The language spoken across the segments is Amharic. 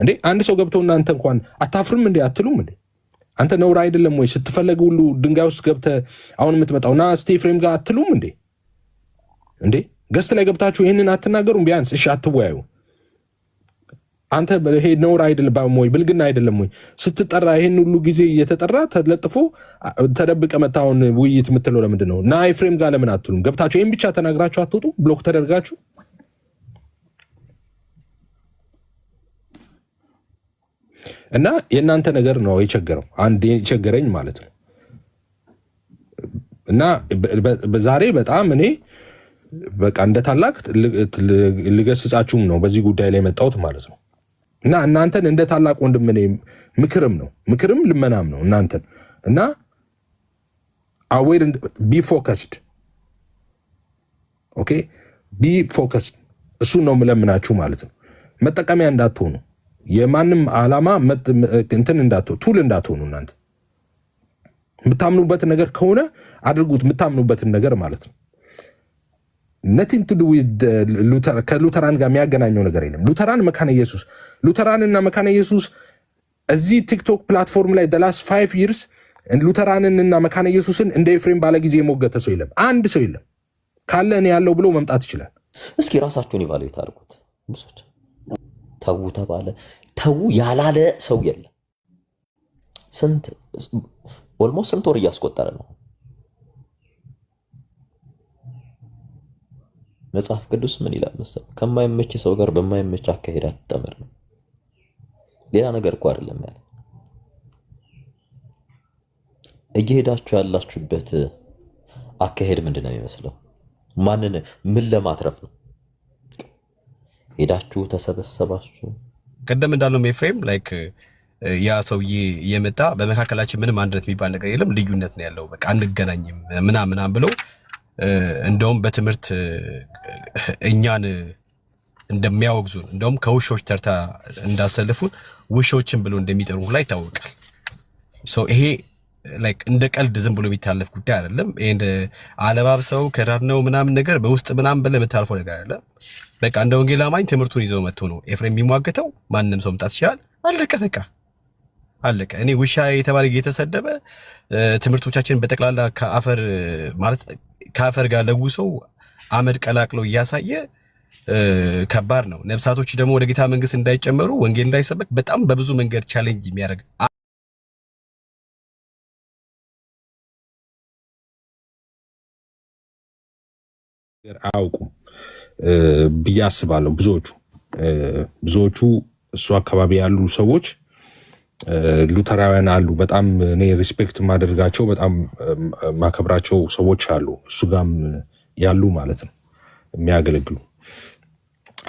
እንዴ አንድ ሰው ገብተው እናንተ እንኳን አታፍርም እንዴ አትሉም እንዴ? አንተ ነውር አይደለም ወይ ስትፈለግ ሁሉ ድንጋይ ውስጥ ገብተህ አሁን የምትመጣውና እስቲ ኤፍሬም ጋር አትሉም እንዴ? እንዴ ገስት ላይ ገብታችሁ ይህንን አትናገሩም? ቢያንስ እሺ አትወያዩ። አንተ ይሄ ነውር አይደለም ወይ ብልግና አይደለም ወይ ስትጠራ ይሄን ሁሉ ጊዜ እየተጠራ ተለጥፎ ተደብቀ መታውን ውይይት የምትለው ለምንድን ነው? እና ኤፍሬም ጋር ለምን አትሉም? ገብታችሁ ይህን ብቻ ተናግራችሁ አትወጡ? ብሎክ ተደርጋችሁ እና የእናንተ ነገር ነው የቸገረው። አንድ የቸገረኝ ማለት ነው። እና በዛሬ በጣም እኔ በቃ እንደ ታላቅ ልገስጻችሁም ነው በዚህ ጉዳይ ላይ መጣሁት ማለት ነው። እና እናንተን እንደ ታላቅ ወንድም እኔ ምክርም ልመናም ነው እናንተን እና አዌር ቢ ፎከስድ ኦኬ ቢ ፎከስድ እሱን ነው የምለምናችሁ ማለት ነው። መጠቀሚያ እንዳትሆኑ የማንም ዓላማ እንትን እንዳትሆኑ ቱል እንዳትሆኑ እናንተ የምታምኑበት ነገር ከሆነ አድርጉት የምታምኑበትን ነገር ማለት ነው። nothing to do with ከሉተራን ጋር የሚያገናኘው ነገር የለም። ሉተራን መካነ ኢየሱስ ሉተራንና መካነ ኢየሱስ እዚህ ቲክቶክ ፕላትፎርም ላይ the last 5 years ሉተራንንና መካነ ኢየሱስን እንደ ኤፍሬም ባለጊዜ የሞገተ ሰው የለም። አንድ ሰው የለም። ካለ እኔ ያለው ብሎ መምጣት ይችላል። እስኪ ራሳችሁን ኢቫሉዌት አድርጉት። ብዙዎች ተው ተባለ ተው ያላለ ሰው የለም። ኦልሞስት ስንት ወር እያስቆጠረ ነው። መጽሐፍ ቅዱስ ምን ይላል መሰል? ከማይመች ሰው ጋር በማይመች አካሄድ አትጠመድ ነው። ሌላ ነገር እኮ አይደለም ያለ። እየሄዳችሁ ያላችሁበት አካሄድ ምንድን ነው የሚመስለው? ማንን ምን ለማትረፍ ነው? ሄዳችሁ ተሰበሰባችሁ። ቀደም እንዳለው ኤፍሬም ላይክ ያ ሰውዬ የመጣ በመካከላችን ምንም አንድነት የሚባል ነገር የለም፣ ልዩነት ነው ያለው፣ በቃ አንገናኝም ምናምን ብለው እንደውም በትምህርት እኛን እንደሚያወግዙን እንደውም ከውሾች ተርታ እንዳሰልፉን ውሾችን ብሎ እንደሚጠሩ ላይ ይታወቃል። ይሄ ላይክ እንደ ቀልድ ዝም ብሎ የሚታለፍ ጉዳይ አይደለም። እንደ አለባብ ሰው ከዳር ነው ምናምን ነገር በውስጥ ምናምን ብለህ የምታልፈው ነገር አይደለም። በቃ እንደ ወንጌል አማኝ ትምህርቱን ይዘው መጥቶ ነው ኤፍሬም የሚሟገተው። ማንንም ሰው መምጣት ይችላል። አለቀ በቃ አለቀ። እኔ ውሻ የተባለ እየተሰደበ ትምህርቶቻችን በጠቅላላ ከአፈር ማለት ከአፈር ጋር ለውሰው አመድ ቀላቅለው እያሳየ ከባድ ነው። ነፍሳቶች ደግሞ ወደ ጌታ መንግስት እንዳይጨመሩ ወንጌል እንዳይሰበክ በጣም በብዙ መንገድ ቻሌንጅ የሚያደርግ አያውቁም ብዬ አስባለሁ። ብዙዎቹ እሱ አካባቢ ያሉ ሰዎች ሉተራውያን አሉ። በጣም እኔ ሪስፔክት ማደርጋቸው በጣም ማከብራቸው ሰዎች አሉ፣ እሱ ጋም ያሉ ማለት ነው የሚያገለግሉ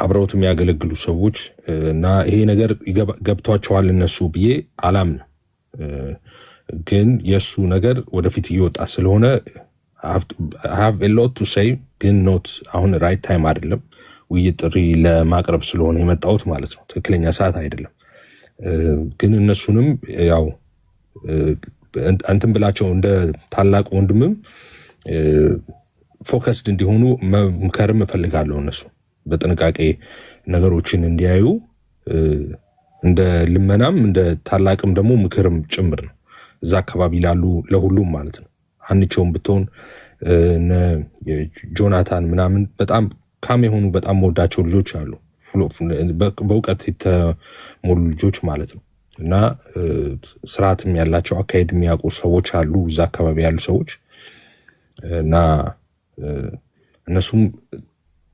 አብረውት የሚያገለግሉ ሰዎች እና ይሄ ነገር ገብቷቸዋል እነሱ ብዬ አላምንም። ግን የእሱ ነገር ወደፊት እየወጣ ስለሆነ have a lot to say ግን ኖት አሁን ራይት ታይም አይደለም። ውይይት ጥሪ ለማቅረብ ስለሆነ የመጣሁት ማለት ነው። ትክክለኛ ሰዓት አይደለም። ግን እነሱንም ያው አንተም ብላቸው እንደ ታላቅ ወንድምም ፎከስድ እንዲሆኑ መምከርም እፈልጋለሁ። እነሱ በጥንቃቄ ነገሮችን እንዲያዩ እንደ ልመናም እንደ ታላቅም ደግሞ ምክርም ጭምር ነው እዛ አካባቢ ላሉ ለሁሉም ማለት ነው። አንቸውም ብትሆን ጆናታን ምናምን በጣም ካም የሆኑ በጣም ወዳቸው ልጆች አሉ፣ በእውቀት የተሞሉ ልጆች ማለት ነው። እና ስርዓትም ያላቸው አካሄድ የሚያውቁ ሰዎች አሉ እዛ አካባቢ ያሉ ሰዎች እና እነሱም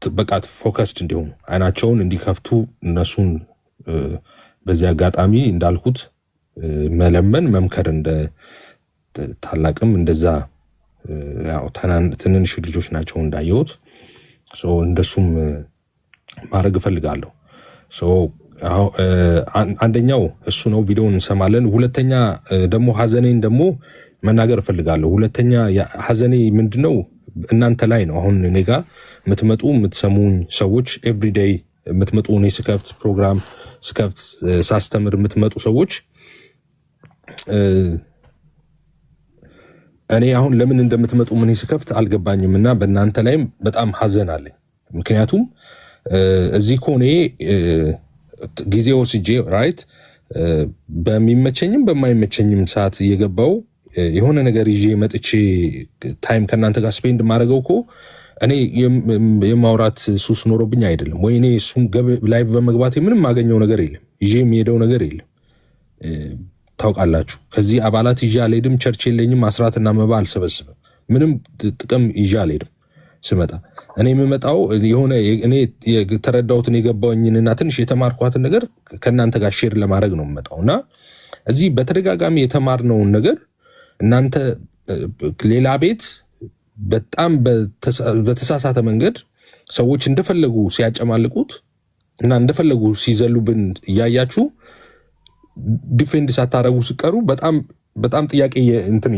በቃ ፎከስድ እንዲሆኑ አይናቸውን እንዲከፍቱ እነሱን በዚህ አጋጣሚ እንዳልኩት መለመን መምከር እንደ ታላቅም እንደዛ ያው ትንንሽ ልጆች ናቸው እንዳየሁት እንደሱም ማድረግ እፈልጋለሁ። አንደኛው እሱ ነው፣ ቪዲዮውን እንሰማለን። ሁለተኛ ደግሞ ሀዘኔን ደግሞ መናገር እፈልጋለሁ። ሁለተኛ ሀዘኔ ምንድነው እናንተ ላይ ነው። አሁን እኔ ጋር የምትመጡ የምትሰሙኝ ሰዎች ኤቭሪዴይ የምትመጡ እኔ ስከፍት ፕሮግራም ስከፍት ሳስተምር የምትመጡ ሰዎች እኔ አሁን ለምን እንደምትመጡ ምን ስከፍት አልገባኝም እና በእናንተ ላይም በጣም ሀዘን አለኝ። ምክንያቱም እዚህ ኮኔ ጊዜ ወስጄ ራይት በሚመቸኝም በማይመቸኝም ሰዓት እየገባው የሆነ ነገር ይዤ መጥቼ ታይም ከእናንተ ጋር ስፔንድ ማድረገው እኮ እኔ የማውራት ሱስ ኖሮብኝ አይደለም ወይ እኔ እሱም ላይቭ በመግባት ምንም ማገኘው ነገር የለም፣ ይዤ የሚሄደው ነገር የለም። ታውቃላችሁ ከዚህ አባላት ይዤ አልሄድም፣ ቸርች የለኝም፣ አስራትና መባ አልሰበስብም፣ ምንም ጥቅም ይዤ አልሄድም። ስመጣ እኔ የምመጣው የሆነ እኔ የተረዳሁትን የገባኝንና ትንሽ የተማርኳትን ነገር ከእናንተ ጋር ሼር ለማድረግ ነው የምመጣው እና እዚህ በተደጋጋሚ የተማርነውን ነገር እናንተ ሌላ ቤት በጣም በተሳሳተ መንገድ ሰዎች እንደፈለጉ ሲያጨማልቁት እና እንደፈለጉ ሲዘሉብን እያያችሁ ዲፌንድ ሳታረጉ ሲቀሩ በጣም ጥያቄ እንትን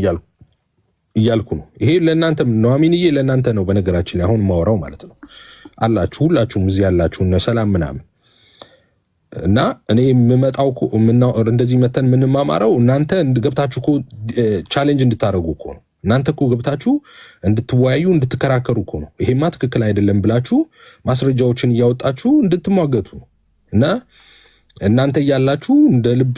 እያልኩ ነው። ይሄ ለእናንተ ነው አሚንዬ፣ ለእናንተ ነው በነገራችን ላይ አሁን ማወራው ማለት ነው። አላችሁ ሁላችሁም እዚህ ያላችሁ እነ ሰላም ምናምን እና እኔ የምመጣው እንደዚህ መተን የምንማማረው እናንተ ገብታችሁ እኮ ቻሌንጅ እንድታደርጉ እኮ ነው። እናንተ እኮ ገብታችሁ እንድትወያዩ እንድትከራከሩ እኮ ነው። ይሄማ ትክክል አይደለም ብላችሁ ማስረጃዎችን እያወጣችሁ እንድትሟገቱ ነው እና እናንተ እያላችሁ እንደ ልብ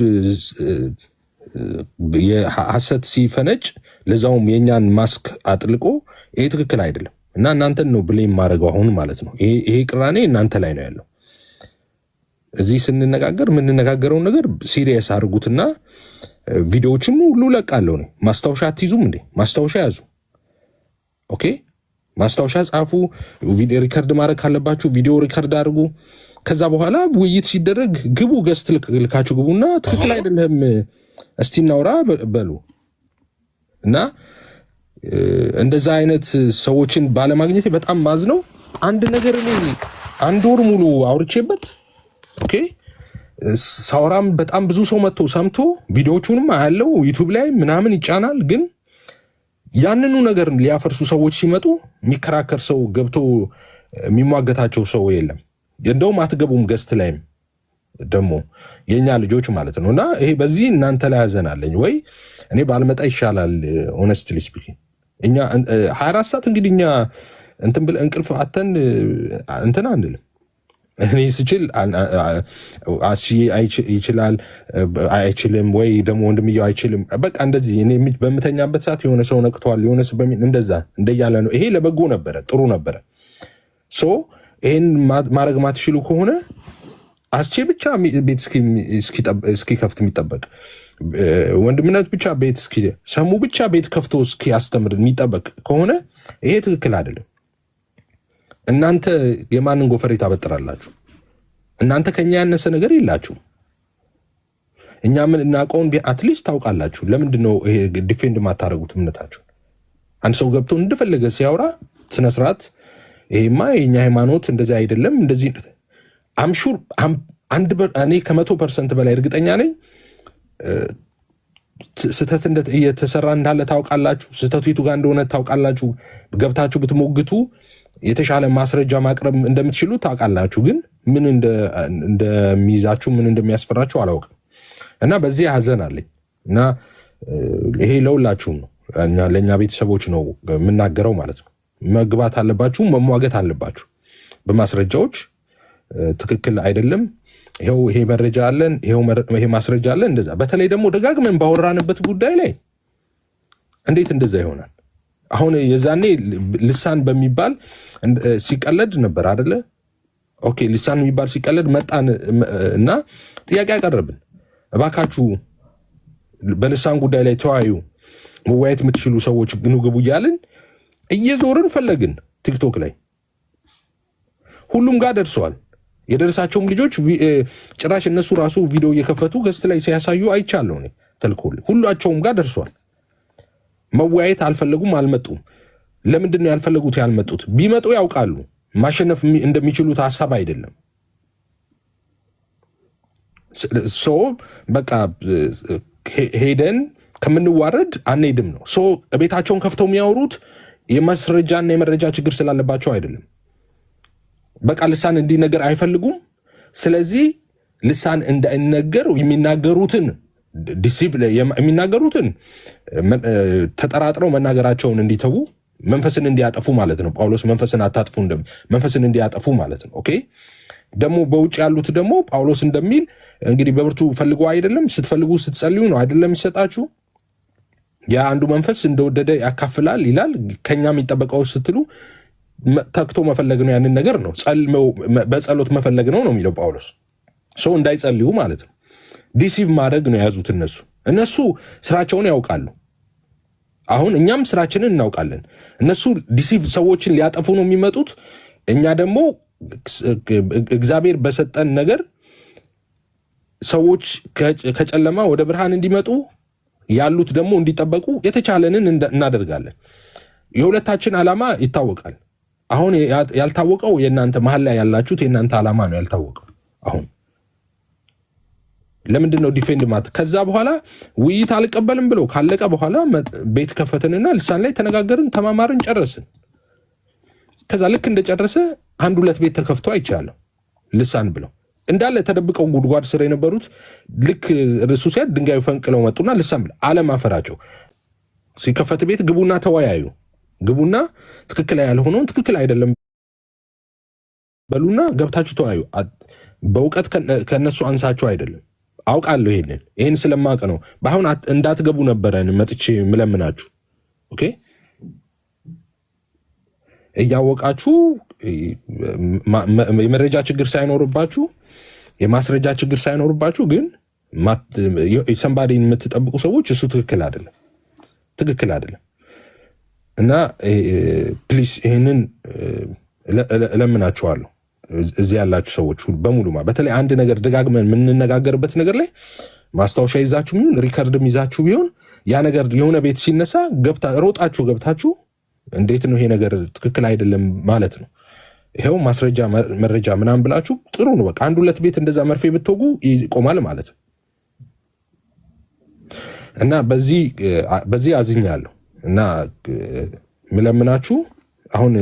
የሐሰት ሲፈነጭ ለዛውም የኛን ማስክ አጥልቆ ይሄ ትክክል አይደለም እና እናንተን ነው ብሌም ማድረገው አሁን ማለት ነው። ይሄ ቅራኔ እናንተ ላይ ነው ያለው። እዚህ ስንነጋገር የምንነጋገረውን ነገር ሲሪየስ አድርጉትና ቪዲዮዎችን ሁሉ ለቃለሁ ነው። ማስታወሻ አትይዙም እንዴ? ማስታወሻ ያዙ። ኦኬ ማስታወሻ ጻፉ። ቪዲዮ ሪከርድ ማድረግ ካለባችሁ ቪዲዮ ሪከርድ አድርጉ። ከዛ በኋላ ውይይት ሲደረግ ግቡ፣ ገስት ልካችሁ ግቡና ትክክል አይደለም እስቲ እናውራ በሉ እና እንደዛ አይነት ሰዎችን ባለማግኘት በጣም ማዝነው። አንድ ነገር እኔ አንድ ወር ሙሉ አውርቼበት ኦኬ ሳውራም በጣም ብዙ ሰው መጥቶ ሰምቶ ቪዲዮዎቹንም አያለው ዩቲዩብ ላይ ምናምን ይጫናል። ግን ያንኑ ነገር ሊያፈርሱ ሰዎች ሲመጡ የሚከራከር ሰው ገብቶ የሚሟገታቸው ሰው የለም። እንደውም አትገቡም ገስት ላይም ደግሞ የኛ ልጆች ማለት ነው። እና ይሄ በዚህ እናንተ ላይ ያዘናለኝ ወይ እኔ ባልመጣ ይሻላል። ሆነስትሊ ስፒኪንግ እኛ 24 ሰዓት እንግዲህ እኛ እንትን ብለን እንቅልፍ አተን እንትን አንልም። እኔ ስችል ይችላል አይችልም ወይ ደግሞ ወንድምየው አይችልም። በቃ እንደዚህ እኔ በምተኛበት ሰዓት የሆነ ሰው ነቅቷል የሆነ ሰው እንደዛ እንደያለ ነው። ይሄ ለበጎ ነበረ፣ ጥሩ ነበረ። ሶ ይሄን ማድረግ ማትችሉ ከሆነ አስቼ ብቻ ቤት እስኪከፍት የሚጠበቅ ወንድምነት ብቻ ቤት ሰሙ ብቻ ቤት ከፍቶ እስኪያስተምር የሚጠበቅ ከሆነ ይሄ ትክክል አይደለም። እናንተ የማንን ጎፈሬ ታበጥራላችሁ? እናንተ ከኛ ያነሰ ነገር የላችሁ። እኛ ምን እናውቀውን አትሊስት ታውቃላችሁ። ለምንድነው ይሄ ዲፌንድ ማታረጉት እምነታችሁ? አንድ ሰው ገብቶ እንደፈለገ ሲያወራ ስነ ስርዓት ይሄማ የኛ ሃይማኖት እንደዚህ አይደለም እንደዚህ አምሹር እኔ ከ100% በላይ እርግጠኛ ነኝ ስህተት እየተሰራ እንዳለ ታውቃላችሁ። ስህተቱ የቱ ጋር እንደሆነ ታውቃላችሁ። ገብታችሁ ብትሞግቱ የተሻለ ማስረጃ ማቅረብ እንደምትችሉ ታውቃላችሁ። ግን ምን እንደሚይዛችሁ ምን እንደሚያስፈራችሁ አላውቅም እና በዚህ ሀዘን አለኝ እና ይሄ ለሁላችሁም ነው፣ ለእኛ ቤተሰቦች ነው የምናገረው ማለት ነው። መግባት አለባችሁ፣ መሟገት አለባችሁ በማስረጃዎች። ትክክል አይደለም ይሄው ይሄ መረጃ አለን ይሄ ማስረጃ አለን እንደዛ። በተለይ ደግሞ ደጋግመን ባወራንበት ጉዳይ ላይ እንዴት እንደዛ ይሆናል? አሁን የዛኔ ልሳን በሚባል ሲቀለድ ነበር አይደለ? ኦኬ ልሳን የሚባል ሲቀለድ መጣን እና ጥያቄ ያቀረብን እባካችሁ በልሳን ጉዳይ ላይ ተወያዩ፣ መወያየት የምትችሉ ሰዎች ግኑ ግቡ እያልን እየዞርን ፈለግን። ቲክቶክ ላይ ሁሉም ጋር ደርሰዋል። የደረሳቸውም ልጆች ጭራሽ እነሱ ራሱ ቪዲዮ እየከፈቱ ገስት ላይ ሲያሳዩ አይቻለሁ እኔ ተልኮልኝ። ሁላቸውም ጋር ደርሰዋል። መወያየት አልፈለጉም፣ አልመጡም። ለምንድን ነው ያልፈለጉት ያልመጡት? ቢመጡ ያውቃሉ ማሸነፍ እንደሚችሉት ሀሳብ አይደለም። ሶ በቃ ሄደን ከምንዋረድ አንሄድም ነው። ሶ ቤታቸውን ከፍተው የሚያወሩት የማስረጃና የመረጃ ችግር ስላለባቸው አይደለም። በቃ ልሳን እንዲነገር አይፈልጉም። ስለዚህ ልሳን እንዳይነገር የሚናገሩትን የሚናገሩትን ተጠራጥረው መናገራቸውን እንዲተዉ መንፈስን እንዲያጠፉ ማለት ነው። ጳውሎስ መንፈስን አታጥፉ መንፈስን እንዲያጠፉ ማለት ነው። ኦኬ ደግሞ በውጭ ያሉት ደግሞ ጳውሎስ እንደሚል እንግዲህ በብርቱ ፈልጉ አይደለም ስትፈልጉ ስትጸልዩ ነው አይደለም ይሰጣችሁ። ያ አንዱ መንፈስ እንደወደደ ያካፍላል ይላል። ከኛ የሚጠበቀው ስትሉ ተክቶ መፈለግ ነው። ያንን ነገር ነው በጸሎት መፈለግ ነው የሚለው ጳውሎስ። ሰው እንዳይጸልዩ ማለት ነው። ዲሲቭ ማድረግ ነው የያዙት እነሱ ስራቸውን ያውቃሉ። አሁን እኛም ስራችንን እናውቃለን። እነሱ ዲሲቭ ሰዎችን ሊያጠፉ ነው የሚመጡት። እኛ ደግሞ እግዚአብሔር በሰጠን ነገር ሰዎች ከጨለማ ወደ ብርሃን እንዲመጡ ያሉት ደግሞ እንዲጠበቁ የተቻለንን እናደርጋለን። የሁለታችን ዓላማ ይታወቃል። አሁን ያልታወቀው የእናንተ መሀል ላይ ያላችሁት የእናንተ ዓላማ ነው ያልታወቀው። አሁን ለምንድን ነው ዲፌንድ ማት ከዛ በኋላ ውይይት አልቀበልም ብለው ካለቀ በኋላ ቤት ከፈትንና ልሳን ላይ ተነጋገርን፣ ተማማርን፣ ጨረስን። ከዛ ልክ እንደጨረሰ 1-2 ቤት ተከፍቶ አይቻለሁ ልሳን ብለው እንዳለ ተደብቀው ጉድጓድ ስር የነበሩት ልክ ርሱ ሲያድ ድንጋዩ ፈንቅለው መጡና ልሳን ብለው አለማፈራቸው። ሲከፈት ቤት ግቡና ተወያዩ፣ ግቡና ትክክል ያልሆነውን ትክክል አይደለም በሉና ገብታችሁ ተወያዩ። በእውቀት ከነሱ አንሳቸው አይደለም፣ አውቃለሁ። ይሄን ስለማውቅ ነው። በአሁን እንዳትገቡ ነበረን መጥቼ ምለምናችሁ። ኦኬ እያወቃችሁ የመረጃ ችግር ሳይኖርባችሁ የማስረጃ ችግር ሳይኖርባችሁ ግን ሰንባዴን የምትጠብቁ ሰዎች እሱ ትክክል አይደለም። እና ፕሊስ ይህንን እለምናችኋለሁ። እዚህ ያላችሁ ሰዎች በሙሉ በተለይ አንድ ነገር ደጋግመን የምንነጋገርበት ነገር ላይ ማስታወሻ ይዛችሁ ቢሆን ሪከርድም ይዛችሁ ቢሆን ያ ነገር የሆነ ቤት ሲነሳ ሮጣችሁ ገብታችሁ እንዴት ነው ይሄ ነገር ትክክል አይደለም ማለት ነው፣ ይሄው ማስረጃ መረጃ ምናምን ብላችሁ ጥሩ ነው። በቃ 1-2 ቤት እንደዛ መርፌ ብትወጉ ይቆማል ማለት ነው። እና በዚህ አዝኛለሁ እና ምለምናችሁ አሁን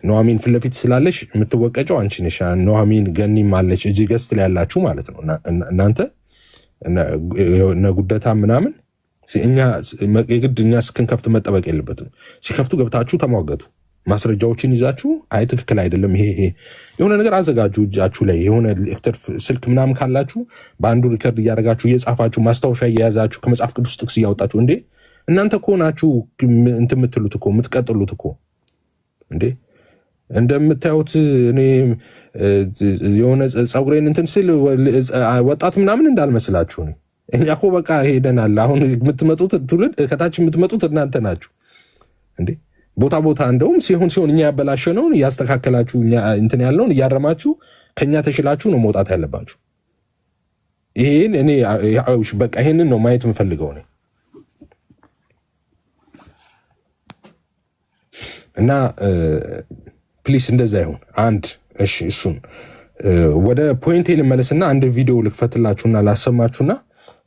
ኑሐሚን ፊት ለፊት ስላለሽ የምትወቀጨው አንቺ ነሽ። ኑሐሚን ገኒም አለች እዚህ ገስት ላይ ያላችሁ ማለት ነው። እናንተ እነ ጉደታ ምናምን የግድ እኛ እስክንከፍት መጠበቅ የለበትም። ሲከፍቱ ገብታችሁ ተሟገቱ። ማስረጃዎችን ይዛችሁ አይ ትክክል አይደለም ይሄ የሆነ ነገር አዘጋጁ። እጃችሁ ላይ የሆነ ኤሌክትር ስልክ ምናምን ካላችሁ በአንዱ ሪከርድ እያደረጋችሁ እየጻፋችሁ ማስታወሻ እየያዛችሁ ከመጽሐፍ ቅዱስ ጥቅስ እያወጣችሁ እንዴ እናንተ እኮ ናችሁ እንትን የምትሉት እኮ የምትቀጥሉት እኮ እንዴ። እንደምታዩት እኔ የሆነ ፀጉሬን እንትን ስል ወጣት ምናምን እንዳልመስላችሁ ነው። እኛ እኮ በቃ ሄደናል። አሁን የምትመጡት ትውልድ ከታች የምትመጡት እናንተ ናችሁ እንዴ። ቦታ እንደውም ሲሆን እኛ ያበላሸነውን እያስተካከላችሁ እኛ እንትን ያለውን እያረማችሁ ከኛ ተሽላችሁ ነው መውጣት ያለባችሁ። ይሄን እኔ በቃ ይሄንን ነው ማየት የምፈልገው ነው። እና ፕሊስ እንደዛ ይሁን። እሺ እሱን ወደ ፖይንቴ ልመለስና አንድ ቪዲዮ ልክፈትላችሁና ላሰማችሁና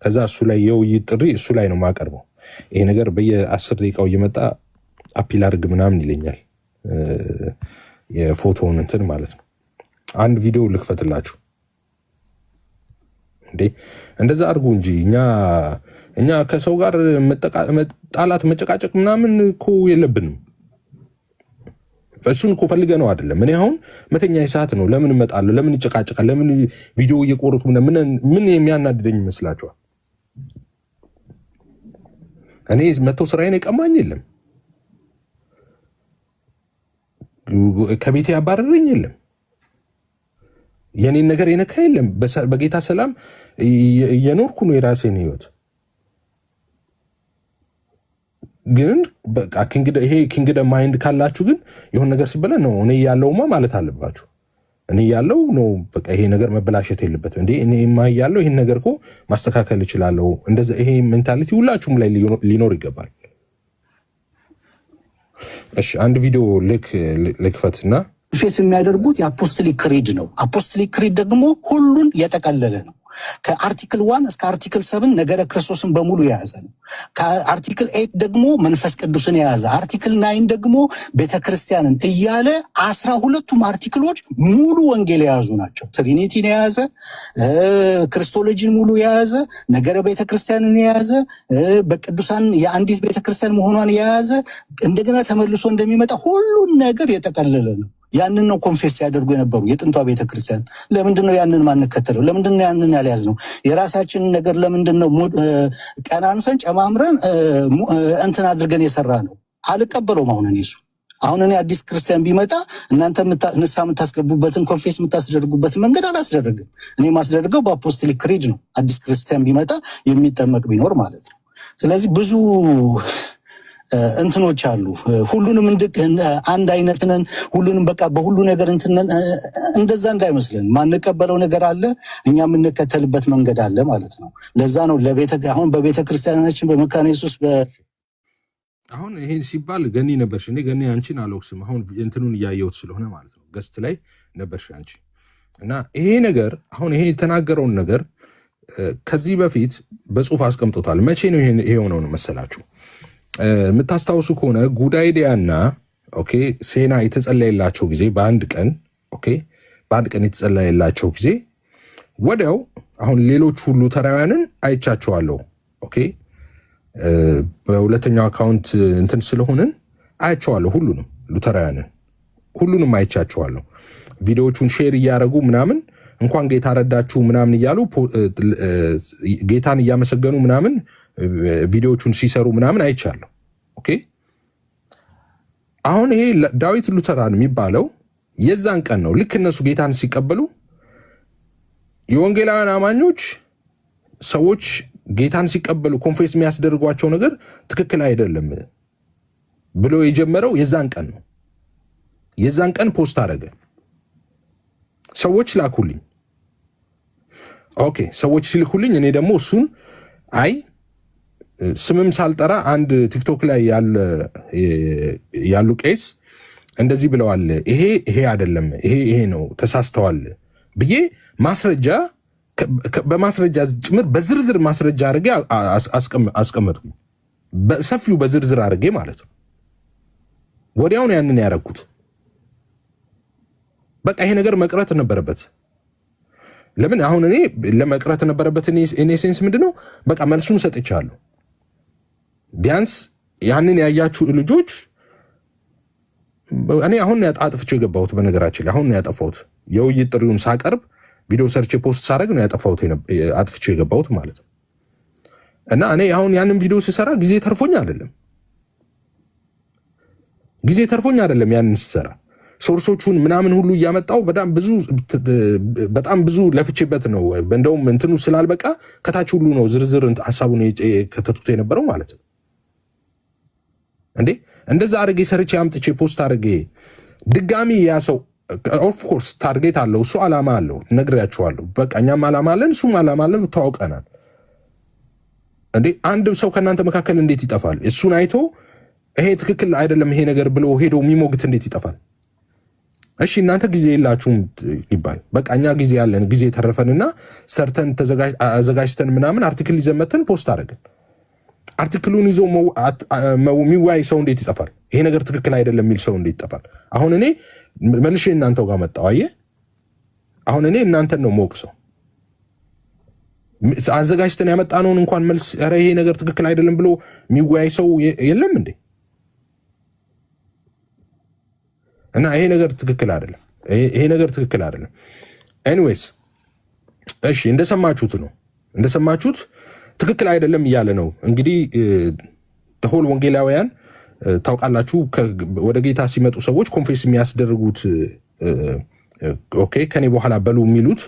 ከዛ እሱ ላይ የውይይት ጥሪ እሱ ላይ ነው ማቀርበው። ይሄ ነገር በየ10 ደቂቃው እየመጣ አፒል አድርግ ምናምን ይለኛል፣ የፎቶውን እንትን ማለት ነው። አንድ ቪዲዮ ልክፈትላችሁ እንዴ። እንደዛ አድርጉ እንጂ እኛ ከሰው ጋር መጣላት መጨቃጨቅ ምናምን እኮ የለብንም። እሱን እኮ ፈልገ ነው አይደለም። እኔ አሁን መተኛ ሰዓት ነው። ለምን እመጣለሁ? ለምን ይጨቃጨቃል? ለምን ቪዲዮ እየቆረጡ ምን የሚያናድደኝ ይመስላችኋል? እኔ መተው ስራዬን የቀማኝ የለም፣ ከቤት ያባረረኝ የለም፣ የኔን ነገር የነካ የለም። በጌታ ሰላም እየኖርኩ ነው የራሴን ህይወት። ግን በቃ ይሄ ኪንግደም ማይንድ ካላችሁ ግን የሆነ ነገር ሲበላ ነው እኔ ያለውማ ማለት አለባችሁ። እኔ ያለው ነው በቃ ይሄ ነገር መበላሸት የለበትም እንዴ። እኔማ ያለው ይሄን ነገር እኮ ማስተካከል እችላለሁ። እንደዛ ይሄ ሜንታሊቲ ሁላችሁም ላይ ሊኖር ይገባል። እሺ አንድ ቪዲዮ ልክፈትና ፌስ የሚያደርጉት የአፖስቶሊክ ክሪድ ነው። አፖስቶሊክ ክሪድ ደግሞ ሁሉን የጠቀለለ ነው። ከአርቲክል 1 እስከ አርቲክል 7 ነገረ ክርስቶስን በሙሉ የያዘ ነው። ከአርቲክል 8 ደግሞ መንፈስ ቅዱስን የያዘ፣ አርቲክል 9 ደግሞ ቤተክርስቲያንን እያለ 12ቱም አርቲክሎች ሙሉ ወንጌል የያዙ ናቸው። ትሪኒቲን የያዘ፣ ክርስቶሎጂን ሙሉ የያዘ፣ ነገረ ቤተክርስቲያንን የያዘ፣ በቅዱሳን የአንዲት ቤተክርስቲያን መሆኗን የያዘ፣ እንደገና ተመልሶ እንደሚመጣ ሁሉን ነገር የጠቀለለ ነው። ያንን ነው ኮንፌስ ሲያደርጉ የነበሩ የጥንቷ ቤተክርስቲያን። ለምንድን ነው ያንን ማንከተለው? ለምንድን ነው ያንን ያልያዝ ነው? የራሳችንን ነገር ለምንድን ነው ቀናንሰን ጨማምረን እንትን አድርገን የሰራ ነው? አልቀበለውም። አሁን እኔ አዲስ ክርስቲያን ቢመጣ እናንተ ንሳ የምታስገቡበትን ኮንፌስ የምታስደርጉበትን መንገድ አላስደርግም። እኔ ማስደርገው በአፖስቶሊክ ክሪድ ነው። አዲስ ክርስቲያን ቢመጣ የሚጠመቅ ቢኖር ማለት ነው። ስለዚህ ብዙ እንትኖች አሉ። ሁሉንም አንድ አይነት ነን፣ ሁሉንም በቃ በሁሉ ነገር እንትነን፣ እንደዛ እንዳይመስለን። ማንቀበለው ነገር አለ፣ እኛ የምንከተልበት መንገድ አለ ማለት ነው። ለዛ ነው አሁን በቤተ ክርስቲያናችን በመካነ ኢየሱስ አሁን ይሄን ሲባል ገኒ ነበርሽ። እኔ ገኒ አንቺን አልወቅስም። አሁን እንትኑን እያየሁት ስለሆነ ማለት ነው። ገስት ላይ ነበርሽ አንቺ እና ይሄ ነገር አሁን ይሄ የተናገረውን ነገር ከዚህ በፊት በጽሁፍ አስቀምጦታል። መቼ ነው ይሄ የሆነውን መሰላችሁ? የምታስታውሱ ከሆነ ጉዳይዲያና ኦኬ ሴና የተጸለየላቸው ጊዜ በአንድ ቀን የተጸለየላቸው ጊዜ ወዲያው አሁን ሌሎች ሁሉ ተራውያንን አይቻቸዋለሁ። ኦኬ በሁለተኛው አካውንት እንትን ስለሆንን አያቸዋለሁ። ሁሉንም ሉተራውያንን ሁሉንም አይቻቸዋለሁ። ቪዲዮዎቹን ሼር እያደረጉ ምናምን እንኳን ጌታ ረዳችሁ ምናምን እያሉ ጌታን እያመሰገኑ ምናምን ቪዲዮዎቹን ሲሰሩ ምናምን አይቻለሁ። ኦኬ አሁን ይሄ ዳዊት ሉተራን የሚባለው የዛን ቀን ነው። ልክ እነሱ ጌታን ሲቀበሉ የወንጌላውያን አማኞች ሰዎች ጌታን ሲቀበሉ ኮንፌስ የሚያስደርጓቸው ነገር ትክክል አይደለም ብሎ የጀመረው የዛን ቀን ነው። የዛን ቀን ፖስት አደረገ። ሰዎች ላኩልኝ። ኦኬ ሰዎች ሲልኩልኝ እኔ ደግሞ እሱን ስምም ሳልጠራ አንድ ቲክቶክ ላይ ያሉ ቄስ እንደዚህ ብለዋል፣ ይሄ አይደለም፣ ይሄ ነው፣ ተሳስተዋል ብዬ ማስረጃ በማስረጃ ጭምር በዝርዝር ማስረጃ አድርጌ አስቀመጥኩኝ። በሰፊው በዝርዝር አድርጌ ማለት ነው። ወዲያውን ያንን ያደረኩት በቃ ይሄ ነገር መቅረት ነበረበት። ለምን አሁን እኔ ለመቅረት ነበረበት። እኔ ሴንስ ምንድነው በቃ መልሱን ሰጥቻለሁ። ቢያንስ ያንን ያያችሁ ልጆች እኔ አሁን አጥፍቼ የገባሁት በነገራችን ላይ አሁን ያጠፋሁት የውይይት ጥሪውን ሳቀርብ ቪዲዮ ሰርች ፖስት ሳደርግ ነው ያጠፋሁት አጥፍቼ የገባሁት ማለት ነው። እና እኔ አሁን ያንን ቪዲዮ ስሰራ ጊዜ ተርፎኝ አይደለም ያንን ስሰራ ሶርሶቹን ምናምን ሁሉ እያመጣው በጣም ብዙ ለፍቼበት ነው። እንደውም እንትኑ ስላልበቃ ከታች ሁሉ ነው ዝርዝር ሐሳቡን ከተቱት የነበረው ማለት ነው። እንዴ እንደዛ አድርጌ ሰርቼ አምጥቼ ፖስት አድርጌ ድጋሚ ያ ሰው ኦፍኮርስ ታርጌት አለው፣ እሱ ዓላማ አለው፣ ነግሬያቸዋለሁ። በቃ እኛም ዓላማ አለን፣ እሱም ዓላማ አለን፣ ተዋውቀናል። እንዴ አንድ ሰው ከእናንተ መካከል እንዴት ይጠፋል? እሱን አይቶ ይሄ ትክክል አይደለም ይሄ ነገር ብሎ ሄዶ የሚሞግት እንዴት ይጠፋል? እሺ እናንተ ጊዜ የላችሁም ይባል። በቃ እኛ ጊዜ ያለን ጊዜ ተረፈንና ሰርተን አዘጋጅተን ምናምን አርቲክል ይዘመተን ፖስት አደረግን። አርቲክሉን ይዞ የሚወያይ ሰው እንዴት ይጠፋል? ይሄ ነገር ትክክል አይደለም የሚል ሰው እንዴት ይጠፋል? አሁን እኔ መልሼ እናንተው ጋር መጣሁ። አየህ አሁን እኔ እናንተን ነው ሞቅ ሰው አዘጋጅተን ያመጣነውን እንኳን መልስ ኧረ ይሄ ነገር ትክክል አይደለም ብሎ የሚወያይ ሰው የለም እንዴ? እና ይሄ ነገር ትክክል አይደለም። ኤኒዌይስ እሺ እንደሰማችሁት ትክክል አይደለም እያለ ነው እንግዲህ ተሆል ወንጌላውያን ታውቃላችሁ። ወደ ጌታ ሲመጡ ሰዎች ኮንፌስ የሚያስደርጉት ኦኬ ከኔ በኋላ በሉ የሚሉት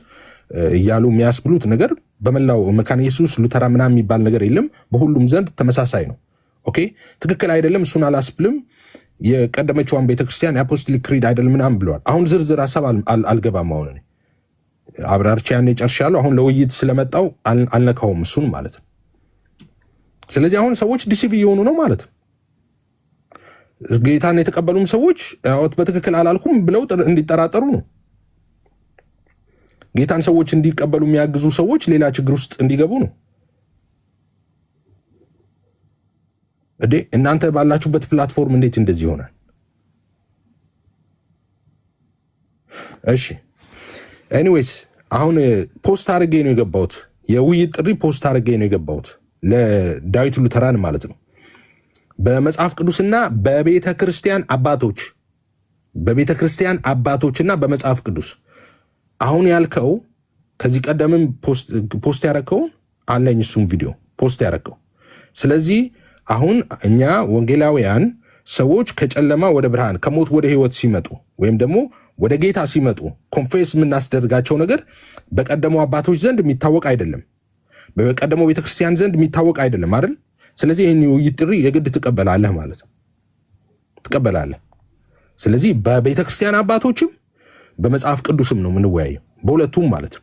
እያሉ የሚያስብሉት ነገር በመላው መካነ ኢየሱስ ሉተራ ምናምን የሚባል ነገር የለም። በሁሉም ዘንድ ተመሳሳይ ነው። ኦኬ ትክክል አይደለም፣ እሱን አላስብልም። የቀደመችዋን ቤተክርስቲያን የአፖስቶሊክ ክሪድ አይደለም ምናምን ብለዋል። አሁን ዝርዝር ሀሳብ አልገባም። አሁን እኔ አብራርቼ ያኔ ጨርሻለሁ። አሁን ለውይይት ስለመጣው አልነካውም እሱን ማለት ነው። ስለዚህ አሁን ሰዎች ዲሲቭ እየሆኑ ነው ማለት ነው። ጌታን የተቀበሉም ሰዎች በትክክል አላልኩም ብለው እንዲጠራጠሩ ነው። ጌታን ሰዎች እንዲቀበሉ የሚያግዙ ሰዎች ሌላ ችግር ውስጥ እንዲገቡ ነው። እናንተ ባላችሁበት ፕላትፎርም እንዴት እንደዚህ ይሆናል? እሺ ኤኒዌይስ አሁን ፖስት አድርጌ ነው የገባሁት። የውይይት ጥሪ ፖስት አድርጌ ነው የገባሁት ለዳዊት ሉተራን ማለት ነው። በመጽሐፍ ቅዱስና በቤተ ክርስቲያን አባቶች በቤተ ክርስቲያን አባቶችና በመጽሐፍ ቅዱስ አሁን ያልከው ከዚህ ቀደምም ፖስት ያረከው አለኝ እሱም ቪዲዮ ፖስት ያረከው። ስለዚህ አሁን እኛ ወንጌላውያን ሰዎች ከጨለማ ወደ ብርሃን ከሞት ወደ ህይወት ሲመጡ ወይም ደግሞ ወደ ጌታ ሲመጡ ኮንፌስ የምናስደርጋቸው ነገር በቀደሙ አባቶች ዘንድ የሚታወቅ አይደለም፣ በቀደመው ቤተክርስቲያን ዘንድ የሚታወቅ አይደለም አይደል? ስለዚህ ይህን ውይይት ጥሪ የግድ ትቀበላለህ ማለት ነው፣ ትቀበላለህ። ስለዚህ በቤተክርስቲያን አባቶችም በመጽሐፍ ቅዱስም ነው የምንወያየው፣ በሁለቱም ማለት ነው።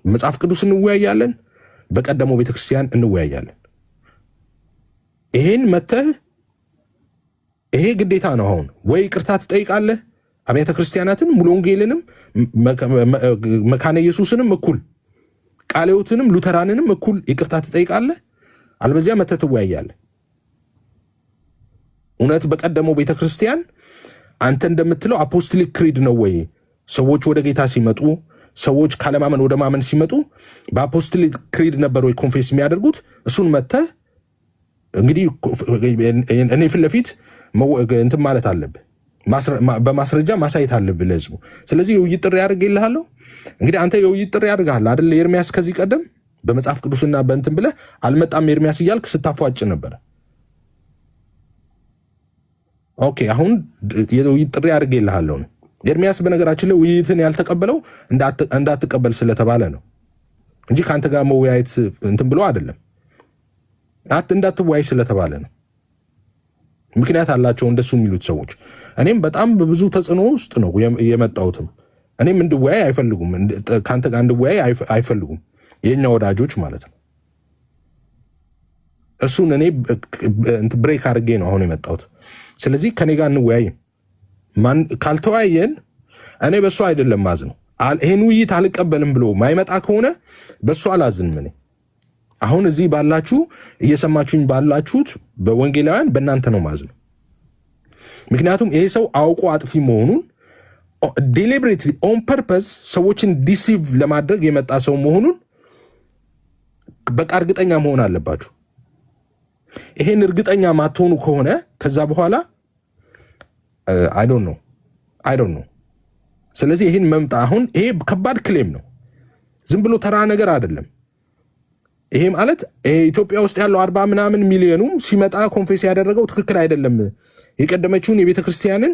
በመጽሐፍ ቅዱስ እንወያያለን፣ በቀደመው ቤተክርስቲያን እንወያያለን። ይሄን መተህ ይሄ ግዴታ ነው። አሁን ወይ ይቅርታ ትጠይቃለህ አብያተ ክርስቲያናትን ሙሉ ወንጌልንም መካነ ኢየሱስንም እኩል ቃለ ሕይወትንም ሉተራንንም እኩል ይቅርታ ትጠይቃለህ፣ አልበዚያ መተህ ትወያያለህ። እውነት በቀደመው ቤተክርስቲያን አንተ እንደምትለው አፖስቶሊክ ክሪድ ነው ወይ? ሰዎች ወደ ጌታ ሲመጡ ሰዎች ካለማመን ወደ ማመን ሲመጡ በአፖስቶሊክ ክሪድ ነበር ወይ ኮንፌስ የሚያደርጉት? እሱን መተህ እንግዲህ እኔ ፊት ለፊት እንትን ማለት አለብህ፣ በማስረጃ ማሳየት አለብህ ለህዝቡ። ስለዚህ የውይይት ጥሪ አድርጌልሃለሁ። እንግዲህ አንተ የውይይት ጥሪ አድርገሃል አይደል? ኤርሚያስ ከዚህ ቀደም በመጽሐፍ ቅዱስና በእንትን ብለህ አልመጣም ኤርሚያስ እያልክ ስታፏጭ ነበር። ኦኬ፣ አሁን የውይይት ጥሪ አድርጌልሃለሁ ነው። ኤርሚያስ በነገራችን ላይ ውይይትን ያልተቀበለው እንዳትቀበል ስለተባለ ነው እንጂ ከአንተ ጋር መወያየት እንትን ብሎ አይደለም። እንዳትወያይ ስለተባለ ነው። ምክንያት አላቸው እንደሱ የሚሉት ሰዎች። እኔም በጣም በብዙ ተጽዕኖ ውስጥ ነው የመጣሁትም። እኔም እንድወያይ አይፈልጉም፣ ከአንተ ጋር እንድወያይ አይፈልጉም የኛ ወዳጆች ማለት ነው። እሱን እኔ ብሬክ አድርጌ ነው አሁን የመጣሁት። ስለዚህ ከኔ ጋር እንወያይ። ካልተወያየን እኔ በሱ አይደለም ማዝነው። ይሄን ውይይት አልቀበልም ብሎ ማይመጣ ከሆነ በሱ አላዝንም እኔ። አሁን እዚህ ባላችሁ እየሰማችሁኝ ባላችሁት በወንጌላውያን በእናንተ ነው ማዝነው። ምክንያቱም ይሄ ሰው አውቆ አጥፊ መሆኑን ዴሊብሬትሊ ኦን ፐርፐስ ሰዎችን ዲሲቭ ለማድረግ የመጣ ሰው መሆኑን በቃ እርግጠኛ መሆን አለባችሁ። ይሄን እርግጠኛ ማትሆኑ ከሆነ ከዛ በኋላ አይ ዶንት ኖ። ስለዚህ ይሄን መምጣ አሁን ይሄ ከባድ ክሌም ነው፣ ዝም ብሎ ተራ ነገር አይደለም። ይሄ ማለት ኢትዮጵያ ውስጥ ያለው 40 ምናምን ሚሊዮኑም ሲመጣ ኮንፌስ ያደረገው ትክክል አይደለም፣ የቀደመችውን የቤተክርስቲያንን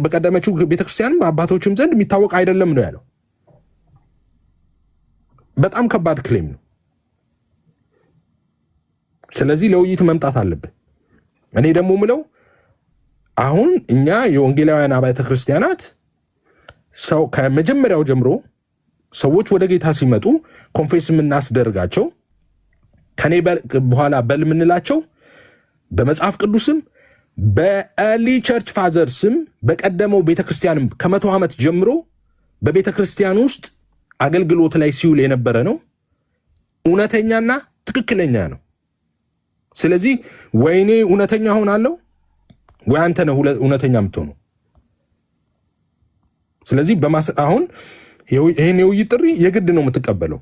በቀደመችው ቤተክርስቲያንን በአባቶችም ዘንድ የሚታወቅ አይደለም ነው ያለው። በጣም ከባድ ክሌም ነው። ስለዚህ ለውይይት መምጣት አለብን። እኔ ደግሞ ምለው አሁን እኛ የወንጌላውያን አብያተ ክርስቲያናት ሰው ከመጀመሪያው ጀምሮ ሰዎች ወደ ጌታ ሲመጡ ኮንፌስ የምናስደርጋቸው ከኔ በኋላ በል የምንላቸው በመጽሐፍ ቅዱስም በኤርሊ ቸርች ፋዘር ስም በቀደመው ቤተክርስቲያንም ከ100 ዓመት ጀምሮ በቤተክርስቲያን ውስጥ አገልግሎት ላይ ሲውል የነበረ ነው። እውነተኛና ትክክለኛ ነው። ስለዚህ ወይኔ እውነተኛ ሆናለሁ ወይ አንተ ነህ እውነተኛ የምትሆነው። ስለዚህ አሁን ይሄን የውይይት ጥሪ የግድ ነው የምትቀበለው።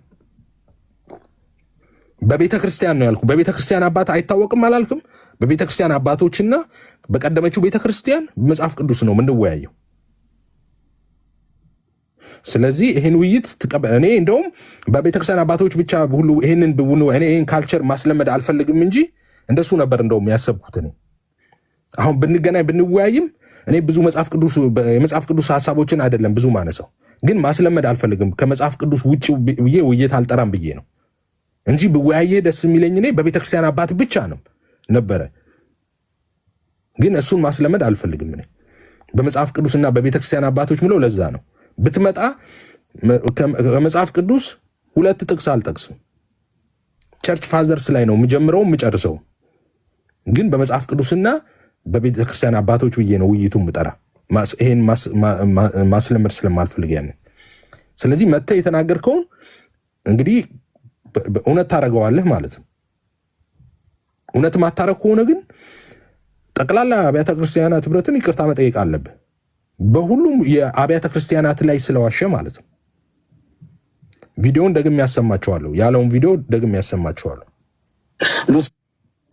በቤተ ክርስቲያን ነው ያልኩ። በቤተ ክርስቲያን አባት አይታወቅም አላልክም? በቤተ ክርስቲያን አባቶችና በቀደመችው ቤተ ክርስቲያን መጽሐፍ ቅዱስ ነው የምንወያየው። ስለዚህ ይሄን ውይይት ትቀበል። እኔ እንደውም በቤተ ክርስቲያን አባቶች ብቻ ሁሉ ይሄን ካልቸር ማስለመድ አልፈልግም እንጂ እንደሱ ነበር እንደውም ያሰብኩት። እኔ አሁን ብንገናኝ ብንወያይም እኔ ብዙ የመጽሐፍ ቅዱስ ሐሳቦችን አይደለም ብዙ ማነሳው፣ ግን ማስለመድ አልፈልግም። ከመጽሐፍ ቅዱስ ውጭ ብዬ ውይይት አልጠራም ብዬ ነው እንጂ ብወያየ ደስ የሚለኝ እኔ በቤተክርስቲያን አባት ብቻ ነው ነበረ። ግን እሱን ማስለመድ አልፈልግም። እኔ በመጽሐፍ ቅዱስና በቤተክርስቲያን አባቶች ምለው ለዛ ነው። ብትመጣ ከመጽሐፍ ቅዱስ 2 ጥቅስ አልጠቅስም። ቸርች ፋዘርስ ላይ ነው የምጀምረው የምጨርሰው። ግን በመጽሐፍ ቅዱስና በቤተክርስቲያን አባቶች ብዬ ነው ውይይቱን ምጠራ። ይሄን ማስለመድ ስለማልፈልግ ያንን። ስለዚህ መተህ የተናገርከውን እንግዲህ እውነት ታደርገዋለህ ማለት ነው። እውነት ማታረግ ከሆነ ግን ጠቅላላ አብያተ ክርስቲያናት ህብረትን ይቅርታ መጠየቅ አለብህ። በሁሉም የአብያተ ክርስቲያናት ላይ ስለዋሸ ማለት ነው። ቪዲዮውን ደግሜ ያሰማቸዋለሁ፣ ያለውን ቪዲዮ ደግሜ ያሰማቸዋለሁ።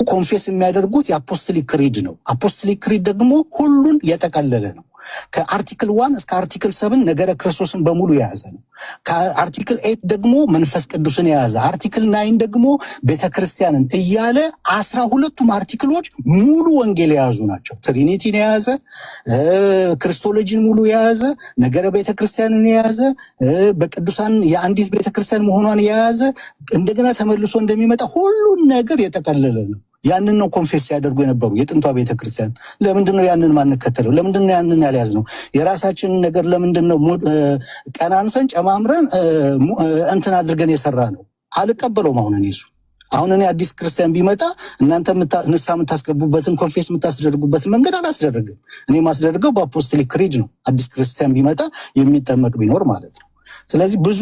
ኮንፌስ የሚያደርጉት የአፖስቶሊክ ክሪድ ነው። አፖስቶሊክ ክሪድ ደግሞ ሁሉን የጠቀለለ ነው። ከአርቲክል 1 እስከ አርቲክል 7 ነገረ ክርስቶስን በሙሉ የያዘ ነው። ከአርቲክል 8 ደግሞ መንፈስ ቅዱስን የያዘ፣ አርቲክል 9 ደግሞ ቤተክርስቲያንን እያለ 12ቱም አርቲክሎች ሙሉ ወንጌል የያዙ ናቸው። ትሪኒቲን የያዘ፣ ክርስቶሎጂን ሙሉ የያዘ፣ ነገረ ቤተክርስቲያንን የያዘ፣ በቅዱሳን የአንዲት ቤተክርስቲያን መሆኗን የያዘ፣ እንደገና ተመልሶ እንደሚመጣ ሁሉን ነገር የጠቀለለ ነው። ያንን ነው ኮንፌስ ያደርጉ የነበሩ የጥንቷ ቤተክርስቲያን። ለምንድነው ያንን ማንከተለው? ለምንድነው ያንን ያልያዝ ነው? የራሳችንን ነገር ለምንድነው ቀናንሰን ጨማምረን እንትን አድርገን የሰራ ነው? አልቀበለውም። አሁን እኔ አዲስ ክርስቲያን ቢመጣ እናንተ ንስሐ የምታስገቡበትን ኮንፌስ የምታስደርጉበትን መንገድ አላስደረግም። እኔ ማስደርገው በአፖስቶሊክ ክሪድ ነው። አዲስ ክርስቲያን ቢመጣ የሚጠመቅ ቢኖር ማለት ነው። ስለዚህ ብዙ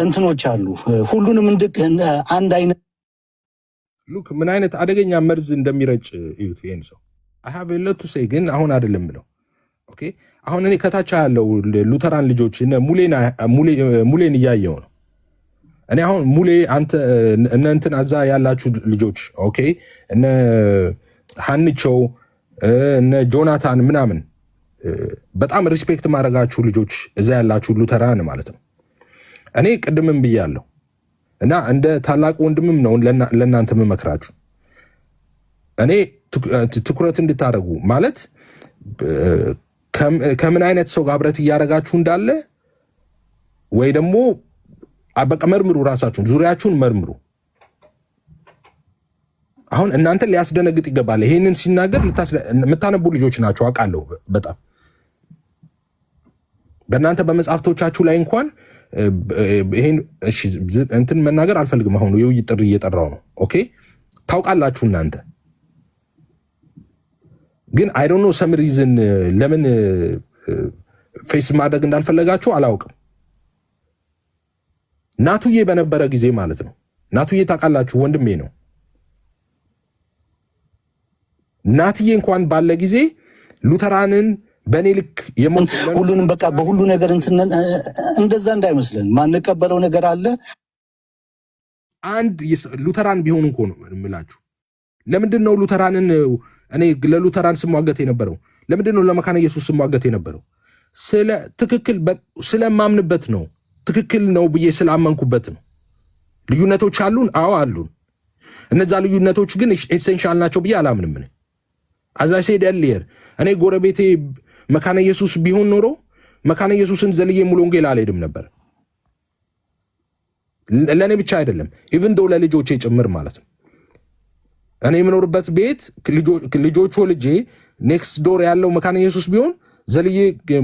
እንትኖች አሉ። ሁሉንም አንድ አይነት ሉክ ምን አይነት አደገኛ መርዝ እንደሚረጭ እዩት። ይሄን ሰው I have a lot to say ግን አሁን አይደለም ብለው ኦኬ። አሁን እኔ ከታች ያለው ሉተራን ልጆች ሙሌን እያየው ነው። እኔ አሁን ሙሌ አንተ እንትን አዛ ያላችሁ ልጆች ኦኬ፣ እነ ሃንቾ እነ ጆናታን ምናምን በጣም ሪስፔክት ማድረጋችሁ ልጆች እዛ ያላችሁ ሉተራን ማለት ነው። እኔ ቅድምም ብያለሁ እና እንደ ታላቅ ወንድምም ነው ለእናንተ የምመክራችሁ። እኔ ትኩረት እንድታደርጉ ማለት ከምን አይነት ሰው ጋር ህብረት እያደረጋችሁ እንዳለ ወይ ደግሞ በቃ መርምሩ፣ ራሳችሁን ዙሪያችሁን መርምሩ። አሁን እናንተ ሊያስደነግጥ ይገባል። ይሄንን ሲናገር የምታነቡ ልጆች ናቸው አውቃለሁ። በጣም በእናንተ በመጽሐፍቶቻችሁ ላይ እንኳን ይሄን እሺ እንትን መናገር አልፈልግም። አሁን የውይይት ጥሪ እየጠራው ነው። ኦኬ ታውቃላችሁ እናንተ ግን አይ ዶንት ኖ ሰም ሪዝን ለምን ፌስ ማድረግ እንዳልፈለጋችሁ አላውቅም። ናቱዬ በነበረ ጊዜ ማለት ነው። ናቱዬ ታውቃላችሁ ወንድሜ ነው። ናትዬ እንኳን ባለ ጊዜ ሉተራንን በኔ ልክ ሁሉንም በቃ በሁሉ ነገር እንደዛ እንዳይመስለን ማንቀበለው ነገር አለ። አንድ ሉተራን ቢሆን እንኳን ነው የምላችሁ። ለምንድን ነው ሉተራንን እኔ ለሉተራን ስሟገት የነበረው? ለምንድን ነው ለመካነ ኢየሱስ ስሟገት የነበረው? ትክክል ስለማምንበት ነው። ትክክል ነው ብዬ ስላመንኩበት ነው። ልዩነቶች አሉን፣ አዎ አሉን። እነዛ ልዩነቶች ግን ኤሴንሻል ናቸው ብዬ አላምንም። አዛይ ሴድ ኤርሊየር እኔ ጎረቤቴ መካነ ኢየሱስ ቢሆን ኖሮ መካነ ኢየሱስን ዘልዬ ሙሉ ወንጌል አልሄድም ነበር። ለእኔ ብቻ አይደለም ኢቭን ዶ ለልጆቼ ጭምር ማለት ነው። እኔ የምኖርበት ቤት ልጆች ወልጄ ኔክስት ዶር ያለው መካነ ኢየሱስ ቢሆን ዘልዬ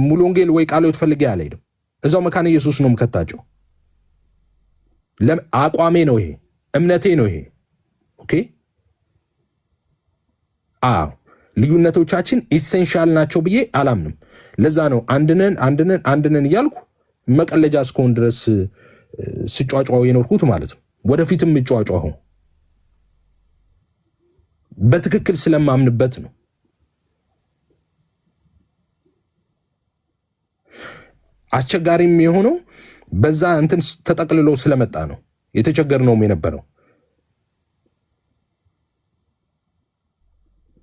ሙሉ ወንጌል ወይ ቃል ፈልጌ አልሄድም። እዛው መካነ ኢየሱስ ነው የምከታቸው። አቋሜ ነው ይሄ፣ እምነቴ ነው ይሄ። ኦኬ አዎ ልዩነቶቻችን ኢሴንሻል ናቸው ብዬ አላምንም። ለዛ ነው አንድነን እያልኩ መቀለጃ እስከሆን ድረስ ስጫጫው የኖርኩት ማለት ነው። ወደፊትም እጫጫው በትክክል ስለማምንበት ነው። አስቸጋሪም የሆነው በዛ እንትን ተጠቅልሎ ስለመጣ ነው የተቸገርነውም የነበረው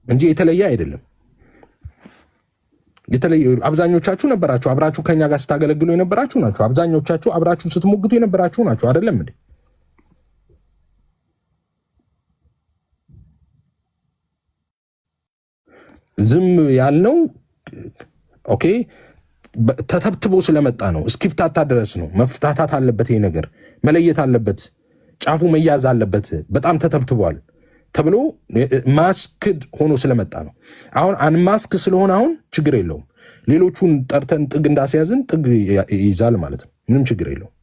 እንጂ የተለየ አይደለም። የተለየ አብዛኞቻችሁ ነበራችሁ፣ አብራችሁ ከኛ ጋር ስታገለግሉ የነበራችሁ ናችሁ። አብዛኞቻችሁ አብራችሁ ስትሞግቱ የነበራችሁ ናችሁ። አይደለም እንዴ? ዝም ያልነው ኦኬ ተተብትቦ ስለመጣ ነው። እስኪፍታታ ድረስ ነው። መፍታታት አለበት። ይሄ ነገር መለየት አለበት። ጫፉ መያዝ አለበት። በጣም ተተብትቧል ተብሎ ማስክድ ሆኖ ስለመጣ ነው። አሁን አንማስክ ስለሆነ አሁን ችግር የለውም። ሌሎቹን ጠርተን ጥግ እንዳስያዝን ጥግ ይይዛል ማለት ነው። ምንም ችግር የለውም።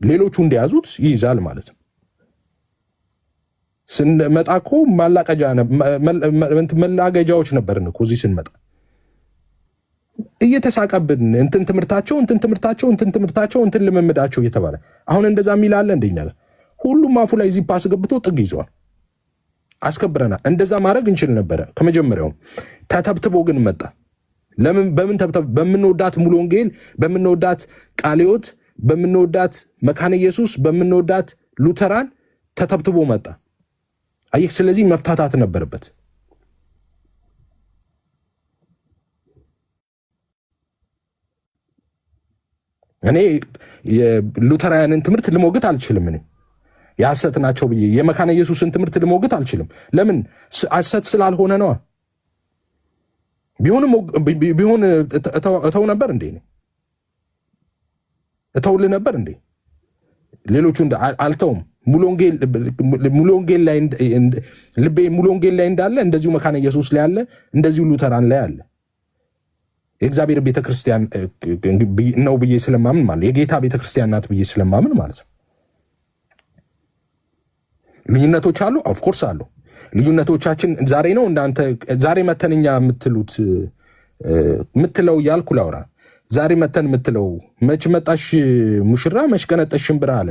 ሌሎቹ እንደያዙት ይይዛል ማለት ነው። ስንመጣ እኮ መላገጃዎች ነበርን እኮ እዚህ ስንመጣ እየተሳቀብን እንትን ትምህርታቸው እንትን ልምምዳቸው እየተባለ አሁን እንደዛ የሚላለ እንደኛ ሁሉም አፉ ላይ ዚፕ አስገብቶ ጥግ ይዟል። አስከብረናል። እንደዛ ማድረግ እንችል ነበረ ከመጀመሪያውም። ተተብትቦ ግን መጣ። ለምን? በምን ተብተብ? በምንወዳት ሙሉ ወንጌል፣ በምንወዳት ቃለ ሕይወት፣ በምንወዳት መካነ ኢየሱስ፣ በምንወዳት ሉተራን ተተብትቦ መጣ። አየህ፣ ስለዚህ መፍታታት ነበረበት። እኔ የሉተራውያንን ትምህርት ልሞግት አልችልም። እኔ የሐሰት ናቸው ብዬ የመካነ ኢየሱስን ትምህርት ልሞግት አልችልም። ለምን? ሐሰት ስላልሆነ ነዋ። ቢሆን እተው ነበር እንዴ? እተውልህ ነበር እንዴ? ሌሎቹ አልተውም። ሙሉ ወንጌል ላይ ልቤ ሙሉ ወንጌል ላይ እንዳለ እንደዚሁ መካነ ኢየሱስ ላይ አለ፣ እንደዚሁ ሉተራን ላይ አለ። የእግዚአብሔር ቤተክርስቲያን ነው ብዬ ስለማምን ማለት የጌታ ቤተክርስቲያን ናት ብዬ ስለማምን ማለት ነው። ልዩነቶች አሉ፣ ኦፍኮርስ አሉ። ልዩነቶቻችን ዛሬ ነው እንዳንተ ዛሬ መተንኛ ምትለው እያልኩ ላውራ። ዛሬ መተን ምትለው መች መጣሽ ሙሽራ መች ቀነጠሽ ሽምብራ አለ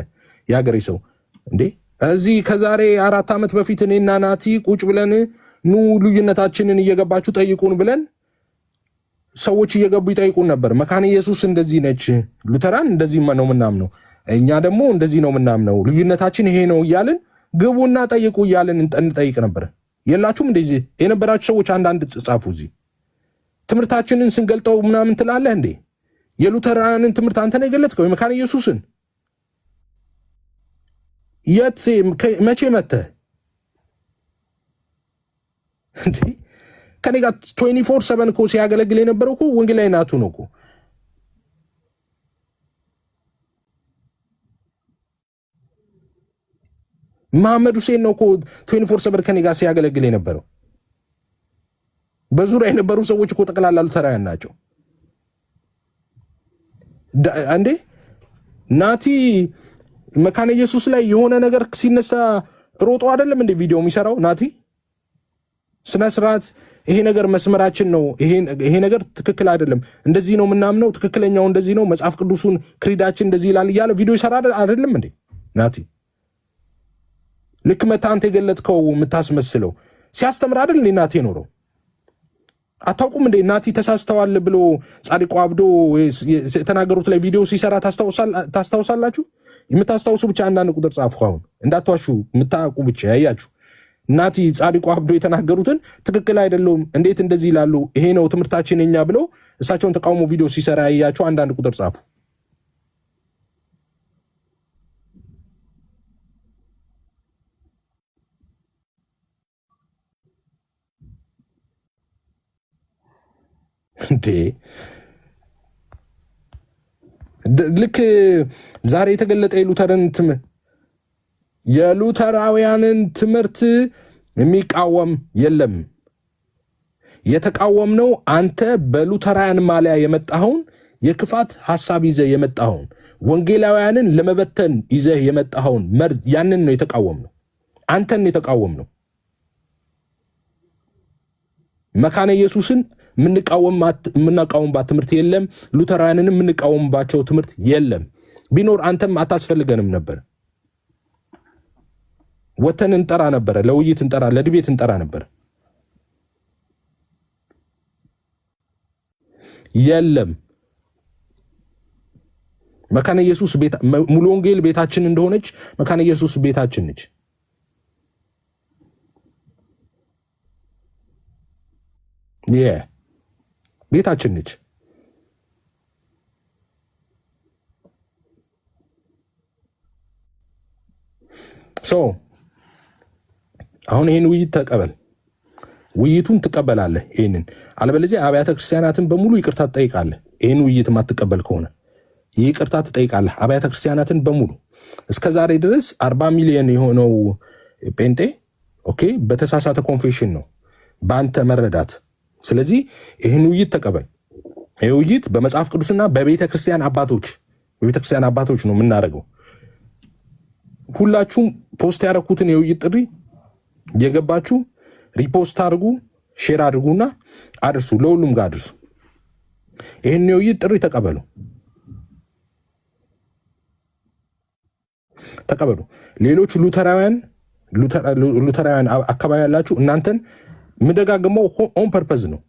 የሀገሬ ሰው። እንዴ እዚህ ከዛሬ 4 ዓመት በፊት እኔና ናቲ ቁጭ ብለን ኑ ልዩነታችንን እየገባችሁ ጠይቁን ብለን ሰዎች እየገቡ ይጠይቁን ነበር። መካነ ኢየሱስ እንደዚህ ነች፣ ሉተራን እንደዚህ ነው ምናምነው፣ እኛ ደግሞ እንደዚህ ነው ምናምነው፣ ልዩነታችን ይሄ ነው እያልን ግቡና ጠይቁ እያልን እንጠይቅ ነበር። የላችሁም እንደዚህ የነበራችሁ ሰዎች አንዳንድ ጻፉ። እዚህ ትምህርታችንን ስንገልጠው ምናምን ትላለህ እንዴ? የሉተራንን ትምህርት አንተ ነው የገለጥከው? የመካነ ኢየሱስን የት መቼ መተህ እንዴ? ከኔ ጋር 24/7 እኮ ሲያገለግል የነበረው እኮ ወንጌላዊ ናቱ ነው እኮ። መሐመድ ሁሴን ነው እኮ 24/7 ከኔ ጋር ሲያገለግል የነበረው። በዙሪያ የነበሩ ሰዎች እኮ ጠቅላላ ሉተራውያን ናቸው እንዴ። ናቲ መካነ ኢየሱስ ላይ የሆነ ነገር ሲነሳ ሮጦ አይደለም እንዴ ቪዲዮ የሚሰራው? ናቲ ስነ ስርዓት ይሄ ነገር መስመራችን ነው፣ ይሄ ነገር ትክክል አይደለም፣ እንደዚህ ነው ምናምነው፣ ትክክለኛው እንደዚህ ነው፣ መጽሐፍ ቅዱሱን ክሪዳችን እንደዚህ ይላል እያለ ቪዲዮ ይሰራ አይደለም እንዴ ናቲ? ልክ መታ አንተ የገለጥከው የምታስመስለው ሲያስተምር አይደል እንዴ ናቲ ኖረው? አታውቁም እንዴ ናቲ ተሳስተዋል ብሎ ጻድቁ አብዶ የተናገሩት ላይ ቪዲዮ ሲሰራ ታስታውሳላችሁ? የምታስታውሱ ብቻ አንዳንድ ቁጥር ጻፉ። አሁን እንዳትዋሹ የምታውቁ ብቻ ያያችሁ። ናቲ ጻድቁ አብዶ የተናገሩትን ትክክል አይደለም፣ እንዴት እንደዚህ ይላሉ፣ ይሄ ነው ትምህርታችን የኛ ብሎ እሳቸውን ተቃውሞ ቪዲዮ ሲሰራ ያያችሁ አንዳንድ ቁጥር ጻፉ። እንዴ ልክ ዛሬ የተገለጠ የሉተራውያንን ትምህርት የሚቃወም የለም። የተቃወምነው አንተ በሉተራውያን ማሊያ የመጣኸውን የክፋት ሐሳብ ይዘህ የመጣኸውን ወንጌላውያንን ለመበተን ይዘህ የመጣኸውን መርዝ ያንን ነው የተቃወምነው። አንተን የተቃወምነው መካነ ኢየሱስን የምንቃወምባት ትምህርት የለም። ሉተራውያንንም የምንቃወምባቸው ትምህርት የለም። ቢኖር አንተም አታስፈልገንም ነበር። ወተን እንጠራ ነበረ፣ ለውይይት እንጠራ፣ ለድቤት እንጠራ ነበር። የለም። መካነ ኢየሱስ ሙሉ ወንጌል ቤታችን እንደሆነች መካነ ኢየሱስ ቤታችን ነች። ቤታችን ነች። አሁን ይህን ውይይት ተቀበል። ውይይቱን ትቀበላለህ። ይህንን አለበለዚያ አብያተ ክርስቲያናትን በሙሉ ይቅርታ ትጠይቃለህ። ይህን ውይይት ማትቀበል ከሆነ ይቅርታ ትጠይቃለህ አብያተ ክርስቲያናትን በሙሉ። እስከ ዛሬ ድረስ 40 ሚሊዮን የሆነው ጴንጤ ኦኬ በተሳሳተ ኮንፌሽን ነው በአንተ መረዳት። ስለዚህ ይህን ውይይት ተቀበል። ይህ ውይይት በመጽሐፍ ቅዱስና በቤተ ክርስቲያን አባቶች ነው የምናደርገው። ሁላችሁም ፖስት ያደረኩትን የውይይት ጥሪ የገባችሁ ሪፖስት አድርጉ፣ ሼር አድርጉና አድርሱ፣ ለሁሉም ጋር አድርሱ። ይህን የውይይት ጥሪ ተቀበሉ። ሌሎች ሉተራውያን አካባቢ ያላችሁ እናንተን ምደጋግመው ኦን ፐርፐዝ ነው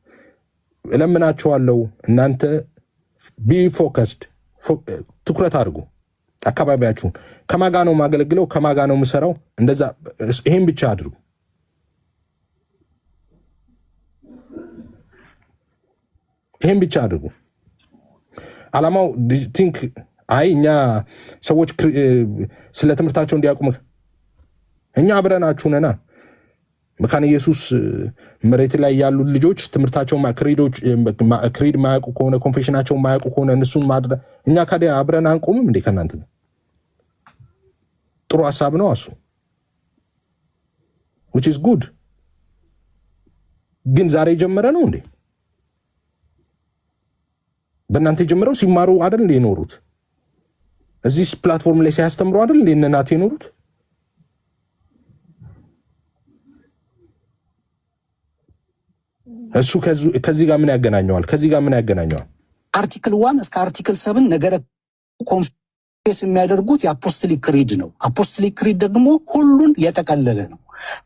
እለምናችኋለሁ። እናንተ ቢ ፎከስድ፣ ትኩረት አድርጉ። አካባቢያችሁን ከማጋ ነው ማገለግለው፣ ከማጋ ነው ምሰራው፣ እንደዛ ይሄን ብቻ አድርጉ። ይሄን ብቻ አድርጉ። አላማው ቲንክ አይ እኛ ሰዎች ስለ ትምህርታቸው እንዲያውቁ እኛ አብረናችሁ ነና መካነ ኢየሱስ መሬት ላይ ያሉ ልጆች ትምህርታቸው ክሪድ ማያውቁ ከሆነ ኮንፌሽናቸው ማያውቁ ከሆነ እነሱን ማድረግ እኛ ካዲያ አብረን አንቆምም እንዴ? ከናንተ ጥሩ ሐሳብ ነው እሱ which is good። ግን ዛሬ ጀመረ ነው እንዴ? በእናንተ ጀምረው ሲማሩ አይደል የኖሩት? እዚህ ፕላትፎርም ላይ ሲያስተምሩ አይደል ለእናንተ የኖሩት? እሱ ከዚህ ጋር ምን ያገናኘዋል? ከዚህ ጋር ምን ያገናኘዋል? አርቲክል 1 እስከ አርቲክል 7 ነገረ ኮንፌስ የሚያደርጉት የአፖስቶሊክ ክሪድ ነው። አፖስቶሊክ ክሪድ ደግሞ ሁሉን የጠቀለለ ነው።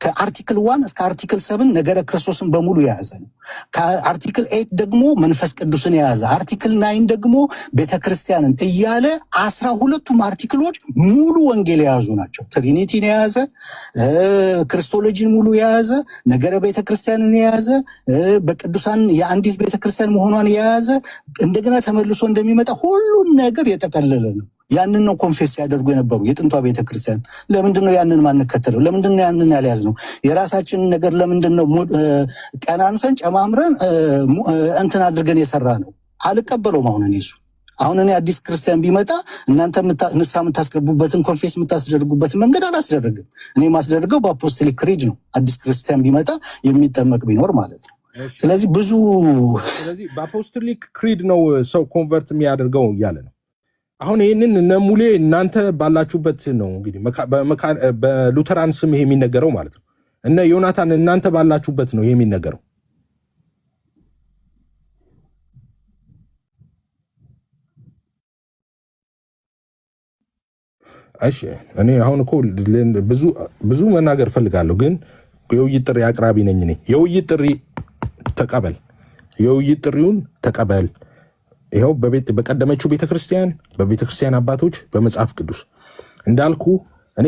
ከአርቲክል 1 እስከ አርቲክል 7 ነገረ ክርስቶስን በሙሉ የያዘ ነው። ከአርቲክል 8 ደግሞ መንፈስ ቅዱስን የያዘ፣ አርቲክል 9 ደግሞ ቤተክርስቲያንን እያለ 12ቱም አርቲክሎች ሙሉ ወንጌል የያዙ ናቸው። ትሪኒቲን የያዘ፣ ክርስቶሎጂን ሙሉ የያዘ፣ ነገረ ቤተክርስቲያንን የያዘ፣ በቅዱሳን የአንዲት ቤተክርስቲያን መሆኗን የያዘ፣ እንደገና ተመልሶ እንደሚመጣ ሁሉን ነገር የጠቀለለ ነው። ያንን ነው ኮንፌስ ያደርጉ የነበሩ የጥንቷ ቤተክርስቲያን። ለምንድን ነው ያንን ማንከተለው? ለምንድን ነው ያንን ያልያዝ ነው? የራሳችንን ነገር ለምንድን ነው ቀናንሰን ጨማምረን እንትን አድርገን የሰራ ነው? አልቀበለውም። አሁን እኔ አዲስ ክርስቲያን ቢመጣ እናንተ ንሳ የምታስገቡበትን ኮንፌስ የምታስደርጉበትን መንገድ አላስደረግም። እኔ ማስደርገው በአፖስቶሊክ ክሪድ ነው። አዲስ ክርስቲያን ቢመጣ የሚጠመቅ ቢኖር ማለት ነው። ስለዚህ በአፖስቶሊክ ክሪድ ነው ሰው ኮንቨርት የሚያደርገው እያለ ነው። አሁን ይህንን እነ ሙሌ እናንተ ባላችሁበት ነው እንግዲህ በሉተራን ስም ይሄ የሚነገረው ማለት ነው። እነ ዮናታን እናንተ ባላችሁበት ነው ይሄ የሚነገረው። እሺ እኔ አሁን እኮ ብዙ መናገር ፈልጋለሁ፣ ግን የውይይት ጥሪ አቅራቢ ነኝ እኔ። የውይይት ጥሪ ተቀበል፣ የውይይት ጥሪውን ተቀበል። ይኸው በቀደመችው ቤተክርስቲያን፣ በቤተክርስቲያን አባቶች፣ በመጽሐፍ ቅዱስ እንዳልኩ እኔ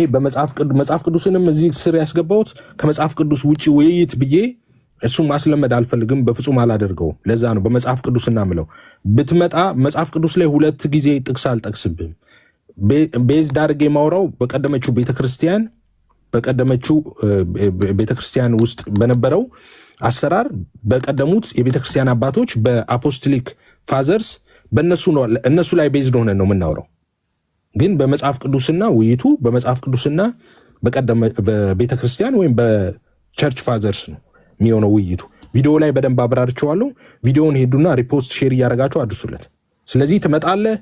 መጽሐፍ ቅዱስንም እዚህ ስር ያስገባሁት ከመጽሐፍ ቅዱስ ውጪ ውይይት ብዬ እሱን ማስለመድ አልፈልግም፣ በፍጹም አላደርገውም። ለዛ ነው በመጽሐፍ ቅዱስ እናምለው። ብትመጣ መጽሐፍ ቅዱስ ላይ 2 ጊዜ ጥቅስ አልጠቅስብህም። ቤዝ ዳርጌ ማውራው በቀደመችው ቤተክርስቲያን ውስጥ በነበረው አሰራር በቀደሙት የቤተክርስቲያን አባቶች በአፖስቶሊክ ፋዘርስ እነሱ ላይ ቤዝድ ሆነን ነው የምናወራው። ግን በመጽሐፍ ቅዱስና ውይይቱ በመጽሐፍ ቅዱስና በቤተክርስቲያን ወይም በቸርች ፋዘርስ ነው የሚሆነው ውይይቱ። ቪዲዮ ላይ በደንብ አብራርቸዋለሁ። ቪዲዮውን ሄዱና ሪፖስት ሼር እያደረጋቸው አድርሱለት። ስለዚህ ትመጣለህ።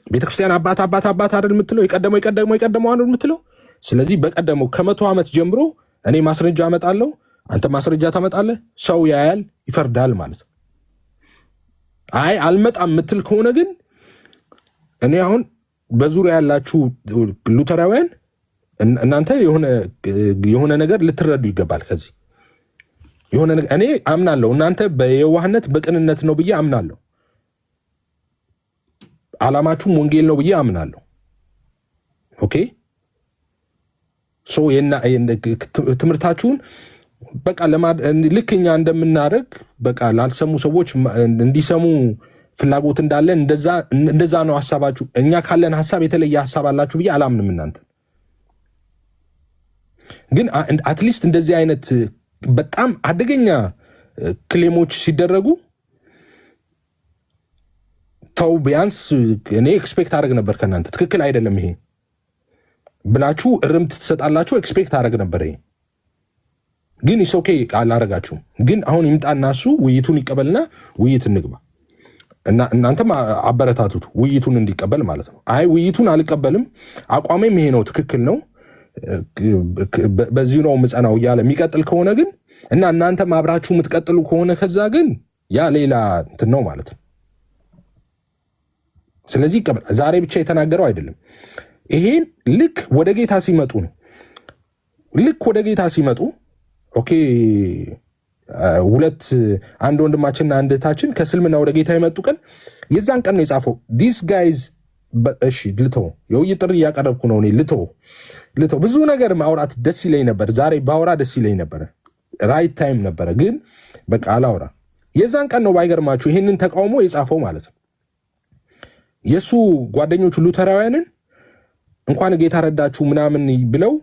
ቤተክርስቲያን አባት አይደል የምትለው? የቀደመው አይደል የምትለው? ስለዚህ በቀደመው ከ100 ዓመት ጀምሮ እኔ ማስረጃ አመጣለሁ፣ አንተ ማስረጃ ታመጣለህ። ሰው ያያል፣ ይፈርዳል ማለት ነው። አይ አልመጣም የምትል ከሆነ ግን እኔ አሁን በዙሪያ ያላችሁ ሉተራውያን እናንተ የሆነ ነገር ልትረዱ ይገባል። ከዚህ የሆነ ነገር እኔ አምናለሁ። እናንተ በየዋህነት በቅንነት ነው ብዬ አምናለሁ። ዓላማችሁም ወንጌል ነው ብዬ አምናለሁ። ኦኬ ሶ ትምህርታችሁን በቃ ልክ እኛ እንደምናደርግ በቃ ላልሰሙ ሰዎች እንዲሰሙ ፍላጎት እንዳለን እንደዛ ነው ሐሳባችሁ። እኛ ካለን ሐሳብ የተለየ ሐሳብ አላችሁ ብዬ አላምንም። እናንተ ግን አትሊስት እንደዚህ አይነት በጣም አደገኛ ክሌሞች ሲደረጉ ተው ቢያንስ እኔ ኤክስፔክት አደረግ ነበር ከእናንተ ትክክል አይደለም ይሄ ብላችሁ እርምት ትሰጣላችሁ። ኤክስፔክት አደረግ ነበር ይሄ ግን ኦኬ አላረጋችሁም። ግን አሁን ይምጣና እሱ ውይይቱን ይቀበልና ውይይት እንግባ እና እናንተም አበረታቱት ውይይቱን እንዲቀበል ማለት ነው። አይ ውይይቱን አልቀበልም አቋሜም ይሄ ነው ትክክል ነው በዚህ ነው ምጸናው እያለ የሚቀጥል ከሆነ ግን እና እናንተም አብራችሁ የምትቀጥሉ ከሆነ ከዛ ግን ያ ሌላ እንትን ነው ማለት ነው። ስለዚህ ይቀበል። ዛሬ ብቻ የተናገረው አይደለም። ይሄን ልክ ወደ ጌታ ሲመጡ ነው። ልክ ወደ ጌታ ሲመጡ ኦኬ አንድ ወንድማችንና አንድ እህታችን ከስልምና ወደ ጌታ የመጡ ቀን የዛን ቀን ነው የጻፈው ዲስ ጋይዝ። እሺ ልተው፣ የውይይት ጥሪ እያቀረብኩ ነው እኔ ልተው። ብዙ ነገር ማውራት ደስ ይለኝ ነበር። ዛሬ ባወራ ደስ ይለኝ ነበር። ራይት ታይም ነበረ፣ ግን በቃ አላወራ። የዛን ቀን ነው ባይገርማችሁ ይሄንን ተቃውሞ የጻፈው ማለት ነው። የሱ ጓደኞቹ ሉተራውያንን እንኳን ጌታ ረዳችሁ ምናምን ብለው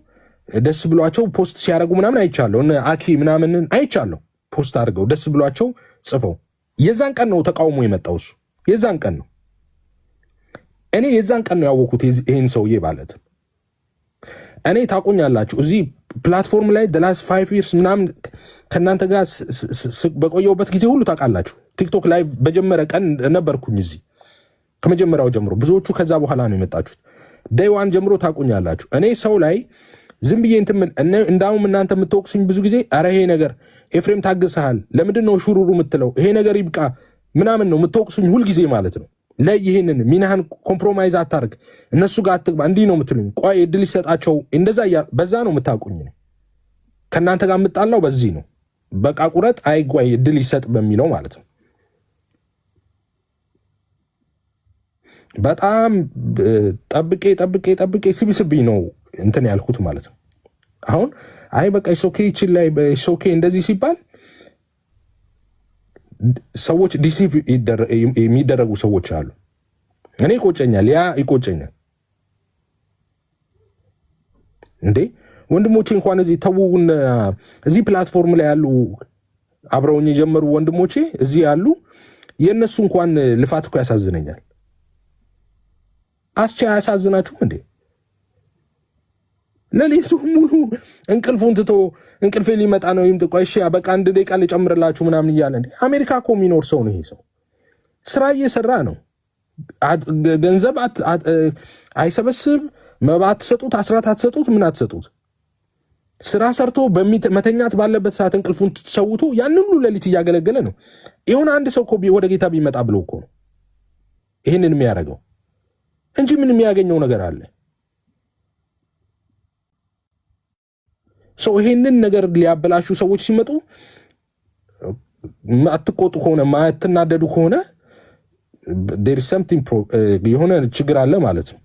ደስ ብሏቸው ፖስት ሲያደርጉ ምናምን አይቻለሁ። እነ አኪ ምናምን አይቻለሁ ፖስት አድርገው ደስ ብሏቸው ጽፈው። የዛን ቀን ነው ተቃውሞ የመጣው እሱ የዛን ቀን ነው። እኔ የዛን ቀን ነው ያወኩት ይሄን ሰውዬ ማለት ነው። እኔ ታቆኛላችሁ እዚህ ፕላትፎርም ላይ the last 5 years ምናምን ከእናንተ ጋር በቆየውበት ጊዜ ሁሉ ታውቃላችሁ። ቲክቶክ ላይ በጀመረ ቀን ነበርኩኝ እዚህ ከመጀመሪያው ጀምሮ። ብዙዎቹ ከዛ በኋላ ነው የመጣችሁት። ዴይ ዋን ጀምሮ ታቆኛላችሁ። እኔ ሰው ላይ ዝም ብዬ እንዳውም እናንተ የምትወቅሱኝ ብዙ ጊዜ አረ ይሄ ነገር ኤፍሬም ታግሰሃል፣ ለምንድን ነው ሹሩሩ የምትለው? ይሄ ነገር ይብቃ ምናምን ነው የምትወቅሱኝ ሁልጊዜ ማለት ነው። ይህንን ሚናህን ኮምፕሮማይዝ አታርግ፣ እነሱ ጋር አትግባ፣ እንዲህ ነው የምትሉኝ። ቆይ እድል ይሰጣቸው እንደዛ በዛ ነው የምታቁኝ። ከእናንተ ጋር የምጣላው በዚህ ነው። በቃ ቁረጥ አይጓይ እድል ይሰጥ በሚለው ማለት ነው። በጣም ጠብቄ ሲብስብኝ ነው እንትን ያልኩት ማለት ነው። አሁን አይ በቃ ሶኬ ይችል ላይ ሶኬ እንደዚህ ሲባል ሰዎች ዲሲቭ የሚደረጉ ሰዎች አሉ። እኔ ይቆጨኛል፣ ያ ይቆጨኛል። እንዴ ወንድሞቼ እንኳን እዚህ ተውውን፣ እዚህ ፕላትፎርም ላይ ያሉ አብረውኝ የጀመሩ ወንድሞቼ እዚህ ያሉ የእነሱ እንኳን ልፋት እኮ ያሳዝነኛል። አያሳዝናችሁም እንዴ? ለሊቱ ሙሉ እንቅልፉን ትቶ እንቅልፌ ሊመጣ ነው ይምጥቆ እሺ በቃ 1 ደቂቃ ልጨምርላችሁ ምናምን እያለ እንዴ። አሜሪካ እኮ የሚኖር ሰው ነው ይሄ ሰው። ስራ እየሰራ ነው። ገንዘብ አይሰበስብ፣ መባ አትሰጡት፣ አስራት አትሰጡት፣ ምን አትሰጡት። ስራ ሰርቶ መተኛት ባለበት ሰዓት እንቅልፉን ተሰውቶ ያን ሁሉ ለሊት እያገለገለ ነው። የሆነ አንድ ሰው እኮ ወደ ጌታ ቢመጣ ብሎ እኮ ነው ይህንን የሚያደርገው እንጂ ምን የሚያገኘው ነገር አለ? ሰው ይሄንን ነገር ሊያበላሹ ሰዎች ሲመጡ አትቆጡ ከሆነ ማትናደዱ ከሆነ there is something የሆነ ችግር አለ ማለት ነው።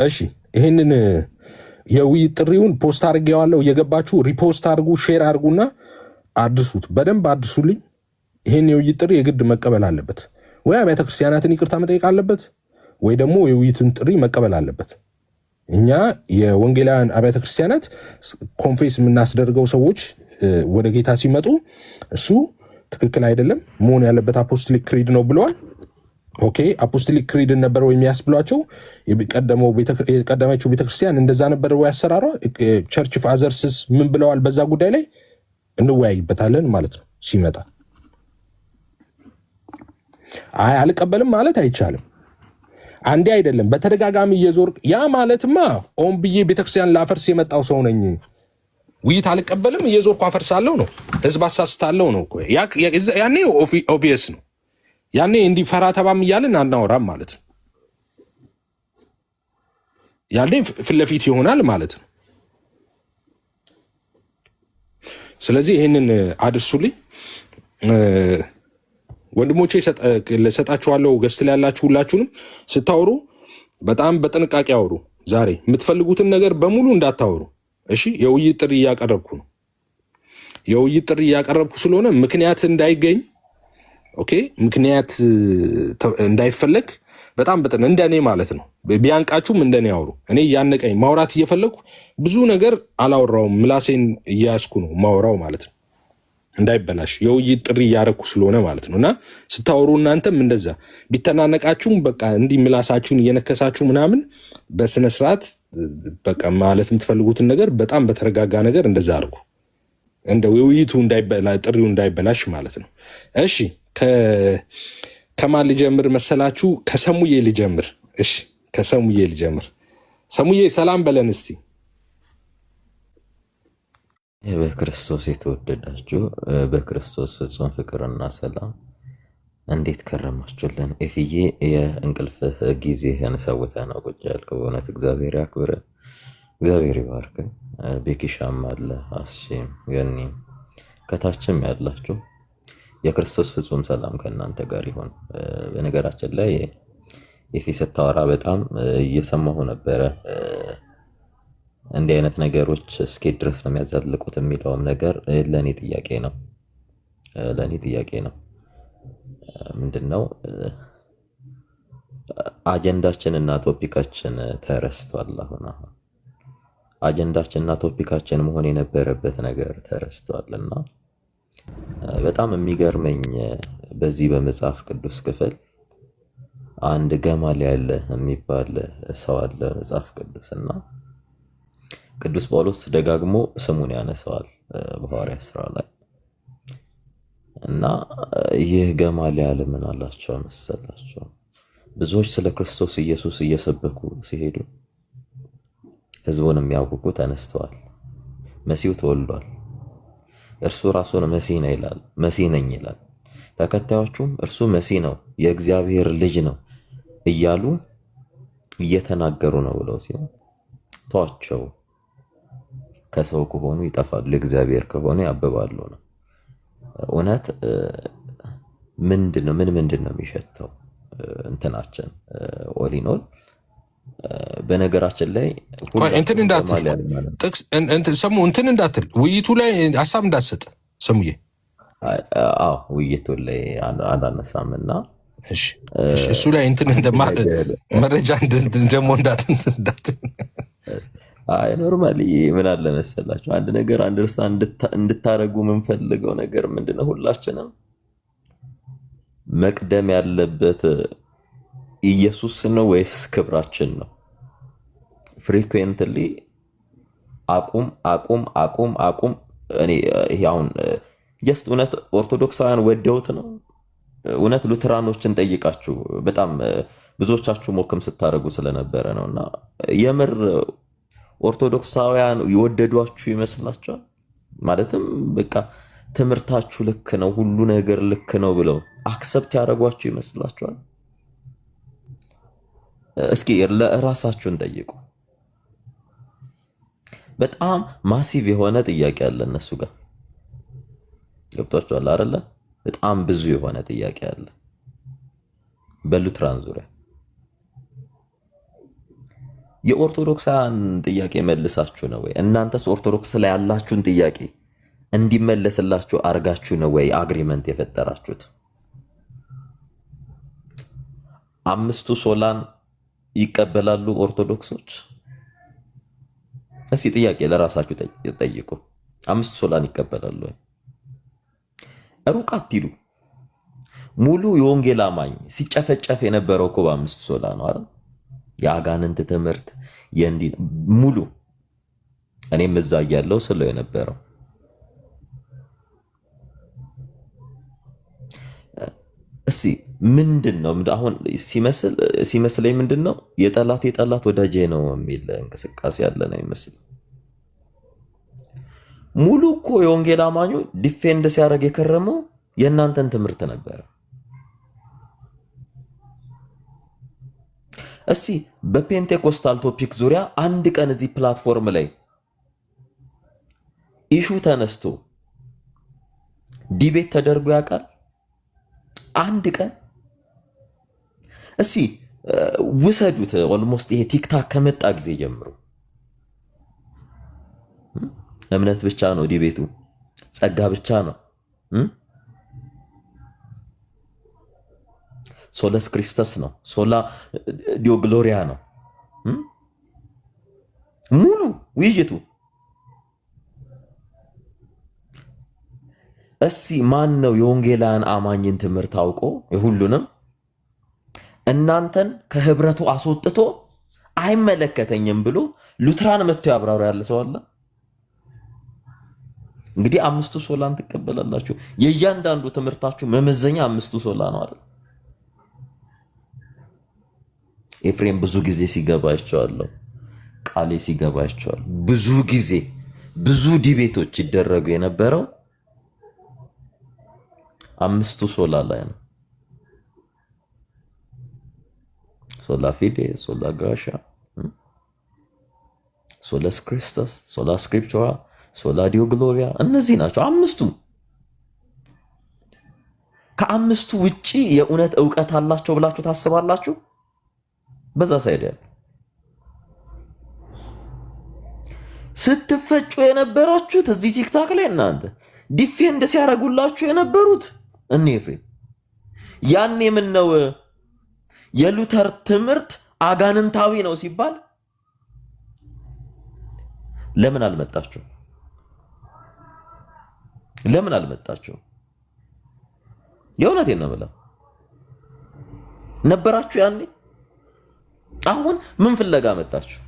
እሺ ይሄንን የውይይት ጥሪውን ፖስት አድርጌዋለሁ። እየገባችሁ ሪፖስት አድርጉ፣ ሼር አድርጉና አድርሱት፣ በደንብ አድርሱልኝ። ይሄን የውይይት ጥሪ የግድ መቀበል አለበት። ወይ አብያተ ክርስቲያናትን ይቅርታ መጠየቅ አለበት፣ ወይ ደግሞ የውይይትን ጥሪ መቀበል አለበት። እኛ የወንጌላውያን አብያተ ክርስቲያናት ኮንፌስ የምናስደርገው ሰዎች ወደ ጌታ ሲመጡ እሱ ትክክል አይደለም፣ መሆን ያለበት አፖስቶሊክ ክሪድ ነው ብለዋል። ኦኬ አፖስቶሊክ ክሪድ ነበር ወይ የሚያስብሏቸው? የቀደመችው ቤተክርስቲያን እንደዛ ነበር ወይ ያሰራሯ? ቸርች ፋዘርስስ ምን ብለዋል? በዛ ጉዳይ ላይ እንወያይበታለን ማለት ነው ሲመጣ። አይ አልቀበልም ማለት አይቻልም። አንዴ አይደለም በተደጋጋሚ እየዞር ያ ማለትማ ኦን ብዬ ቤተክርስቲያን ላፈርስ የመጣው ሰው ነኝ፣ ውይይት አልቀበልም፣ እየዞርኩ አፈርሳለሁ ነው፣ ህዝብ አሳስታለሁ ነው። ያኔ ኦብቪየስ ነው። ያኔ እንዲፈራ ተባም እያልን አናወራም ማለት ነው። ያኔ ፊት ለፊት ይሆናል ማለት ነው። ስለዚህ ይህንን አድርሱልኝ ወንድሞቼ። ለሰጣችኋለሁ ገስት ላይ ያላችሁ ሁላችሁንም ስታወሩ በጣም በጥንቃቄ አውሩ። ዛሬ የምትፈልጉትን ነገር በሙሉ እንዳታወሩ እሺ። የውይይት ጥሪ እያቀረብኩ ነው። የውይይት ጥሪ እያቀረብኩ ስለሆነ ምክንያት እንዳይገኝ ኦኬ፣ ምክንያት እንዳይፈለግ በጣም እንደኔ ማለት ነው። ቢያንቃችሁም እንደኔ አውሩ። እኔ ያነቀኝ ማውራት እየፈለግኩ ብዙ ነገር አላወራውም፣ ምላሴን እያያዝኩ ነው ማውራው ማለት ነው። እንዳይበላሽ የውይይት ጥሪ እያረኩ ስለሆነ ማለት ነው። እና ስታወሩ እናንተም እንደዛ ቢተናነቃችሁም በቃ እንዲህ ምላሳችሁን እየነከሳችሁ ምናምን በስነ ስርዓት በቃ ማለት የምትፈልጉትን ነገር በጣም በተረጋጋ ነገር እንደዛ አድርጉ። እንደው የውይይቱ ጥሪው እንዳይበላሽ ማለት ነው። እሺ ከማን ልጀምር መሰላችሁ? ከሰሙዬ ልጀምር። እሺ ከሰሙዬ ልጀምር። ሰሙዬ ሰላም በለን እስቲ። በክርስቶስ የተወደዳችሁ በክርስቶስ ፍጹም ፍቅርና ሰላም እንዴት ከረማችሁልን? ኤፍዬ የእንቅልፍህ ጊዜህን ሰውተህ ነው ቁጭ ያልከው። በእውነት እግዚአብሔር ያክብር፣ እግዚአብሔር ይባርክ። ቤኪሻም አለ፣ አስሼም፣ ገኒም ከታችም ያላችሁ የክርስቶስ ፍጹም ሰላም ከእናንተ ጋር ይሁን። በነገራችን ላይ ኤፌ ስታወራ በጣም እየሰማሁ ነበረ። እንዲህ አይነት ነገሮች እስኬት ድረስ ነው የሚያዛልቁት የሚለውም ነገር ለእኔ ጥያቄ ነው። ምንድነው አጀንዳችንና ቶፒካችን ተረስቷል። አሁን አጀንዳችንና ቶፒካችን መሆን የነበረበት ነገር ተረስቷልና በጣም የሚገርመኝ በዚህ በመጽሐፍ ቅዱስ ክፍል አንድ ገማልያል የሚባል ሰው አለ መጽሐፍ ቅዱስና ቅዱስ ጳውሎስ ደጋግሞ ስሙን ያነሳዋል በሐዋርያት ሥራ ላይ እና ይህ ገማልያል ምን አላቸው መሰላቸው? ብዙዎች ስለ ክርስቶስ ኢየሱስ እየሰበኩ ሲሄዱ ሕዝቡን የሚያውቁ ተነስተዋል። መሲሁ ተወልዷል፣ እርሱ ራሱን መሲህ ነኝ ይላል። ተከታዮቹም እርሱ መሲህ ነው፣ የእግዚአብሔር ልጅ ነው እያሉ እየተናገሩ ነው ብለው ሲሆን ተዋቸው፣ ከሰው ከሆኑ ይጠፋሉ፣ እግዚአብሔር ከሆኑ ያብባሉ ነው። እውነት ምንድነው የሚሸተው እንትናችን ኦሊኖል? በነገራችን ላይ እንትን እንዳትል ውይይቱ ላይ ሀሳብ እንዳትሰጥ ሰሙዬ። ውይይቱ ላይ አላነሳምና እሱ ላይ እንትን መረጃ ደግሞ እንዳትል ኖርማሊ ምን አለ መሰላችሁ፣ አንድ ነገር አንደርስታንድ እንድታረጉ የምንፈልገው ነገር ምንድነው? ሁላችንም መቅደም ያለበት ኢየሱስ ነው ወይስ ክብራችን ነው? ፍሪኩዌንትሊ አቁም። እኔ ይሄ አሁን ጀስት እውነት ኦርቶዶክሳውያን ወደውት ነው? እውነት ሉተራኖችን ጠይቃችሁ በጣም ብዙዎቻችሁ ሞክም ስታደርጉ ስለነበረ ነውና የምር ኦርቶዶክሳውያን የወደዷችሁ ይመስላችኋል? ማለትም በቃ ትምህርታችሁ ልክ ነው፣ ሁሉ ነገር ልክ ነው ብለው አክሰፕት ያደረጓችሁ ይመስላችኋል? እስኪ ለራሳችሁን ጠይቁ። በጣም ማሲቭ የሆነ ጥያቄ አለ እነሱ ጋር። ገብቷችኋል አይደለ? በጣም ብዙ የሆነ ጥያቄ አለ በሉትራን ዙሪያ። የኦርቶዶክሳን ጥያቄ መልሳችሁ ነው ወይ? እናንተስ ኦርቶዶክስ ላይ ያላችሁን ጥያቄ እንዲመለስላችሁ አርጋችሁ ነው ወይ አግሪመንት የፈጠራችሁት? አምስቱ ሶላን ይቀበላሉ ኦርቶዶክሶች? እስኪ ጥያቄ ለራሳችሁ ጠይቁ። አምስቱ ሶላን ይቀበላሉ ወይ? ሩቅ አትሂዱ። ሙሉ የወንጌል አማኝ ሲጨፈጨፍ የነበረው እኮ በአምስቱ ሶላ ነው አይደል? የአጋንንት ትምህርት የእንዲህ ሙሉ እኔም እዛ እያለሁ ስለው የነበረው እስቲ ምንድነው አሁን ሲመስለኝ ምንድነው የጠላት ወዳጄ ነው የሚል እንቅስቃሴ ያለ ነው ይመስል። ሙሉ እኮ የወንጌል አማኙ ዲፌንድ ሲያደርግ የከረመው የእናንተን ትምህርት ነበር። እስቲ በፔንቴኮስታል ቶፒክ ዙሪያ አንድ ቀን እዚህ ፕላትፎርም ላይ ኢሹ ተነስቶ ዲቤት ተደርጎ ያውቃል? አንድ ቀን እስቲ ውሰዱት። ኦልሞስት ይሄ ቲክታክ ከመጣ ጊዜ ጀምሮ እምነት ብቻ ነው ዲቤቱ፣ ጸጋ ብቻ ነው። ሶለስ ክርስቶስ ነው፣ ሶላ ዲዮ ግሎሪያ ነው ሙሉ ውይይቱ። እስቲ ማን ነው የወንጌላን አማኝን ትምህርት አውቆ የሁሉንም እናንተን ከህብረቱ አስወጥቶ አይመለከተኝም ብሎ ሉትራን መጥቶ ያብራሩ ያለ ሰው አለ? እንግዲህ አምስቱ ሶላን ትቀበላላችሁ። የእያንዳንዱ ትምህርታችሁ መመዘኛ አምስቱ ሶላ ነው አይደል? ኤፍሬም ብዙ ጊዜ ሲገባቸዋለሁ፣ ቃሌ ሲገባቸዋል። ብዙ ጊዜ ብዙ ዲቤቶች ይደረጉ የነበረው አምስቱ ሶላ ላይ ነው። ሶላ ፊዴ፣ ሶላ ጋሻ፣ ሶለስ ክርስቶስ፣ ሶላ ስክሪፕቹራ፣ ሶላ ዲዮ ግሎሪያ፣ እነዚህ ናቸው አምስቱ። ከአምስቱ ውጪ የእውነት ዕውቀት አላቸው ብላችሁ ታስባላችሁ? በዛ ሳይድ ያለ ስትፈጩ የነበራችሁት እዚህ ቲክታክ ላይ እናንተ ዲፌንድ ሲያደርጉላችሁ የነበሩት እኔ ኤፍሬም ያኔ ምን ነው የሉተር ትምህርት አጋንንታዊ ነው ሲባል ለምን አልመጣችሁ? ለምን አልመጣችሁ? የእውነቴን ነው የምለው። ነበራችሁ ያኔ። አሁን ምን ፍለጋ መጣችሁ?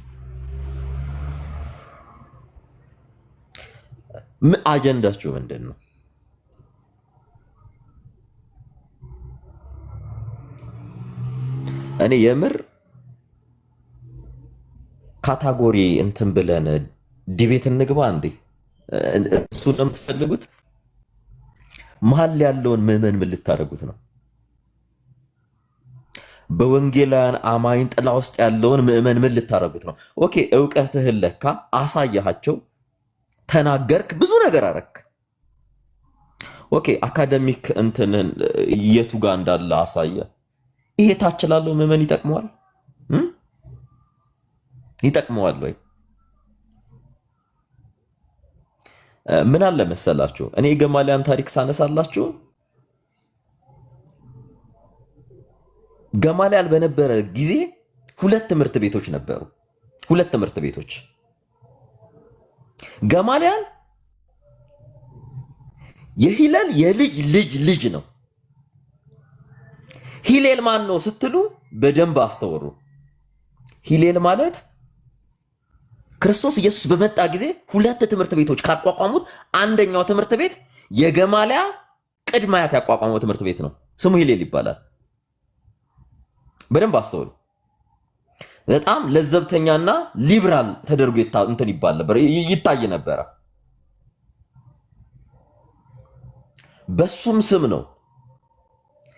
አጀንዳችሁ ምንድን ነው? እኔ የምር ካታጎሪ እንትን ብለን ዲቤት እንግባ እንዴ? እሱ ነው የምትፈልጉት? መሀል ያለውን ምዕመን ምን ልታደርጉት ነው? በወንጌላውያን አማኝ ጥላ ውስጥ ያለውን ምዕመን ምን ልታደርጉት ነው? ኦኬ እውቀትህን ለካ አሳያቸው፣ ተናገርክ፣ ብዙ ነገር አረክ። ኦኬ አካደሚክ እንትንን የቱ ጋር እንዳለ አሳየ። ይሄ ታች ላለው ምዕመን ይጠቅመዋል? ይጠቅመዋል ወይ? ምን አለ መሰላችሁ፣ እኔ የገማሊያን ታሪክ ሳነሳላችሁ ገማሊያል በነበረ ጊዜ ሁለት ትምህርት ቤቶች ነበሩ። ሁለት ትምህርት ቤቶች። ገማሊያል የሂለል የልጅ ልጅ ልጅ ነው። ሂሌል ማን ነው ስትሉ በደንብ አስተውሩ። ሂሌል ማለት ክርስቶስ ኢየሱስ በመጣ ጊዜ ሁለት ትምህርት ቤቶች ካቋቋሙት አንደኛው ትምህርት ቤት የገማሊያ ቅድመ አያት ያቋቋመው ትምህርት ቤት ነው። ስሙ ሂሌል ይባላል። በደንብ አስተውሉ። በጣም ለዘብተኛና ሊብራል ተደርጎ እንትን ይባል ነበር፣ ይታይ ነበር። በሱም ስም ነው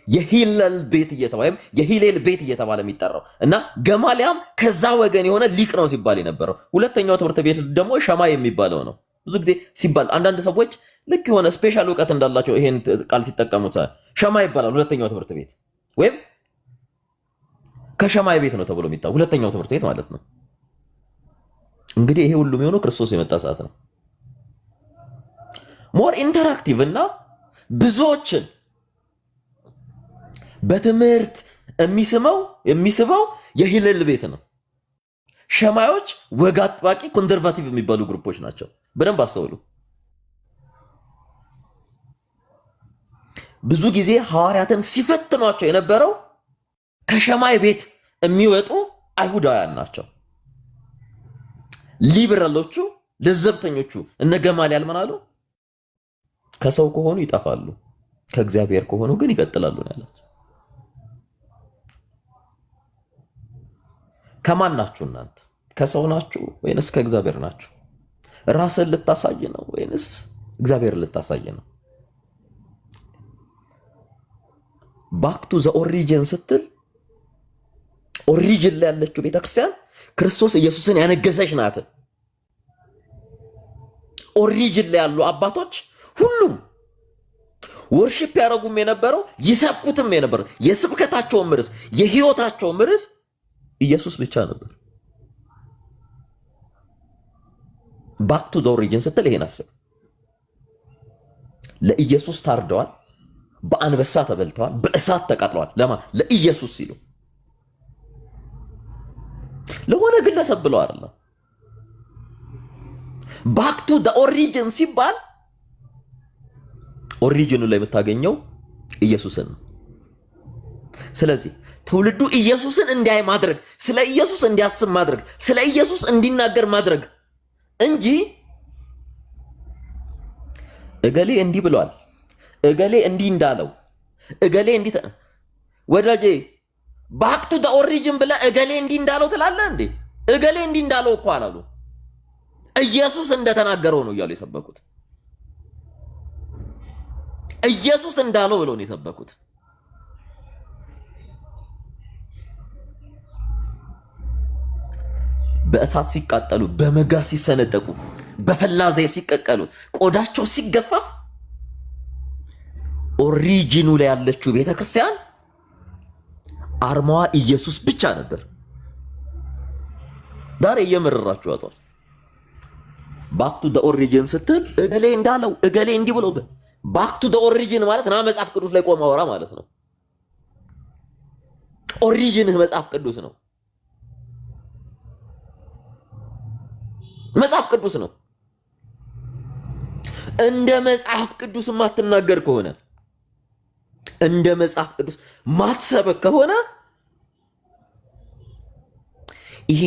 የሂለል ቤት እየተባለ ወይም የሂሌል ቤት እየተባለ የሚጠራው እና ገማሊያም ከዛ ወገን የሆነ ሊቅ ነው ሲባል የነበረው። ሁለተኛው ትምህርት ቤት ደግሞ ሸማ የሚባለው ነው። ብዙ ጊዜ ሲባል አንዳንድ ሰዎች ልክ የሆነ ስፔሻል እውቀት እንዳላቸው ይሄን ቃል ሲጠቀሙት ሸማ ይባላል። ሁለተኛው ትምህርት ቤት ወይም ከሸማይ ቤት ነው ተብሎ የሚታወቅ ሁለተኛው ትምህርት ቤት ማለት ነው። እንግዲህ ይሄ ሁሉ የሚሆነው ክርስቶስ የመጣ ሰዓት ነው። ሞር ኢንተራክቲቭ እና ብዙዎችን በትምህርት የሚስበው የሂለል ቤት ነው። ሸማዮች ወግ አጥባቂ ኮንዘርቫቲቭ የሚባሉ ግሩፖች ናቸው። በደንብ አስተውሉ። ብዙ ጊዜ ሐዋርያትን ሲፈትኗቸው የነበረው ከሸማይ ቤት የሚወጡ አይሁዳውያን ናቸው። ሊበራሎቹ ለዘብተኞቹ እነ ገማሊያል ምን አሉ? ከሰው ከሆኑ ይጠፋሉ፣ ከእግዚአብሔር ከሆኑ ግን ይቀጥላሉ ነው ያላቸው። ከማን ናችሁ እናንተ? ከሰው ናችሁ ወይንስ ከእግዚአብሔር ናችሁ? ራስን ልታሳይ ነው ወይንስ እግዚአብሔር ልታሳይ ነው? ባክ ቱ ዘ ኦሪጂን ስትል ኦሪጂን ላይ ያለችው ቤተክርስቲያን ክርስቶስ ኢየሱስን ያነገሰች ናት። ኦሪጂን ላይ ያሉ አባቶች ሁሉም ወርሺፕ ያደረጉም የነበረው ይሰብኩትም የነበረው የስብከታቸው ምርስ የህይወታቸው ምርስ ኢየሱስ ብቻ ነበር። ባክ ቱ ዘ ኦሪጂን ስትል ይሄን አስብ። ለኢየሱስ ታርደዋል፣ በአንበሳ ተበልተዋል፣ በእሳት ተቃጥለዋል። ለማን? ለኢየሱስ ሲሉ፣ ለሆነ ግለሰብ ብለው አይደለም። ባክ ቱ ዘ ኦሪጂን ሲባል ኦሪጂኑ ላይ የምታገኘው ኢየሱስን ነው። ስለዚህ ትውልዱ ኢየሱስን እንዲያይ ማድረግ፣ ስለ ኢየሱስ እንዲያስብ ማድረግ፣ ስለ ኢየሱስ እንዲናገር ማድረግ እንጂ እገሌ እንዲህ ብሏል፣ እገሌ እንዲህ እንዳለው፣ እገሌ እንዲህ ወዳጄ ባክ ቱ ዘ ኦሪጂን ብለህ እገሌ እንዲህ እንዳለው ትላለህ እንዴ? እገሌ እንዲህ እንዳለው እኮ አላሉ። ኢየሱስ እንደተናገረው ነው እያሉ የሰበኩት። ኢየሱስ እንዳለው ብለው ነው የሰበኩት። በእሳት ሲቃጠሉ፣ በመጋዝ ሲሰነጠቁ፣ በፈላ ዘይት ሲቀቀሉ፣ ቆዳቸው ሲገፈፍ ኦሪጂኑ ላይ ያለችው ቤተክርስቲያን አርማዋ ኢየሱስ ብቻ ነበር። ዛሬ እየመረራችሁ አጧል። ባክ ቱ ዘ ኦሪጂን ስትል እገሌ እንዳለው እገሌ እንዲህ ብሎ ባክ ቱ ዘ ኦሪጂን ማለት ና መጽሐፍ ቅዱስ ላይ ቆም አወራ ማለት ነው። ኦሪጂንህ መጽሐፍ ቅዱስ ነው። መጽሐፍ ቅዱስ ነው። እንደ መጽሐፍ ቅዱስ ማትናገር ከሆነ እንደ መጽሐፍ ቅዱስ ማትሰበክ ከሆነ ይሄ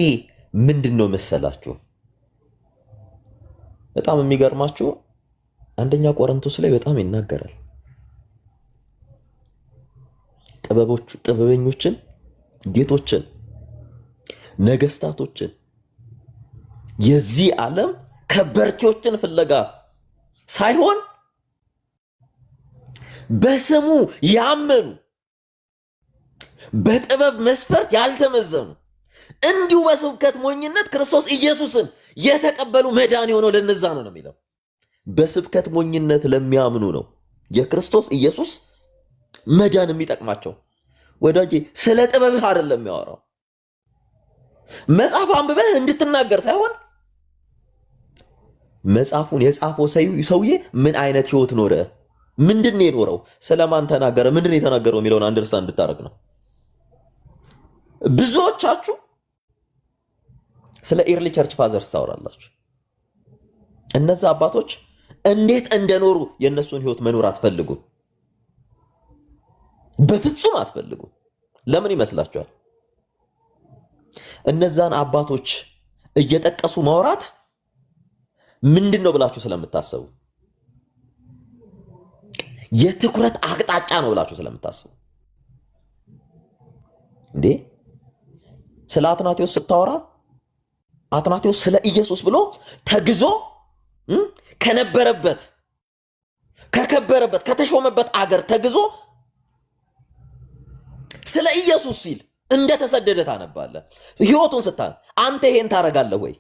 ምንድነው መሰላችሁ? በጣም የሚገርማችሁ አንደኛ ቆሮንቶስ ላይ በጣም ይናገራል። ጥበበኞችን፣ ጌቶችን፣ ነገስታቶችን የዚህ ዓለም ከበርቴዎችን ፍለጋ ሳይሆን በስሙ ያመኑ በጥበብ መስፈርት ያልተመዘኑ እንዲሁ በስብከት ሞኝነት ክርስቶስ ኢየሱስን የተቀበሉ መዳን የሆነው ለነዛ ነው የሚለው። በስብከት ሞኝነት ለሚያምኑ ነው የክርስቶስ ኢየሱስ መዳን የሚጠቅማቸው። ወዳጄ ስለ ጥበብህ አይደለም የሚያወራው። መጽሐፍ አንብበህ እንድትናገር ሳይሆን መጽሐፉን የጻፈው ሰውዬ ምን አይነት ህይወት ኖረ፣ ምንድን ነው የኖረው፣ ስለማን ተናገረ፣ ምንድን ነው የተናገረው የሚለውን አንደርስታንድ እንድታረግ ነው። ብዙዎቻችሁ ስለ ኤርሊ ቸርች ፋዘርስ ታወራላችሁ። እነዛ አባቶች እንዴት እንደኖሩ የእነሱን ህይወት መኖር አትፈልጉም። በፍጹም አትፈልጉም። ለምን ይመስላችኋል? እነዛን አባቶች እየጠቀሱ ማውራት ምንድን ነው ብላችሁ ስለምታስቡ፣ የትኩረት አቅጣጫ ነው ብላችሁ ስለምታስቡ። እንዴ ስለ አትናቴዎስ ስታወራ አትናቴዎስ ስለ ኢየሱስ ብሎ ተግዞ ከነበረበት ከከበረበት ከተሾመበት አገር ተግዞ ስለ ኢየሱስ ሲል እንደተሰደደ ታነባለህ። ህይወቱን ስታነ አንተ ይሄን ታረጋለህ ወይ?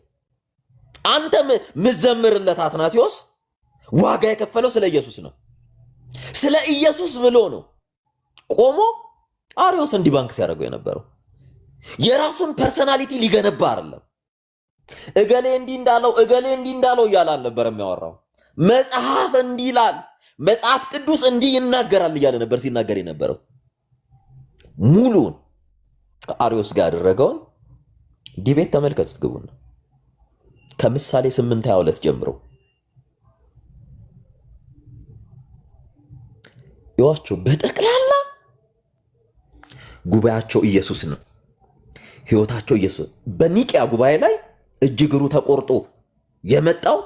አንተ ምዘምርለት አትናቴዎስ ዋጋ የከፈለው ስለ ኢየሱስ ነው። ስለ ኢየሱስ ብሎ ነው ቆሞ አሪዮስ እንዲባንክ ሲያደርገው የነበረው። የራሱን ፐርሰናሊቲ ሊገነባ አይደለም። እገሌ እንዲህ እንዳለው እገሌ እንዲህ እንዳለው እያለ ነበር የሚያወራው። መጽሐፍ እንዲህ ይላል፣ መጽሐፍ ቅዱስ እንዲህ ይናገራል እያለ ነበር ሲናገር የነበረው። ሙሉን ከአሪዮስ ጋር ያደረገውን ዲቤት ተመልከቱት። ግቡና ከምሳሌ 8:22 ጀምሮ ይዋቸው። በጠቅላላ ጉባኤያቸው ኢየሱስ ነው፣ ህይወታቸው ኢየሱስ። በኒቂያ ጉባኤ ላይ እጅግሩ ተቆርጦ የመጣው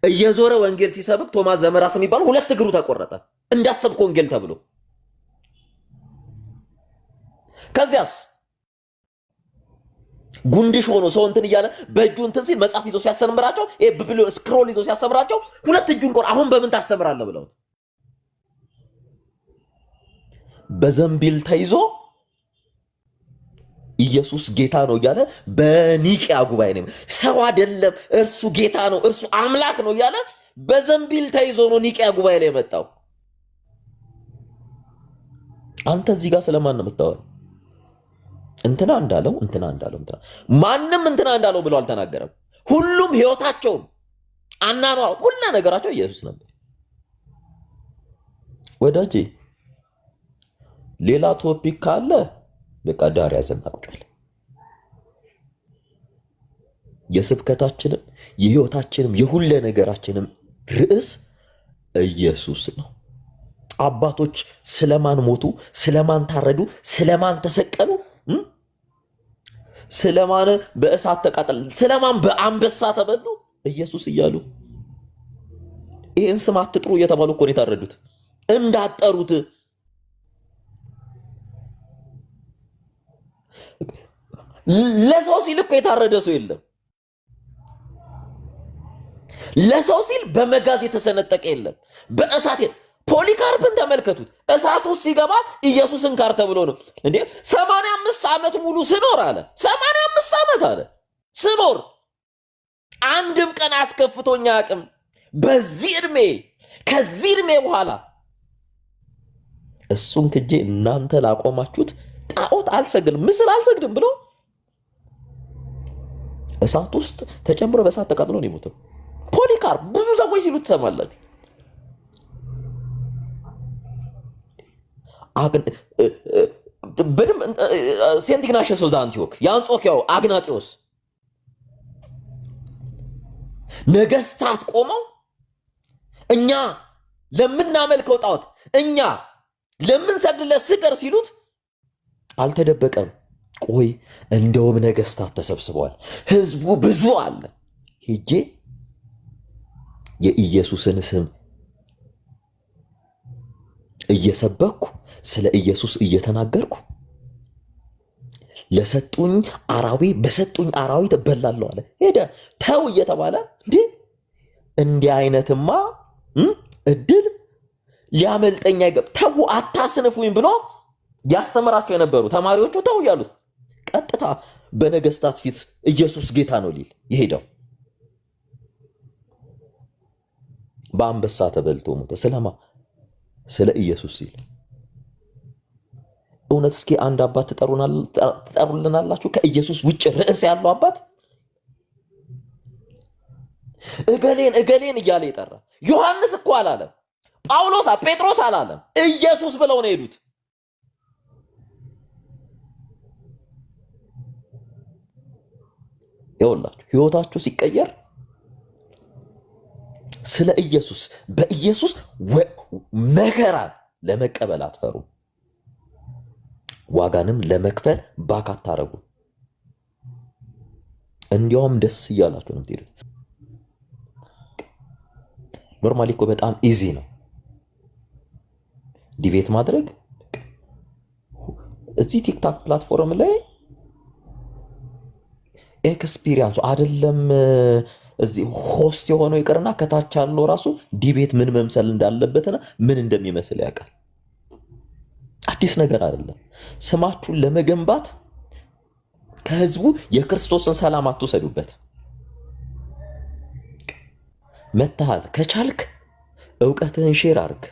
እየዞረ ወንጌል ሲሰብክ ቶማስ ዘመራስ የሚባል 2 እግሩ ተቆረጠ እንዳሰብክ ወንጌል ተብሎ። ከዚያስ ጉንድሽ ሆኖ ሰው እንትን እያለ በእጁ እንትን ሲል መጽሐፍ ይዞ ሲያስተምራቸው ብብሎ ስክሮል ይዞ ሲያስተምራቸው 2 እጁን ቆር አሁን በምን ታስተምራለህ ብለው በዘንቢል ተይዞ ኢየሱስ ጌታ ነው እያለ በኒቂያ ጉባኤ ነው ሰው አይደለም እርሱ ጌታ ነው እርሱ አምላክ ነው እያለ በዘንቢል ተይዞ ነው ኒቂያ ጉባኤ ላይ የመጣው። አንተ እዚህ ጋር ስለማን ነው የምታወራው? እንትና እንዳለው እንትና ማንም እንትና እንዳለው ብሎ አልተናገረም። ሁሉም ህይወታቸውን አናኗር ሁሉ ነገራቸው ኢየሱስ ነበር። ወዳጄ ሌላ ቶፒክ ካለ በቃ ዳር ያዘና ቁጭል። የስብከታችንም የህይወታችንም የሁሉ ነገራችንም ርዕስ ኢየሱስ ነው። አባቶች ስለማን ሞቱ፣ ስለማን ታረዱ፣ ስለማን ተሰቀሉ፣ ስለማን በእሳት ተቃጠሉ፣ ስለማን በአንበሳ ተበሉ ኢየሱስ እያሉ ይህን ስም አትጥሩ እየተባሉ እኮ ነው የታረዱት። እንዳጠሩት ለሰው ሲል እኮ የታረደ ሰው የለም። ለሰው ሲል በመጋዝ የተሰነጠቀ የለም። በእሳት ፖሊካርፕን ተመልከቱት። እሳቱ ሲገባ ኢየሱስን ካር ተብሎ ነው እንዴ 85 ዓመት ሙሉ ስኖር አለ። 85 ዓመት አለ ስኖር አንድም ቀን አስከፍቶኛ አቅም በዚህ እድሜ ከዚህ እድሜ በኋላ እሱን ክጄ እናንተ ላቆማችሁት ጣዖት አልሰግድም ምስል አልሰግድም ብሎ እሳት ውስጥ ተጨምሮ በእሳት ተቃጥሎ ነው የሞተው። ፖሊካርፕ ብዙ ሰዎች ሲሉ ትሰማላችሁ። በደምብ ሴንት ኢግናሽዮስ ዘአንቲዮክ የአንጾኪያው አግናጢዮስ ነገስታት ቆመው እኛ ለምናመልከው ጣዖት እኛ ለምንሰግድለት ስገር ሲሉት አልተደበቀም። ቆይ እንደውም ነገስታት ተሰብስበዋል፣ ህዝቡ ብዙ አለ፣ ሄጄ የኢየሱስን ስም እየሰበኩ ስለ ኢየሱስ እየተናገርኩ ለሰጡኝ በሰጡኝ አራዊት እበላለሁ አለ። ሄደ ተው እየተባለ እንዲህ አይነትማ እድል ሊያመልጠኝ አይገብ፣ ተው አታስንፉኝ ብሎ ያስተምራቸው የነበሩ ተማሪዎቹ ተው እያሉት ቀጥታ በነገስታት ፊት ኢየሱስ ጌታ ነው ሊል ይሄዳው በአንበሳ ተበልቶ ሞተ። ስለማ ስለ ኢየሱስ ሲል እውነት እስኪ አንድ አባት ትጠሩልናላችሁ ከኢየሱስ ውጭ ርዕስ ያለው አባት? እገሌን እያለ ይጠራ። ዮሐንስ እኮ አላለም፣ ጳውሎስ ጴጥሮስ አላለም፣ ኢየሱስ ብለው ነው የሄዱት። ይኸውላችሁ ህይወታችሁ ሲቀየር ስለ ኢየሱስ በኢየሱስ መከራን ለመቀበል አትፈሩ፣ ዋጋንም ለመክፈል ባካ አታረጉ። እንዲያውም ደስ እያላችሁ ነው የምትሄዱት። ኖርማሊ እኮ በጣም ኢዚ ነው ዲቤት ማድረግ። እዚህ ቲክታክ ፕላትፎርም ላይ ኤክስፒሪየንሱ አይደለም እዚህ ሆስት የሆነው ይቅርና ከታች ያለው ራሱ ዲቤት ምን መምሰል እንዳለበትና ምን እንደሚመስል ያውቃል። አዲስ ነገር አይደለም። ስማችሁን ለመገንባት ከህዝቡ የክርስቶስን ሰላም አትወሰዱበት። መተሃል ከቻልክ እውቀትህን ሼር አርግ።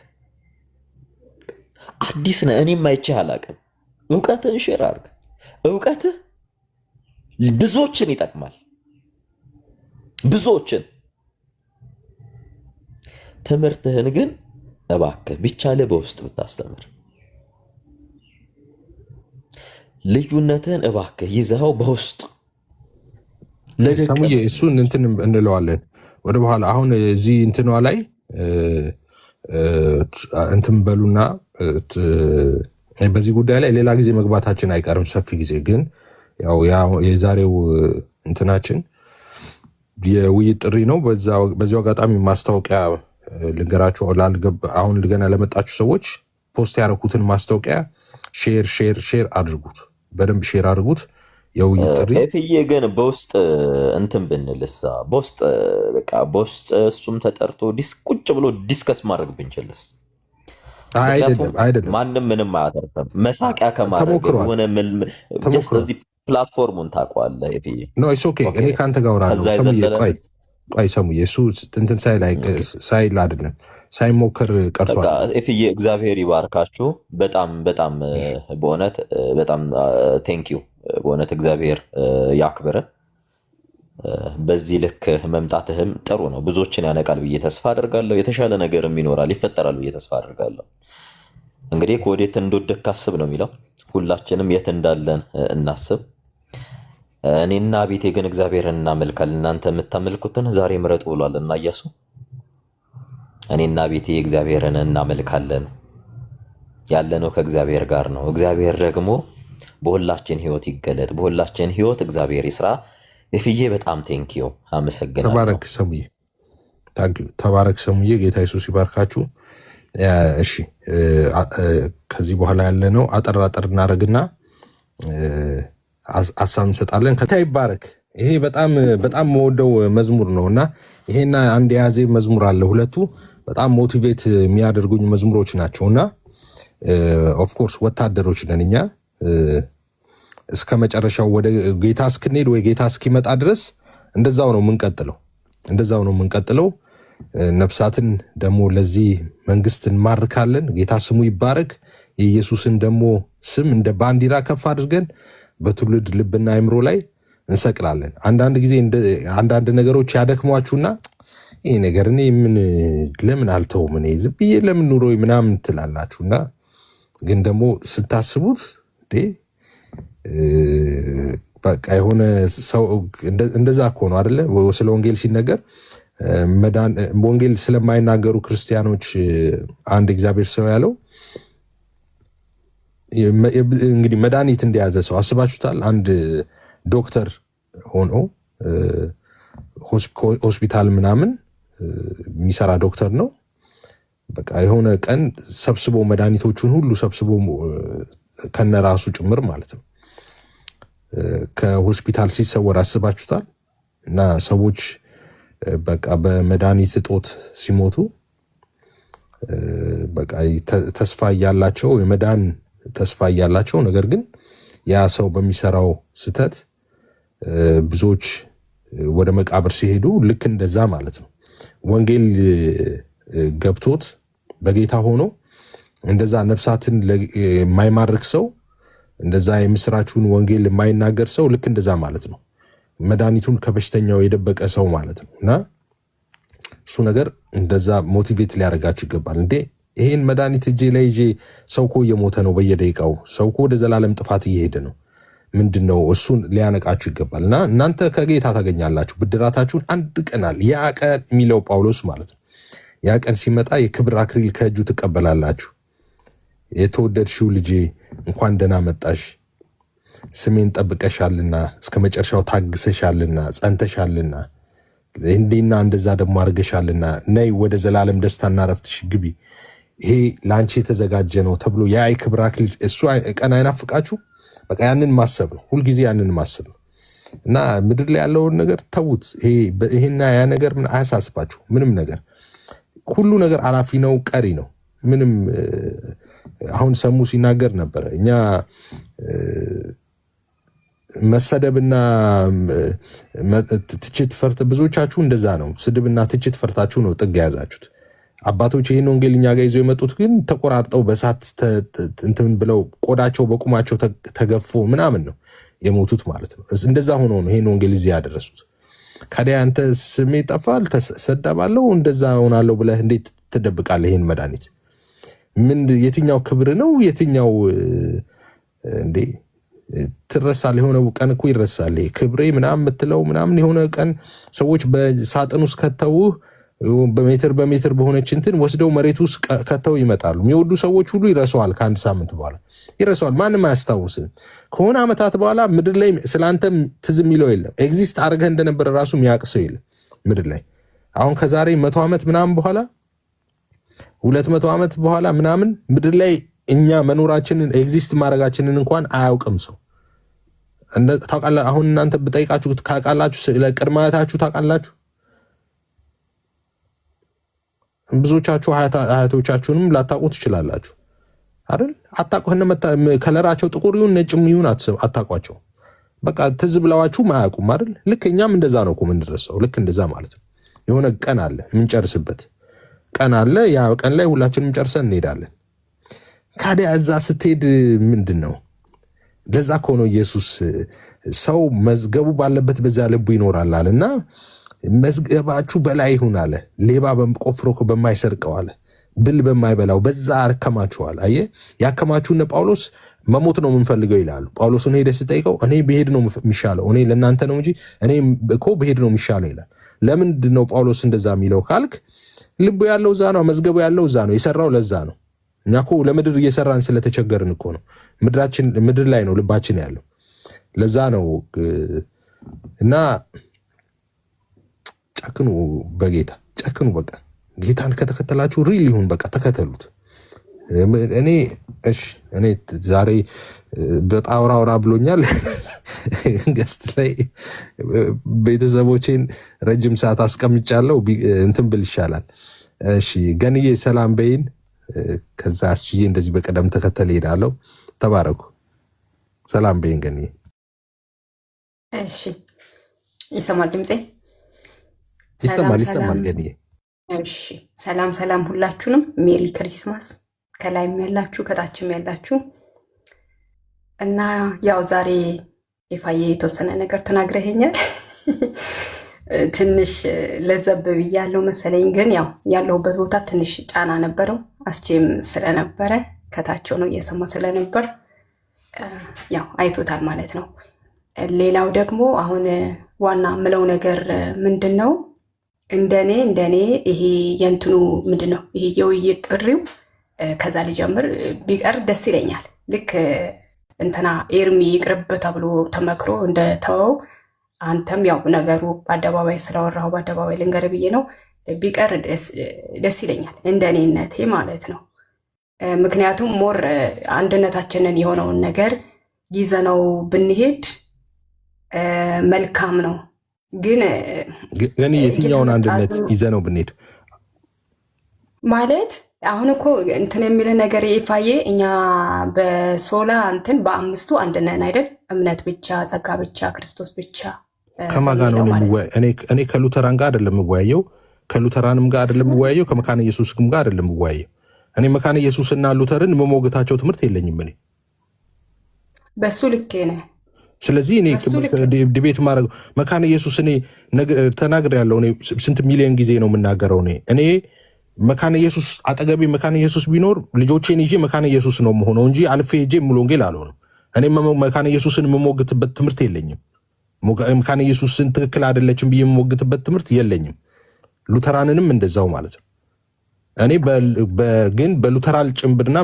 አዲስ ነህ፣ እኔም አይቼህ አላቅም። እውቀትህን ሼር አርግ። እውቀትህ ብዙዎችን ይጠቅማል፣ ብዙዎችን። ትምህርትህን ግን እባክህ ቢቻልህ በውስጥ ብታስተምር፣ ልዩነትህን እባክህ ይዘኸው በውስጥ ሰሙዬ እሱን እንትን እንለዋለን ወደ በኋላ። አሁን እዚህ እንትኗ ላይ እንትን በሉና በዚህ ጉዳይ ላይ ሌላ ጊዜ መግባታችን አይቀርም፣ ሰፊ ጊዜ። ግን ያው የዛሬው እንትናችን የውይይት ጥሪ ነው። በዚሁ አጋጣሚ ማስታወቂያ ልንገራችሁ። አሁን ገና ለመጣችሁ ሰዎች ፖስት ያደረኩትን ማስታወቂያ ሼር አድርጉት፣ በደንብ ሼር አድርጉት። የውይይት ጥሪ ፍዬ ግን በውስጥ እንትን ብንልሳ በውስጥ እሱም ተጠርቶ ቁጭ ብሎ ዲስከስ ማድረግ ብንችልስ? አይደለም ማንም ምንም አያተርፍም። መሳቂያ ከማድረግ ሆነ እዚህ ፕላትፎርሙን ታውቀዋለህ ፍዬ። እኔ ከአንተ ጋር አወራለሁ። ቆይ ሰሙዬ፣ እሱ እንትን ሳይል አይደለም ሳይሞከር ቀርቷል። ፍዬ እግዚአብሔር ይባርካችሁ። በጣም በጣም በእውነት በጣም ቴንኪዩ። በእውነት እግዚአብሔር ያክብረ። በዚህ ልክ መምጣትህም ጥሩ ነው። ብዙዎችን ያነቃል ብዬ ተስፋ አድርጋለሁ። የተሻለ ነገርም ይኖራል ይፈጠራል ብዬ ተስፋ አድርጋለሁ። እንግዲህ ከወዴት እንደወደክ አስብ ነው የሚለው። ሁላችንም የት እንዳለን እናስብ። እኔና ቤቴ ግን እግዚአብሔርን እናመልካለን፣ እናንተ የምታመልኩትን ዛሬ ምረጡ ብሏል እና ኢያሱ። እኔና ቤቴ እግዚአብሔርን እናመልካለን። ያለነው ከእግዚአብሔር ጋር ነው። እግዚአብሔር ደግሞ በሁላችን ህይወት ይገለጥ፣ በሁላችን ህይወት እግዚአብሔር ይስራ። የፍዬ በጣም ቴንኪዩ፣ አመሰግናለሁ። ተባረክ ሰሙዬ፣ ጌታ ኢየሱስ ይባርካችሁ። እሺ ከዚህ በኋላ ያለነው አጠር እናደርግና ሀሳብ እንሰጣለን። ከታ ይባረክ። ይሄ በጣም መወደው መዝሙር ነው እና ይሄና አንድ የያዜ መዝሙር አለ። ሁለቱ በጣም ሞቲቬት የሚያደርጉኝ መዝሙሮች ናቸው እና ኦፍኮርስ ወታደሮች ነን እኛ እስከ መጨረሻው ወደ ጌታ እስክንሄድ ወይ ጌታ እስኪመጣ ድረስ እንደዛው ነው የምንቀጥለው። ነፍሳትን ደግሞ ለዚህ መንግስት እንማርካለን። ጌታ ስሙ ይባረክ። የኢየሱስን ደግሞ ስም እንደ ባንዲራ ከፍ አድርገን በትውልድ ልብና አእምሮ ላይ እንሰቅላለን። አንዳንድ ጊዜ አንዳንድ ነገሮች ያደክሟችሁና ይሄ ነገር እኔ ለምን አልተውም እኔ ዝም ብዬ ለምን ኑሮ ምናምን ትላላችሁና ግን ደግሞ ስታስቡት በቃ የሆነ ሰው እንደዛ እኮ ነው አይደለ? ስለ ወንጌል ሲነገር ወንጌል ስለማይናገሩ ክርስቲያኖች አንድ እግዚአብሔር ሰው ያለው እንግዲህ መድኃኒት እንደያዘ ሰው አስባችሁታል? አንድ ዶክተር ሆኖ ሆስፒታል ምናምን የሚሰራ ዶክተር ነው። በቃ የሆነ ቀን ሰብስቦ መድኃኒቶቹን ሁሉ ሰብስቦ ከነራሱ ጭምር ማለት ነው ከሆስፒታል ሲሰወር አስባችሁታል? እና ሰዎች በቃ በመድኃኒት እጦት ሲሞቱ በቃ ተስፋ እያላቸው የመዳን ተስፋ እያላቸው ነገር ግን ያ ሰው በሚሰራው ስተት ብዙዎች ወደ መቃብር ሲሄዱ ልክ እንደዛ ማለት ነው። ወንጌል ገብቶት በጌታ ሆኖ እንደዛ ነፍሳትን የማይማርክ ሰው እንደዛ የምስራቹን ወንጌል የማይናገር ሰው ልክ እንደዛ ማለት ነው። መድኃኒቱን ከበሽተኛው የደበቀ ሰው ማለት ነው። እና እሱ ነገር እንደዛ ሞቲቬት ሊያደርጋችሁ ይገባል። እንዴ ይሄን መድኃኒት እጄ ላይ ይዤ ሰው እኮ እየሞተ ነው በየደቂቃው፣ ሰው እኮ ወደ ዘላለም ጥፋት እየሄደ ነው። ምንድን ነው እሱን ሊያነቃችሁ ይገባል። እና እናንተ ከጌታ ታገኛላችሁ ብድራታችሁን አንድ ቀን አለ። ያ ቀን የሚለው ጳውሎስ ማለት ነው። ያ ቀን ሲመጣ የክብር አክሊል ከእጁ ትቀበላላችሁ። የተወደድሽው ልጄ እንኳን ደህና መጣሽ፣ ስሜን ጠብቀሻልና እስከ መጨረሻው ታግሰሻልና ጸንተሻልና እንዴና እንደዛ ደግሞ አድርገሻልና ነይ ወደ ዘላለም ደስታና ረፍትሽ ግቢ፣ ይሄ ለአንቺ የተዘጋጀ ነው ተብሎ ያ የክብር አክሊል እሱ ቀን አይናፍቃችሁ? በቃ ያንን ማሰብ ነው፣ ሁልጊዜ ያንን ማሰብ ነው። እና ምድር ላይ ያለውን ነገር ተዉት። ይሄና ያ ነገር ምን አያሳስባችሁ? ምንም ነገር ሁሉ ነገር አላፊ ነው፣ ቀሪ ነው። ምንም አሁን ሰሙ ሲናገር ነበረ እኛ መሰደብና ትችት ፈርተ ብዙዎቻችሁ እንደዛ ነው። ስድብና ትችት ፈርታችሁ ነው ጥግ የያዛችሁት። አባቶች ይህን ወንጌል እኛ ጋር ይዘው የመጡት ግን ተቆራርጠው በሳት እንትን ብለው ቆዳቸው በቁማቸው ተገፎ ምናምን ነው የሞቱት ማለት ነው። እንደዛ ሆኖ ነው ይህን ወንጌል እዚህ ያደረሱት። ካዲያ አንተ ስሜ ጠፋል ተሰደባለሁ እንደዛ ሆናለሁ ብለህ እንዴት ትደብቃለህ? ይህን መድኃኒት ምን የትኛው ክብር ነው? የትኛው እንዴ ትረሳል? የሆነ ቀን እኮ ይረሳል። ክብሬ ምናምን የምትለው ምናምን የሆነ ቀን ሰዎች በሳጥን ውስጥ ከተውህ በሜትር በሜትር በሆነች እንትን ወስደው መሬት ውስጥ ከተው ይመጣሉ። የሚወዱ ሰዎች ሁሉ ይረሳዋል። ከአንድ ሳምንት በኋላ ይረሳዋል። ማንም አያስታውስም። ከሆነ ዓመታት በኋላ ምድር ላይ ስለአንተም ትዝ የሚለው የለም። ኤግዚስት አድርገህ እንደነበረ ራሱ የሚያውቅ ሰው የለም ምድር ላይ። አሁን ከዛሬ 100 ዓመት ምናምን በኋላ 200 ዓመት በኋላ ምናምን ምድር ላይ እኛ መኖራችንን ኤግዚስት ማድረጋችንን እንኳን አያውቅም ሰው። ታውቃለህ? አሁን እናንተ ብጠይቃችሁ ታውቃላችሁ? ስለ ቅድመ አያታችሁ ታውቃላችሁ? ብዙዎቻችሁ አያቶቻችሁንም ላታውቁ ትችላላችሁ አይደል? ከለራቸው ጥቁር ይሁን ነጭም ይሁን አታውቋቸው። በቃ ትዝ ብለዋችሁ አያውቁም አይደል? ልክ እኛም እንደዛ ነው እኮ የምንደርሰው። ልክ እንደዛ ማለት ነው። የሆነ ቀን አለ የምንጨርስበት ቀን አለ። ያ ቀን ላይ ሁላችንም ጨርሰን እንሄዳለን። ካዲያ እዛ ስትሄድ ምንድን ነው? ለዛ እኮ ነው ኢየሱስ ሰው መዝገቡ ባለበት በዛ ልቡ ይኖራል አለና መዝገባችሁ በላይ ይሁን አለ። ሌባ ቆፍሮ በማይሰርቀው አለ፣ ብል በማይበላው በዛ አከማችኋል። አየህ፣ ያከማችሁነ ጳውሎስ መሞት ነው የምንፈልገው ይላሉ። ጳውሎስን ሄደ ስጠይቀው እኔ ብሄድ ነው የሚሻለው፣ እኔ ለእናንተ ነው እንጂ እኔ እኮ ብሄድ ነው የሚሻለው ይላል። ለምንድን ነው ጳውሎስ እንደዛ የሚለው ካልክ ልቡ ያለው እዛ ነው፣ መዝገቡ ያለው እዛ ነው፣ የሰራው ለዛ ነው። እኛ እኮ ለምድር እየሰራን ስለተቸገርን እኮ ነው። ምድር ላይ ነው ልባችን ያለው፣ ለዛ ነው። እና ጨክኑ፣ በጌታ ጨክኑ። በቃ ጌታን ከተከተላችሁ ሪል ይሁን፣ በቃ ተከተሉት። እኔ ዛሬ በጣም አውራ ብሎኛል። ገስት ላይ ቤተሰቦቼን ረጅም ሰዓት አስቀምጫለሁ። እንትን ብል ይሻላል። እሺ ገንዬ ሰላም በይን። ከዛ አስችዬ እንደዚህ በቀደም ተከተል ሄዳለሁ። ተባረኩ። ሰላም በይን ገንዬ። እሺ ይሰማል ድምጼ? ይሰማል ገንዬ። እሺ ሰላም ሁላችሁንም ሜሪ ክሪስማስ፣ ከላይም ያላችሁ ከታችም ያላችሁ እና ያው ዛሬ ይፋዬ የተወሰነ ነገር ተናግረኸኛል። ትንሽ ለዘብ ብያለሁ መሰለኝ፣ ግን ያው ያለሁበት ቦታ ትንሽ ጫና ነበረው። አስቼም ስለነበረ ከታቸው ነው እየሰማ ስለነበር ያው አይቶታል ማለት ነው። ሌላው ደግሞ አሁን ዋና ምለው ነገር ምንድን ነው፣ እንደኔ ይሄ የእንትኑ ምንድን ነው ይሄ የውይይት ጥሪው ከዛ ሊጀምር ቢቀር ደስ ይለኛል። ልክ እንትና ኤርሚ ይቅርብ ተብሎ ተመክሮ እንደተወው አንተም ያው ነገሩ በአደባባይ ስላወራሁ በአደባባይ ልንገር ብዬ ነው። ቢቀር ደስ ይለኛል እንደኔነቴ ማለት ነው። ምክንያቱም ሞር አንድነታችንን የሆነውን ነገር ይዘነው ብንሄድ መልካም ነው። ግን የትኛውን አንድነት ይዘነው ብንሄድ ማለት አሁን እኮ እንትን የሚልህ ነገር ይፋዬ፣ እኛ በሶላ እንትን በአምስቱ አንድ ነን አይደል? እምነት ብቻ፣ ጸጋ ብቻ፣ ክርስቶስ ብቻ። ከማጋ ነው እኔ ከሉተራን ጋር አይደለም የምወያየው፣ ከሉተራንም ጋር አይደለም የምወያየው፣ ከመካነ ኢየሱስም ጋር አይደለም የምወያየው። እኔ መካነ ኢየሱስና ሉተርን መሞገታቸው ትምህርት የለኝም። እኔ በሱ ልክ ነህ። ስለዚህ እኔ ዲቤት ማድረግ መካነ ኢየሱስ እኔ ተናግር ያለው እኔ ስንት ሚሊዮን ጊዜ ነው የምናገረው። እኔ መካነ ኢየሱስ አጠገቤ መካነ ኢየሱስ ቢኖር ልጆቼን ይዤ መካነ ኢየሱስ ነው የምሆነው እንጂ አልፌ ሄጄ ሙሉ ወንጌል አልሆንም። እኔ መካነ ኢየሱስን የምሞግትበት ትምህርት የለኝም። መካነ ኢየሱስን ትክክል አይደለችም ብዬ የምሞግትበት ትምህርት የለኝም። ሉተራንንም እንደዛው ማለት ነው። እኔ ግን በሉተራል ጭምብልና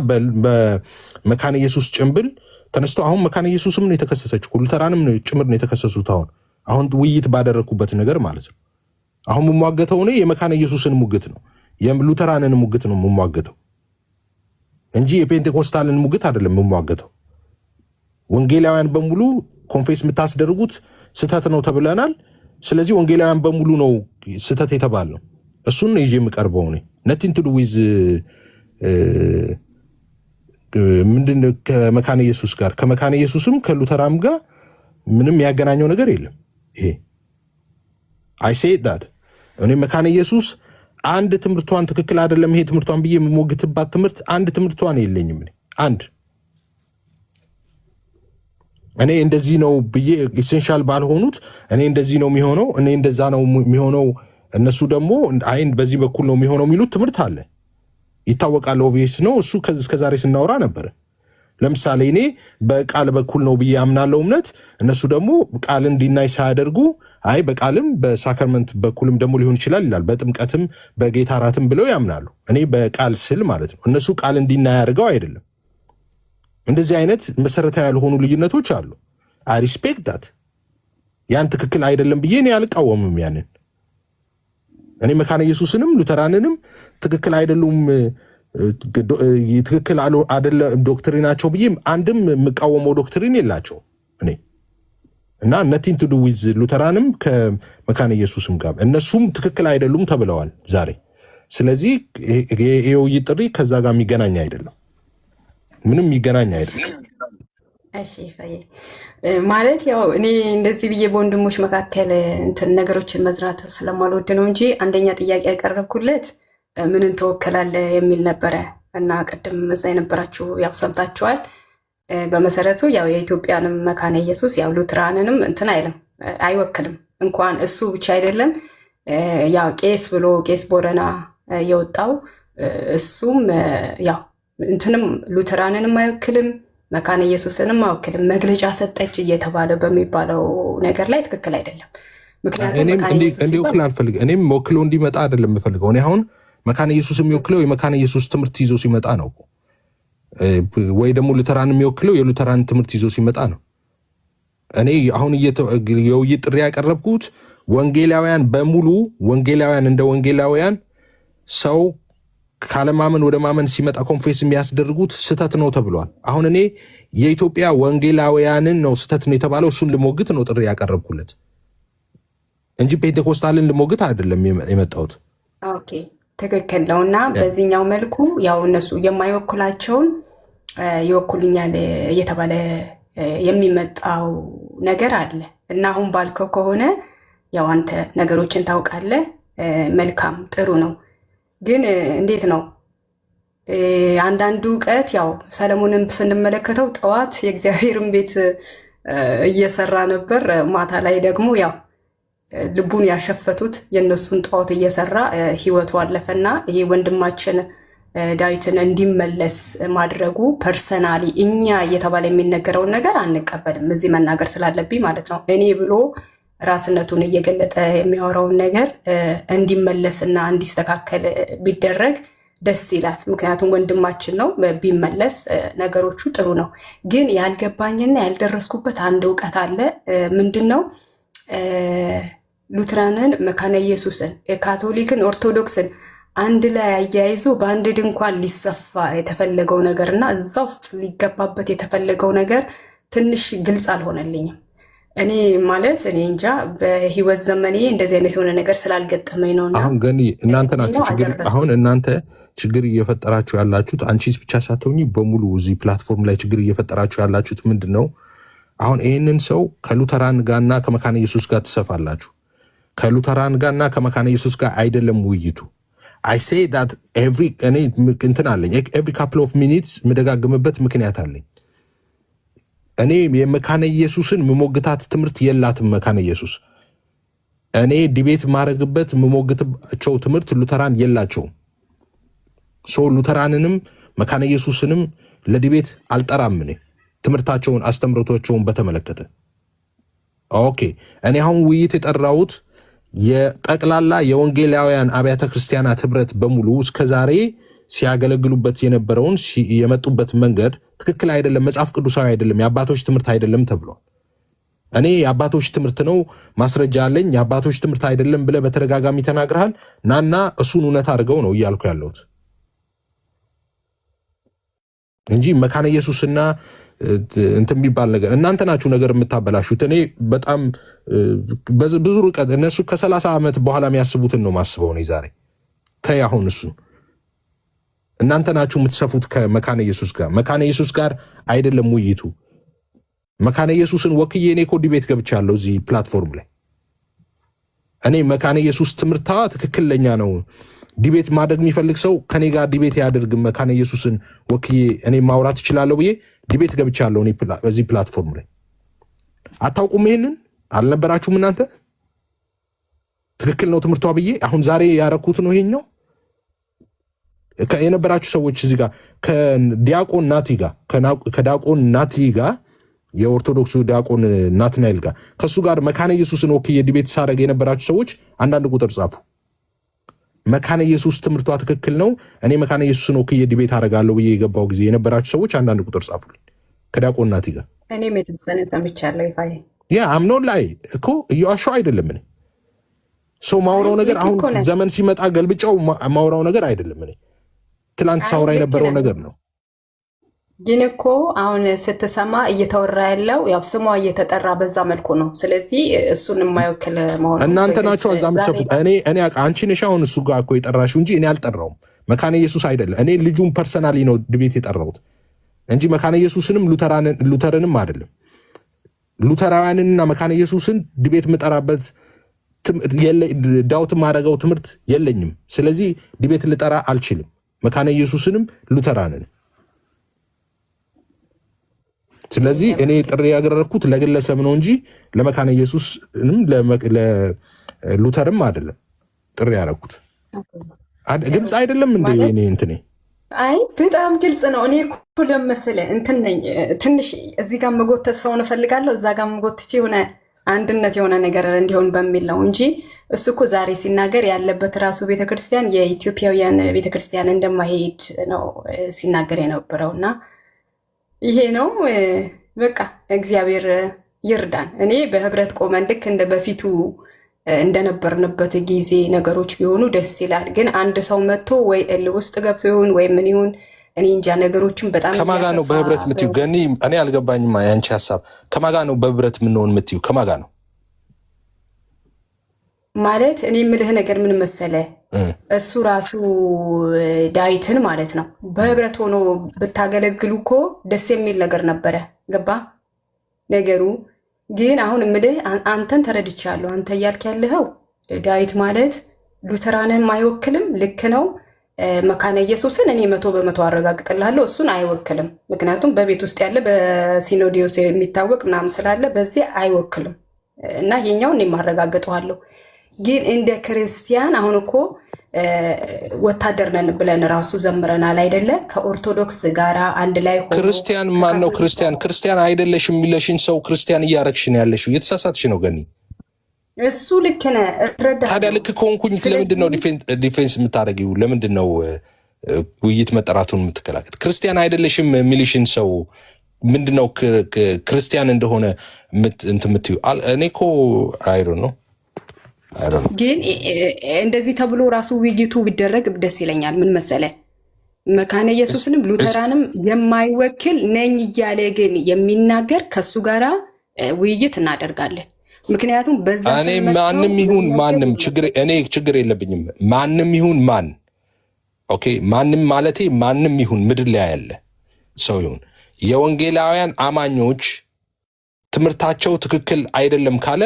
በመካነ ኢየሱስ ጭምብል ተነስቶ አሁን መካነ ኢየሱስም ነው የተከሰሰችው፣ ሉተራንም ነው ጭምር ነው የተከሰሱት። አሁን ውይይት ባደረኩበት ነገር ማለት ነው። አሁን የምሟገተው እኔ የመካነ ኢየሱስን ሙግት ነው፣ የሉተራንን ሙግት ነው የምሟገተው እንጂ የፔንቴኮስታልን ሙግት አይደለም የምሟገተው። ወንጌላውያን በሙሉ ኮንፌስ የምታስደርጉት ስተት ነው ተብለናል። ስለዚህ ወንጌላውያን በሙሉ ነው ስተት የተባለው። እሱን ነው ይዤ የምቀርበው እኔ ነቲንግ ቱ ዱ ዊዝ ምንድን ከመካነ ኢየሱስ ጋር ከመካነ ኢየሱስም ከሉተራም ጋር ምንም ያገናኘው ነገር የለም። ይሄ አይ ሴ ዳት እኔ መካነ ኢየሱስ አንድ ትምህርቷን ትክክል አይደለም ይሄ ትምህርቷን ብዬ የምሞግትባት ትምህርት አንድ ትምህርቷን የለኝም። እኔ እንደዚህ ነው ብዬ ኢሴንሻል ባልሆኑት እኔ እንደዚህ ነው የሚሆነው፣ እኔ እንደዛ ነው የሚሆነው፣ እነሱ ደግሞ አይን በዚህ በኩል ነው የሚሆነው የሚሉት ትምህርት አለ፣ ይታወቃል። ኦብቪየስ ነው እሱ። እስከዛሬ ስናወራ ነበር። ለምሳሌ እኔ በቃል በኩል ነው ብዬ አምናለው እምነት፣ እነሱ ደግሞ ቃልን ዲናይ ሳያደርጉ አይ በቃልም በሳክራመንት በኩልም ደግሞ ሊሆን ይችላል ይላል፣ በጥምቀትም በጌታ እራትም ብለው ያምናሉ። እኔ በቃል ስል ማለት ነው፣ እነሱ ቃልን ዲናይ አድርገው አይደለም። እንደዚህ አይነት መሰረታዊ ያልሆኑ ልዩነቶች አሉ። አይ ሪስፔክት ዳት። ያን ትክክል አይደለም ብዬ እኔ አልቃወምም ያንን። እኔ መካነ ኢየሱስንም ሉተራንንም ትክክል አይደሉም ትክክል አይደለም ዶክትሪናቸው ብዬ አንድም የምቃወመው ዶክትሪን የላቸው እኔ እና ነቲንግ ቱ ዱ ዊዝ ሉተራንም ከመካነ ኢየሱስም ጋር እነሱም ትክክል አይደሉም ተብለዋል ዛሬ። ስለዚህ የውይይት ጥሪ ከዛ ጋር የሚገናኝ አይደለም፣ ምንም የሚገናኝ አይደለም። እሺ ማለት ያው እኔ እንደዚህ ብዬ በወንድሞች መካከል እንትን ነገሮችን መዝራት ስለማልወድ ነው እንጂ አንደኛ ጥያቄ ያቀረብኩለት ምንን ትወክላለህ የሚል ነበረ እና ቅድም እዛ የነበራችሁ ያው ሰምታችኋል። በመሰረቱ ያው የኢትዮጵያንም መካነ ኢየሱስ ያው ሉትራንንም እንትን አይልም አይወክልም። እንኳን እሱ ብቻ አይደለም ያው ቄስ ብሎ ቄስ ቦረና የወጣው እሱም ያው እንትንም ሉትራንንም አይወክልም መካነ ኢየሱስንም አይወክልም። መግለጫ ሰጠች እየተባለ በሚባለው ነገር ላይ ትክክል አይደለም። ምክንያቱም እንዲወክል አልፈልግም። እኔም ወክሎ እንዲመጣ አይደለም የምፈልገው። እኔ አሁን መካነ ኢየሱስ የሚወክለው የመካነ ኢየሱስ ትምህርት ይዞ ሲመጣ ነው፣ ወይ ደግሞ ሉተራን የሚወክለው የሉተራን ትምህርት ይዞ ሲመጣ ነው። እኔ አሁን የውይይት ጥሪ ያቀረብኩት ወንጌላውያን በሙሉ ወንጌላውያን እንደ ወንጌላውያን ሰው ካለማመን ወደ ማመን ሲመጣ ኮንፌስ የሚያስደርጉት ስተት ነው ተብሏል። አሁን እኔ የኢትዮጵያ ወንጌላውያንን ነው ስተት ነው የተባለው እሱን ልሞግት ነው ጥሪ ያቀረብኩለት እንጂ ፔንቴኮስታልን ልሞግት አይደለም የመጣሁት። ኦኬ ትክክል ነው። እና በዚህኛው መልኩ ያው እነሱ የማይወክላቸውን ይወክሉኛል እየተባለ የሚመጣው ነገር አለ እና አሁን ባልከው ከሆነ ያው አንተ ነገሮችን ታውቃለህ፣ መልካም ጥሩ ነው። ግን እንዴት ነው አንዳንዱ እውቀት ያው ሰለሞንን ስንመለከተው ጠዋት የእግዚአብሔርን ቤት እየሰራ ነበር። ማታ ላይ ደግሞ ያው ልቡን ያሸፈቱት የነሱን ጣዖት እየሰራ ህይወቱ አለፈና ይሄ ወንድማችን ዳዊትን እንዲመለስ ማድረጉ ፐርሰናሊ እኛ እየተባለ የሚነገረውን ነገር አንቀበልም። እዚህ መናገር ስላለብኝ ማለት ነው። እኔ ብሎ ራስነቱን እየገለጠ የሚያወራውን ነገር እንዲመለስና እንዲስተካከል ቢደረግ ደስ ይላል። ምክንያቱም ወንድማችን ነው፣ ቢመለስ ነገሮቹ ጥሩ ነው። ግን ያልገባኝና ያልደረስኩበት አንድ እውቀት አለ። ምንድን ነው? ሉትራንን፣ መካነ ኢየሱስን፣ ካቶሊክን፣ ኦርቶዶክስን አንድ ላይ አያይዞ በአንድ ድንኳን ሊሰፋ የተፈለገው ነገር እና እዛ ውስጥ ሊገባበት የተፈለገው ነገር ትንሽ ግልጽ አልሆነልኝም። እኔ ማለት እኔ እንጃ በህይወት ዘመኔ እንደዚህ አይነት የሆነ ነገር ስላልገጠመኝ ነው። አሁን ግን እናንተ ናችሁ ችግር አሁን እናንተ ችግር እየፈጠራችሁ ያላችሁት አንቺስ ብቻ ሳትሆኚ በሙሉ እዚህ ፕላትፎርም ላይ ችግር እየፈጠራችሁ ያላችሁት ምንድን ነው? አሁን ይህንን ሰው ከሉተራን ጋርና ከመካነ ኢየሱስ ጋር ትሰፋላችሁ። ከሉተራን ጋርና ከመካነ ኢየሱስ ጋር አይደለም ውይይቱ። አይ ሴ ዳት እኔ እንትን አለኝ ኤቭሪ ካፕል ኦፍ ሚኒትስ ምደጋግምበት ምክንያት አለኝ። እኔ የመካነ ኢየሱስን ምሞግታት ትምህርት የላትም መካነ ኢየሱስ። እኔ ዲቤት ማድረግበት ምሞግታቸው ትምህርት ሉተራን የላቸውም። ሉተራንንም መካነ ኢየሱስንም ለዲቤት አልጠራም። እኔ ትምህርታቸውን አስተምሮቶቸውን በተመለከተ ኦኬ። እኔ አሁን ውይይት የጠራሁት የጠቅላላ የወንጌላውያን አብያተ ክርስቲያናት ህብረት በሙሉ እስከዛሬ ሲያገለግሉበት የነበረውን የመጡበት መንገድ ትክክል አይደለም፣ መጽሐፍ ቅዱሳዊ አይደለም፣ የአባቶች ትምህርት አይደለም ተብሏል። እኔ የአባቶች ትምህርት ነው ማስረጃ አለኝ፣ የአባቶች ትምህርት አይደለም ብለህ በተደጋጋሚ ተናግረሃል። ናና እሱን እውነት አድርገው ነው እያልኩ ያለሁት እንጂ መካነ ኢየሱስና እንትን የሚባል ነገር እናንተ ናችሁ ነገር የምታበላሹት። እኔ በጣም ብዙ ርቀት እነሱ ከ30 ዓመት በኋላ የሚያስቡትን ነው ማስበው ነው ዛሬ ተይ። አሁን እሱ እናንተ ናችሁ የምትሰፉት ከመካነ ኢየሱስ ጋር። መካነ ኢየሱስ ጋር አይደለም ውይይቱ። መካነ ኢየሱስን ወክዬ እኔ እኮ ዲቤት ገብቻለሁ እዚህ ፕላትፎርም ላይ። እኔ መካነ ኢየሱስ ትምህርታ ትክክለኛ ነው። ዲቤት ማድረግ የሚፈልግ ሰው ከኔ ጋር ዲቤት ያደርግ። መካነ ኢየሱስን ወክዬ እኔ ማውራት እችላለሁ ብዬ ዲቤት ገብቻለሁ እኔ በዚህ ፕላትፎርም ላይ። አታውቁም? ይሄንን አልነበራችሁም እናንተ? ትክክል ነው ትምህርቷ ብዬ አሁን ዛሬ ያረኩት ነው ይሄኛው። የነበራችሁ ሰዎች እዚህ ጋር ከዲያቆን ናቲ ጋር ከዲያቆን ናቲ ጋር የኦርቶዶክሱ ዲያቆን ናትናኤል ጋር ከሱ ጋር መካነ ኢየሱስን ወክዬ ዲቤት ሳረግ የነበራችሁ ሰዎች አንዳንድ ቁጥር ጻፉ። መካነ ኢየሱስ ትምህርቷ ትክክል ነው፣ እኔ መካነ ኢየሱስን ወክዬ ዲቤት አረጋለሁ ብዬ የገባው ጊዜ የነበራችሁ ሰዎች አንዳንድ ቁጥር ጻፉልኝ። ከዲያቆን ናቲ ጋር እኔም የተወሰነ ሰምቻለሁ። ይፋይ አምኖ ላይ እኮ እየዋሻው አይደለም። እኔ ሰው ማውራው ነገር አሁን ዘመን ሲመጣ ገልብጫው ማውራው ነገር አይደለም። እኔ ትላንት ሳውራ የነበረው ነገር ነው። ግን እኮ አሁን ስትሰማ እየተወራ ያለው ያው ስሟ እየተጠራ በዛ መልኩ ነው። ስለዚህ እሱን የማይወክል መሆኑ እናንተ ናችሁ እዛ የምትሰፉት። እኔ አንቺ ነሽ አሁን እሱ ጋር እኮ የጠራሽው እንጂ እኔ አልጠራውም። መካነ ኢየሱስ አይደለም። እኔ ልጁን ፐርሰናሊ ነው ድቤት የጠራሁት እንጂ መካነ ኢየሱስንም ሉተርንም አይደለም። ሉተራውያንንና መካነ ኢየሱስን ድቤት የምጠራበት ዳውት ማድረገው ትምህርት የለኝም። ስለዚህ ድቤት ልጠራ አልችልም። መካነ ኢየሱስንም ሉተራንን። ስለዚህ እኔ ጥሪ ያገረኩት ለግለሰብ ነው እንጂ ለመካነ ኢየሱስንም ለሉተርም አይደለም ጥሪ ያረኩት። ግልጽ አይደለም እንዴ? እኔ እንትኔ አይ በጣም ግልጽ ነው። እኔ እኮ ለምሳሌ እንትን ነኝ ትንሽ እዚህ ጋር መጎተት ሰውን እፈልጋለሁ፣ እዛ ጋር መጎትቼ የሆነ አንድነት የሆነ ነገር እንዲሆን በሚል ነው እንጂ እሱ እኮ ዛሬ ሲናገር ያለበት ራሱ ቤተክርስቲያን የኢትዮጵያውያን ቤተክርስቲያን እንደማይሄድ ነው ሲናገር የነበረው እና ይሄ ነው በቃ እግዚአብሔር ይርዳን። እኔ በህብረት ቆመን ልክ እንደ በፊቱ እንደነበርንበት ጊዜ ነገሮች ቢሆኑ ደስ ይላል። ግን አንድ ሰው መጥቶ ወይ እል ውስጥ ገብቶ ይሁን ወይ ምን ይሁን እኔ እንጃ ነገሮችን በጣም ከማጋ ነው በህብረት የምትዩ ገኒ? እኔ አልገባኝም። ያንቺ ሀሳብ ከማጋ ነው በህብረት የምንሆን የምትዩ? ከማጋ ነው ማለት እኔ የምልህ ነገር ምን መሰለ፣ እሱ ራሱ ዳዊትን ማለት ነው በህብረት ሆኖ ብታገለግሉ እኮ ደስ የሚል ነገር ነበረ። ገባ ነገሩ። ግን አሁን የምልህ አንተን ተረድቻለሁ። አንተ እያልክ ያለኸው ዳዊት ማለት ሉተራንን አይወክልም። ልክ ነው። መካነ ኢየሱስን እኔ 100% አረጋግጥልሃለሁ እሱን አይወክልም። ምክንያቱም በቤት ውስጥ ያለ በሲኖዲዮስ የሚታወቅ ምናምን ስላለ በዚህ አይወክልም እና ይሄኛውን እኔ ማረጋግጠዋለሁ። ግን እንደ ክርስቲያን አሁን እኮ ወታደር ነን ብለን ራሱ ዘምረናል አይደለ? ከኦርቶዶክስ ጋር አንድ ላይ ሆኖ ክርስቲያን ማን ነው? ክርስቲያን አይደለሽ የሚለሽን ሰው ክርስቲያን እያረግሽ ነው ያለሽው። እየተሳሳትሽ ነው ገኒ። እሱ ልክ ነህ፣ እረዳለሁ። ታዲያ ልክ ከሆንኩኝ ለምንድን ነው ዲፌንስ የምታደርጊው? ለምንድን ነው ውይይት መጠራቱን የምትከላከት? ክርስቲያን አይደለሽም የሚልሽን ሰው ምንድን ነው ክርስቲያን እንደሆነ እንትን የምትይው? እኔ እኮ አይሮ ነው ግን እንደዚህ ተብሎ ራሱ ውይይቱ ቢደረግ ደስ ይለኛል። ምን መሰለ፣ መካነ ኢየሱስንም ሉተራንም የማይወክል ነኝ እያለ ግን የሚናገር ከሱ ጋራ ውይይት እናደርጋለን። ምክንያቱም በዛ እኔ ማንም ይሁን ማንም ችግር የለብኝም። ማንም ይሁን ማን ኦኬ፣ ማንም ማለቴ ማንም ይሁን ምድር ላይ ያለ ሰው ይሁን የወንጌላውያን አማኞች ትምህርታቸው ትክክል አይደለም ካለ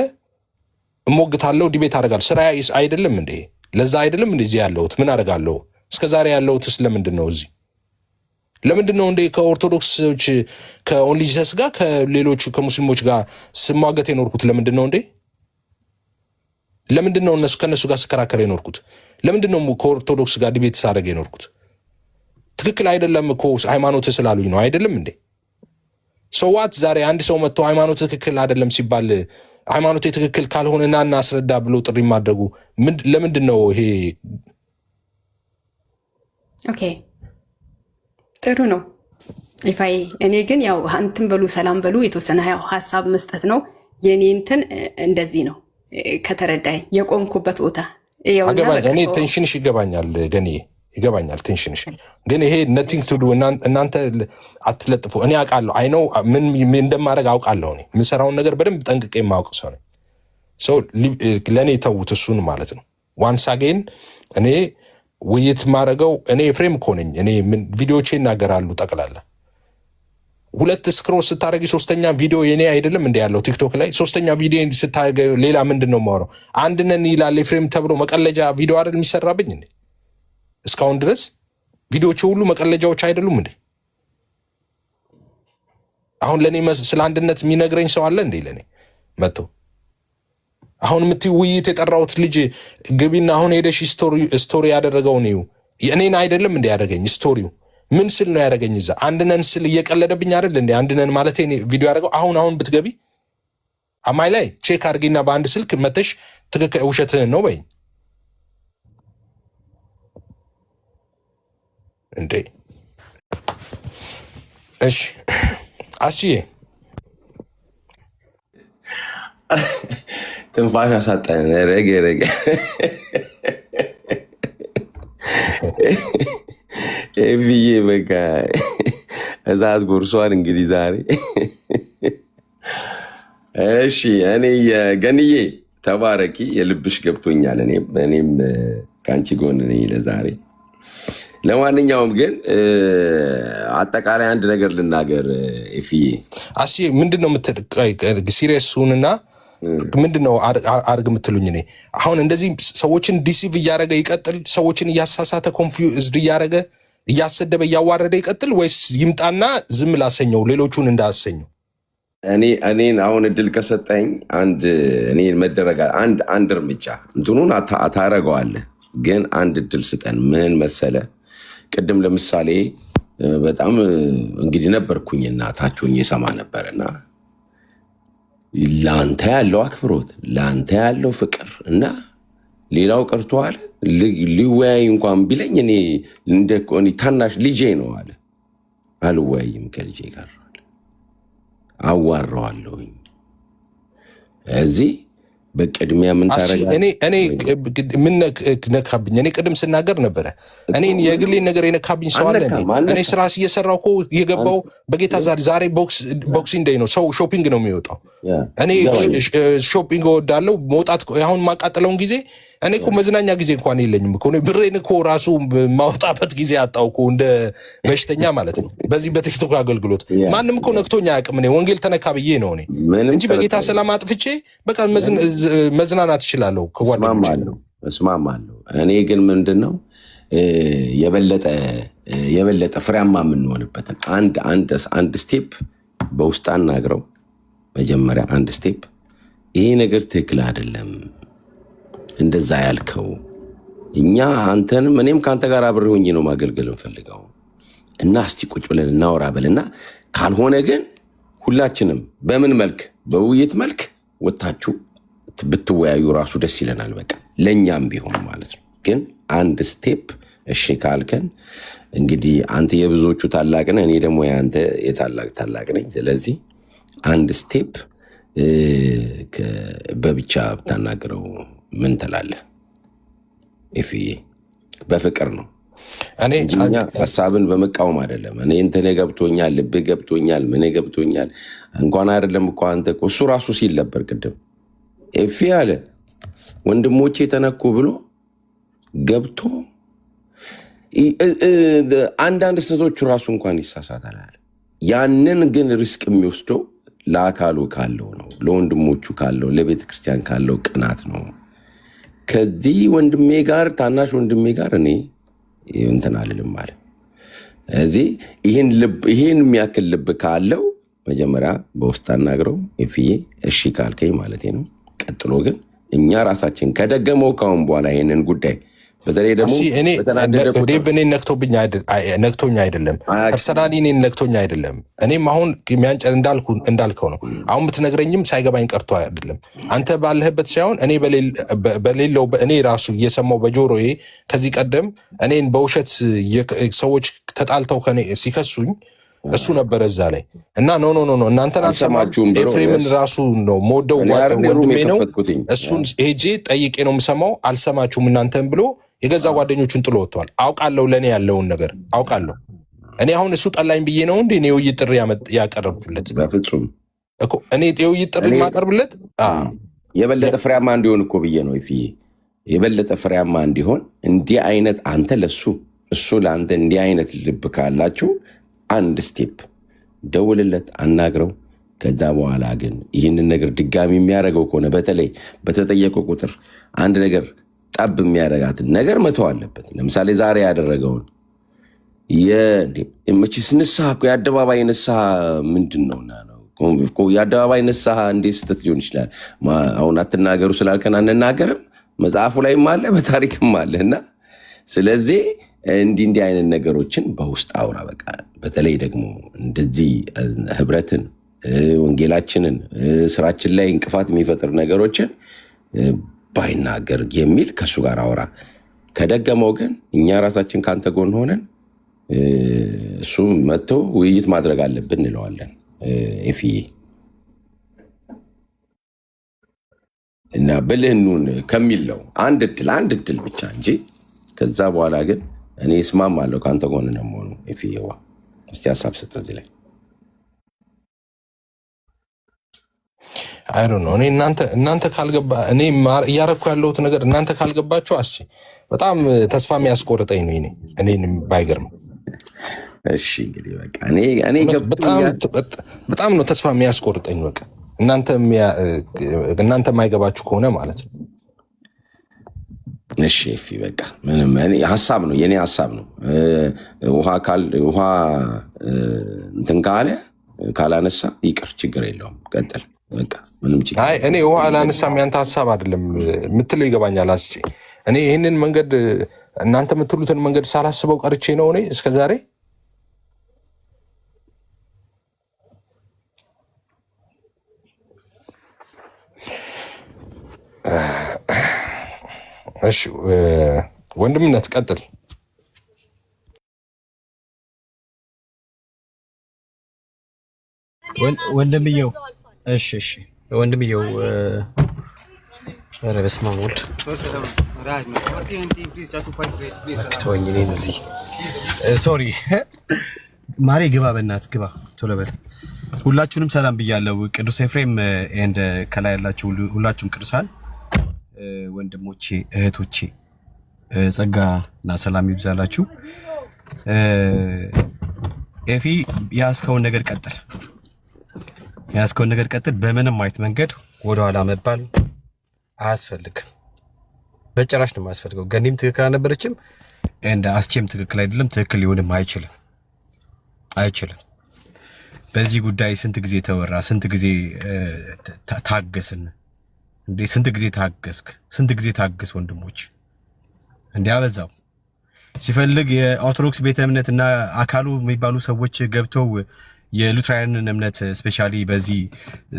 እሞግታለሁ፣ ዲቤት አደርጋለሁ። ስራ አይደለም እንዴ? ለዛ አይደለም እንዴ እዚህ ያለሁት? ምን አደርጋለሁ? እስከዛሬ ያለሁትስ ለምንድን ነው እዚህ? ለምንድን ነው እንዴ ከኦርቶዶክሶች ከኦንሊ ጂሰስ ጋር ከሌሎች ከሙስሊሞች ጋር ስሟገት የኖርኩት? ለምንድን ነው እንዴ? ለምንድን ነው ከነሱ ጋር ስከራከር የኖርኩት? ለምንድን ነው ከኦርቶዶክስ ጋር ዲቤት ሳደርግ የኖርኩት? ትክክል አይደለም እኮ ሃይማኖት ስላሉኝ ነው አይደለም እንዴ? ሰዋት ዛሬ አንድ ሰው መጥቶ ሃይማኖት ትክክል አይደለም ሲባል ሃይማኖት ትክክል ካልሆነ ናና አስረዳ ብሎ ጥሪ ማድረጉ ለምንድን ነው ይሄ? ኦኬ ጥሩ ነው ይፋይ። እኔ ግን ያው እንትን በሉ ሰላም በሉ የተወሰነ ያው ሀሳብ መስጠት ነው የኔ እንትን እንደዚህ ነው። ከተረዳይ የቆምኩበት ቦታ እኔ ቴንሽንሽ ይገባኛል ገኒ፣ ይገባኛል ቴንሽንሽ። ግን ይሄ ነቲንግ ቱ ዱ እናንተ አትለጥፉ። እኔ አውቃለሁ፣ አይ ኖው ምን እንደማደርግ አውቃለሁ። እኔ የምሰራውን ነገር በደንብ ጠንቅቄ የማውቅ ሰው ነኝ። ሰው ለእኔ ተዉት እሱን ማለት ነው። ዋንስ አጌን እኔ ውይይት ማድረገው እኔ ፍሬም እኮ ነኝ። እኔ ቪዲዮቼ ይናገራሉ ጠቅላላ። ሁለት ስክሮል ስታደረጊ ሶስተኛ ቪዲዮ የኔ አይደለም እንደ ያለው ቲክቶክ ላይ ሶስተኛ ቪዲዮ ስታደረገ ሌላ ምንድን ነው የማወራው? አንድነን ይላል ፍሬም ተብሎ መቀለጃ ቪዲዮ አይደል የሚሰራብኝ እንዴ? እስካሁን ድረስ ቪዲዮቼ ሁሉ መቀለጃዎች አይደሉም እንዴ? አሁን ለእኔ ስለ አንድነት የሚነግረኝ ሰው አለ እንዴ? ለእኔ መጥቶ አሁን የምትይው ውይይት የጠራሁት ልጅ ግቢና አሁን ሄደሽ ስቶሪ ያደረገውን ይው እኔን አይደለም እንዴ ያደረገኝ? ስቶሪው ምን ስል ነው ያደረገኝ? እዛ አንድነን ስል እየቀለደብኝ አይደል እንዴ? አንድነን ማለት ቪዲዮ ያደረገው አሁን ብትገቢ አማይ ላይ ቼክ አድርጊና በአንድ ስልክ መተሽ ትክክል ውሸትህን ነው በይኝ እንዴ። እሺ አስዬ ትንፋሽ አሳጣኝ። ረገ ኤፍዬ በቃ እዛት ጎርሷን እንግዲህ ዛሬ። እሺ እኔ ገንዬ ተባረኪ፣ የልብሽ ገብቶኛል። እኔም ከአንቺ ጎን ነኝ ለዛሬ። ለማንኛውም ግን አጠቃላይ አንድ ነገር ልናገር ኤፍዬ። አስዬ ምንድነው ሲሪየስ ሁንና ምንድነው አርግ የምትሉኝ? እኔ አሁን እንደዚህ ሰዎችን ዲሲቭ እያደረገ ይቀጥል? ሰዎችን እያሳሳተ ኮንፊውዝድ እያደረገ እያሰደበ እያዋረደ ይቀጥል ወይስ ይምጣና ዝም ላሰኘው ሌሎቹን እንዳሰኘው? እኔን አሁን እድል ከሰጠኝ እኔን መደረጋ አንድ እርምጃ እንትኑን ታረገዋለህ፣ ግን አንድ እድል ስጠን። ምን መሰለ፣ ቅድም ለምሳሌ በጣም እንግዲህ ነበርኩኝና ታችሁኝ የሰማ ነበርና ለአንተ ያለው አክብሮት ለአንተ ያለው ፍቅር እና ሌላው ቀርቶዋል ሊወያይ እንኳን ቢለኝ እኔ እንደ ታናሽ ልጄ ነው አለ። አልወያይም ከልጄ ጋር አዋራዋለሁኝ። እዚህ በቅድሚያ ምን ታረጋለህ? እኔ ምን ነካብኝ? እኔ ቅድም ስናገር ነበረ እኔን የግሌን ነገር የነካብኝ ሰው አለ? እኔ ስራ እየሰራሁ እኮ የገባው በጌታ ዛሬ ቦክሲንግ ዴይ ነው። ሰው ሾፒንግ ነው የሚወጣው። እኔ ሾፒንግ እወዳለሁ መውጣት። አሁን ማቃጠለውን ጊዜ እኔ እኮ መዝናኛ ጊዜ እንኳን የለኝም እኮ ብሬን እኮ ራሱ ማውጣበት ጊዜ አጣው እኮ እንደ በሽተኛ ማለት ነው። በዚህ በቲክቶክ አገልግሎት ማንም እኮ ነክቶኛ አያውቅም። እኔ ወንጌል ተነካ ብዬ ነው እኔ እንጂ በጌታ ሰላም አጥፍቼ በቃ መዝናናት እችላለሁ ከጓደኞቼ። እስማማለሁ። እኔ ግን ምንድነው የበለጠ ፍሬያማ የምንሆንበትን አንድ ስቴፕ በውስጥ አናግረው። መጀመሪያ አንድ ስቴፕ ይሄ ነገር ትክክል አይደለም፣ እንደዛ ያልከው እኛ አንተንም እኔም ከአንተ ጋር አብሬ ሆኜ ነው ማገልገል እንፈልገው እና እስቲ ቁጭ ብለን እናወራ በልና ካልሆነ ግን ሁላችንም በምን መልክ በውይይት መልክ ወጣችሁ ብትወያዩ ራሱ ደስ ይለናል። በቃ ለኛም ቢሆን ማለት ነው። ግን አንድ ስቴፕ እሺ ካልከን እንግዲህ አንተ የብዙዎቹ ታላቅ ነህ፣ እኔ ደግሞ ያንተ ታላቅ ነኝ። ስለዚህ አንድ ስቴፕ በብቻ ብታናግረው ምን ትላለህ? ኢፍዬ በፍቅር ነው እኔ ሀሳብን በመቃወም አይደለም። እኔ እንትን ገብቶኛል፣ ልብ ገብቶኛል፣ ምን ገብቶኛል እንኳን አይደለም እኮ አንተ እኮ እሱ ራሱ ሲል ነበር ቅድም ኤፊ አለ ወንድሞቼ ተነኩ ብሎ ገብቶ አንዳንድ ስህተቶቹ ራሱ እንኳን ይሳሳታል። ያንን ግን ሪስክ የሚወስደው ለአካሉ ካለው ነው፣ ለወንድሞቹ ካለው፣ ለቤተ ክርስቲያን ካለው ቅናት ነው። ከዚህ ወንድሜ ጋር ታናሽ ወንድሜ ጋር እኔ እንትን አልልም አለ። እዚህ ይህን የሚያክል ልብ ካለው መጀመሪያ በውስጥ አናግረው ኤፍዬ እሺ ካልከኝ ማለት ነው። ቀጥሎ ግን እኛ ራሳችን ከደገመው ካሁን በኋላ ይህንን ጉዳይ በተለይ ደግሞ ዴቭ እኔን ነክቶኛ አይደለም፣ ፐርሰናሊ እኔን ነክቶኛ አይደለም። እኔም አሁን የሚያንጨር እንዳልከው ነው። አሁን ብትነግረኝም ሳይገባኝ ቀርቶ አይደለም። አንተ ባለህበት ሳይሆን እኔ በሌለው እኔ ራሱ እየሰማው በጆሮዬ ከዚህ ቀደም እኔን በውሸት ሰዎች ተጣልተው ሲከሱኝ እሱ ነበረ እዛ ላይ እና ኖ እናንተን አልሰማችሁም። ኤፍሬምን ራሱ ነው መወደው ወንድሜ ነው። እሱን ሄጄ ጠይቄ ነው የምሰማው። አልሰማችሁም እናንተን ብሎ የገዛ ጓደኞቹን ጥሎ ወጥቷል። አውቃለሁ፣ ለእኔ ያለውን ነገር አውቃለሁ። እኔ አሁን እሱ ጠላኝ ብዬ ነው እንዴ የውይይት ጥሪ ያቀረብኩለት? በፍጹም እኮ እኔ የውይይት ጥሪ ማቀርብለት የበለጠ ፍሬያማ እንዲሆን እኮ ብዬ ነው። የበለጠ ፍሬያማ እንዲሆን እንዲህ አይነት አንተ ለሱ እሱ ለአንተ እንዲህ አይነት ልብ ካላችሁ አንድ ስቴፕ ደውልለት፣ አናግረው። ከዛ በኋላ ግን ይህንን ነገር ድጋሚ የሚያደርገው ከሆነ በተለይ በተጠየቀው ቁጥር አንድ ነገር ጠብ የሚያደርጋትን ነገር መተው አለበት። ለምሳሌ ዛሬ ያደረገውን መቼስ ንስሐ እኮ የአደባባይ ንስሐ ምንድን ነውና ነው የአደባባይ ንስሐ እንዴት ስተት ሊሆን ይችላል? አሁን አትናገሩ ስላልከን አንናገርም። መጽሐፉ ላይም አለ በታሪክም አለ እና ስለዚህ እንዲህ አይነት ነገሮችን በውስጥ አውራ። በቃ በተለይ ደግሞ እንደዚህ ህብረትን፣ ወንጌላችንን፣ ስራችን ላይ እንቅፋት የሚፈጥር ነገሮችን ባይናገር የሚል ከእሱ ጋር አውራ። ከደገመው ግን እኛ ራሳችን ከአንተ ጎን ሆነን እሱ መጥቶ ውይይት ማድረግ አለብን እንለዋለን። ኤፍዬ እና ብልህኑን ከሚለው አንድ እድል ብቻ እንጂ ከዛ በኋላ ግን እኔ እስማማለሁ ከአንተ ጎን ነው የምሆነው። ኤፍዬዋ እስቲ ሀሳብ ስጥ እዚህ ላይ። አይ ዶንት ኖ እኔ እናንተ ካልገባ እኔ እያረኩ ያለሁት ነገር እናንተ ካልገባችሁ በጣም ተስፋ የሚያስቆርጠኝ ነው። እኔንም ባይገርም እሺ እንግዲህ በቃ እኔ በጣም ነው ተስፋ የሚያስቆርጠኝ። በቃ እናንተ የማይገባችሁ ከሆነ ማለት ነው። እሺ ኤፊ በቃ ምንም ሀሳብ ነው፣ የኔ ሀሳብ ነው። ውሃ እንትን ካላነሳ ይቅር፣ ችግር የለውም ቀጥል። በቃ ምንም ችግር። አይ እኔ ውሃ አላነሳም ያንተ ሀሳብ አይደለም የምትለው ይገባኛል። እኔ ይህንን መንገድ እናንተ የምትሉትን መንገድ ሳላስበው ቀርቼ ነው እኔ እስከዛሬ እሺ ወንድምነት ቀጥል። ወንድምየው እሺ ወንድምየው ኧረ በስመ አብ ወልድ ተወኝ። እኔን እዚህ ሶሪ ማሬ ግባ፣ በእናትህ ግባ፣ ቶሎ በል። ሁላችሁንም ሰላም ብያለሁ። ቅዱስ ኤፍሬም ኤንድ ከላይ ያላችሁ ሁላችሁም ቅዱሳን ወንድሞቼ እህቶቼ ጸጋና ሰላም ይብዛላችሁ። ኤፊ ያስከውን ነገር ቀጥል። በምንም አይነት መንገድ ወደኋላ መባል አያስፈልግም። በጭራሽ ነው የማያስፈልገው። ገኒም ትክክል አልነበረችም። እንደ አስቼም ትክክል አይደለም፣ ትክክል ሊሆንም አይችልም። በዚህ ጉዳይ ስንት ጊዜ ተወራ፣ ስንት ጊዜ ታገስን እንዴ? ስንት ጊዜ ታገስክ? ስንት ጊዜ ታገስ ወንድሞች እንዴ? አበዛው። ሲፈልግ የኦርቶዶክስ ቤተ እምነትና አካሉ የሚባሉ ሰዎች ገብተው የሉትራያንን እምነት ስፔሻሊ በዚህ